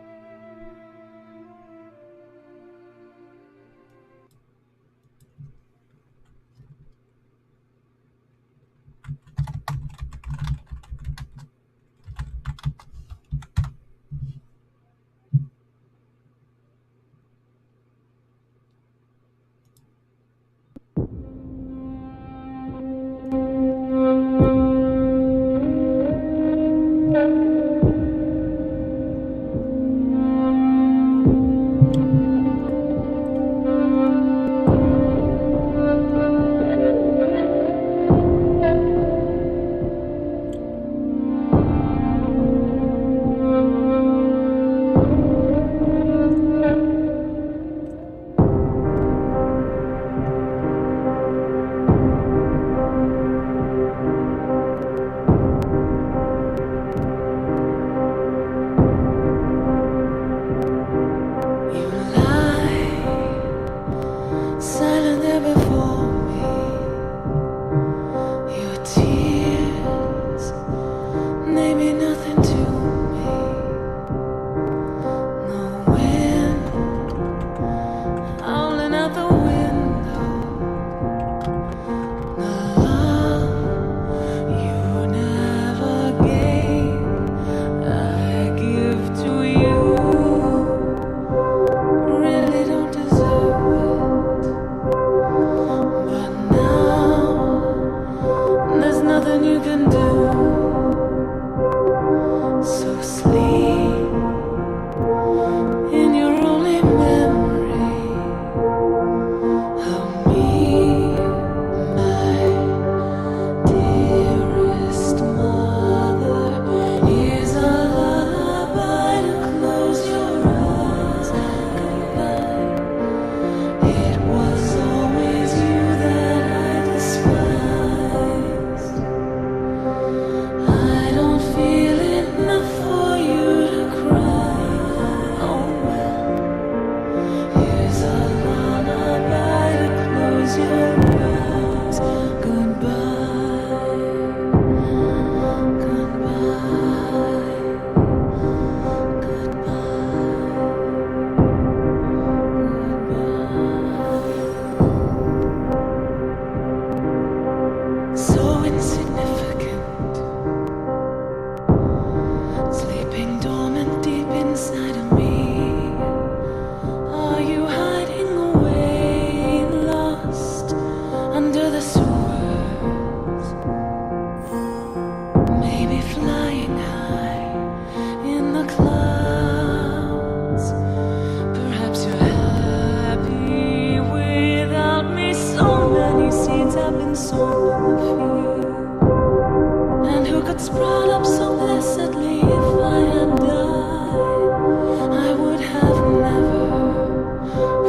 It's brought up so blessedly. If I had died, I would have never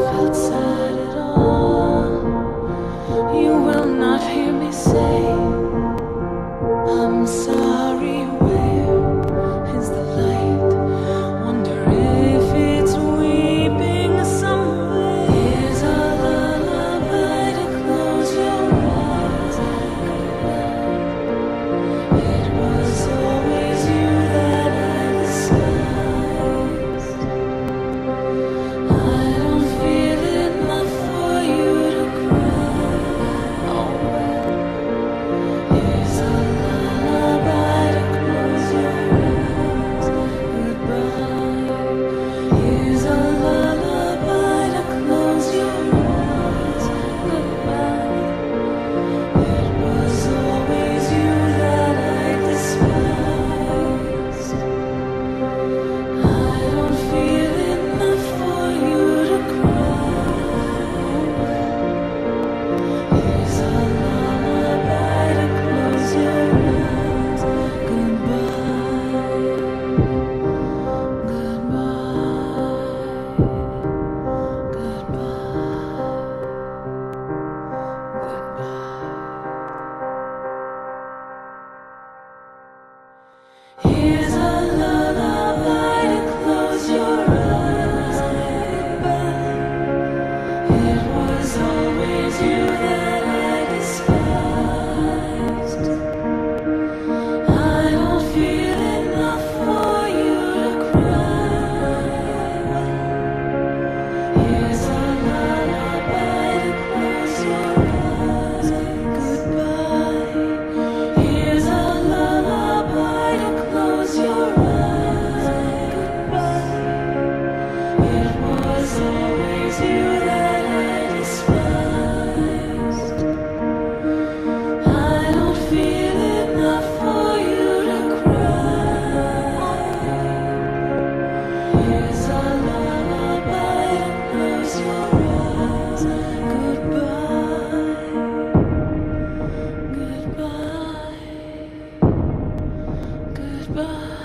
felt sad at all. You will not hear me say, I'm sorry. Where is the light? Wonder if it's weeping somewhere. Here's a lullaby to close your eyes. It was always you that I despised. I don't feel enough for you to cry. Oh well, here's a lullaby to close your eyes. Goodbye. Here's a lullaby to close your eyes. Goodbye. It was always you that I despised. I don't feel enough for you to cry. Here's a lullaby to close your eyes. Goodbye. Here's a lullaby to close your eyes. Goodbye. It was always you that I despised. I don't feel enough for you to cry. Here's a lullaby to close your eyes. Goodbye. Here's a lullaby to close your eyes. Goodbye. It was always you that I despised. I don't feel enough for you to cry. Here's a lullaby to close your eyes. Goodbye. Goodbye. Goodbye.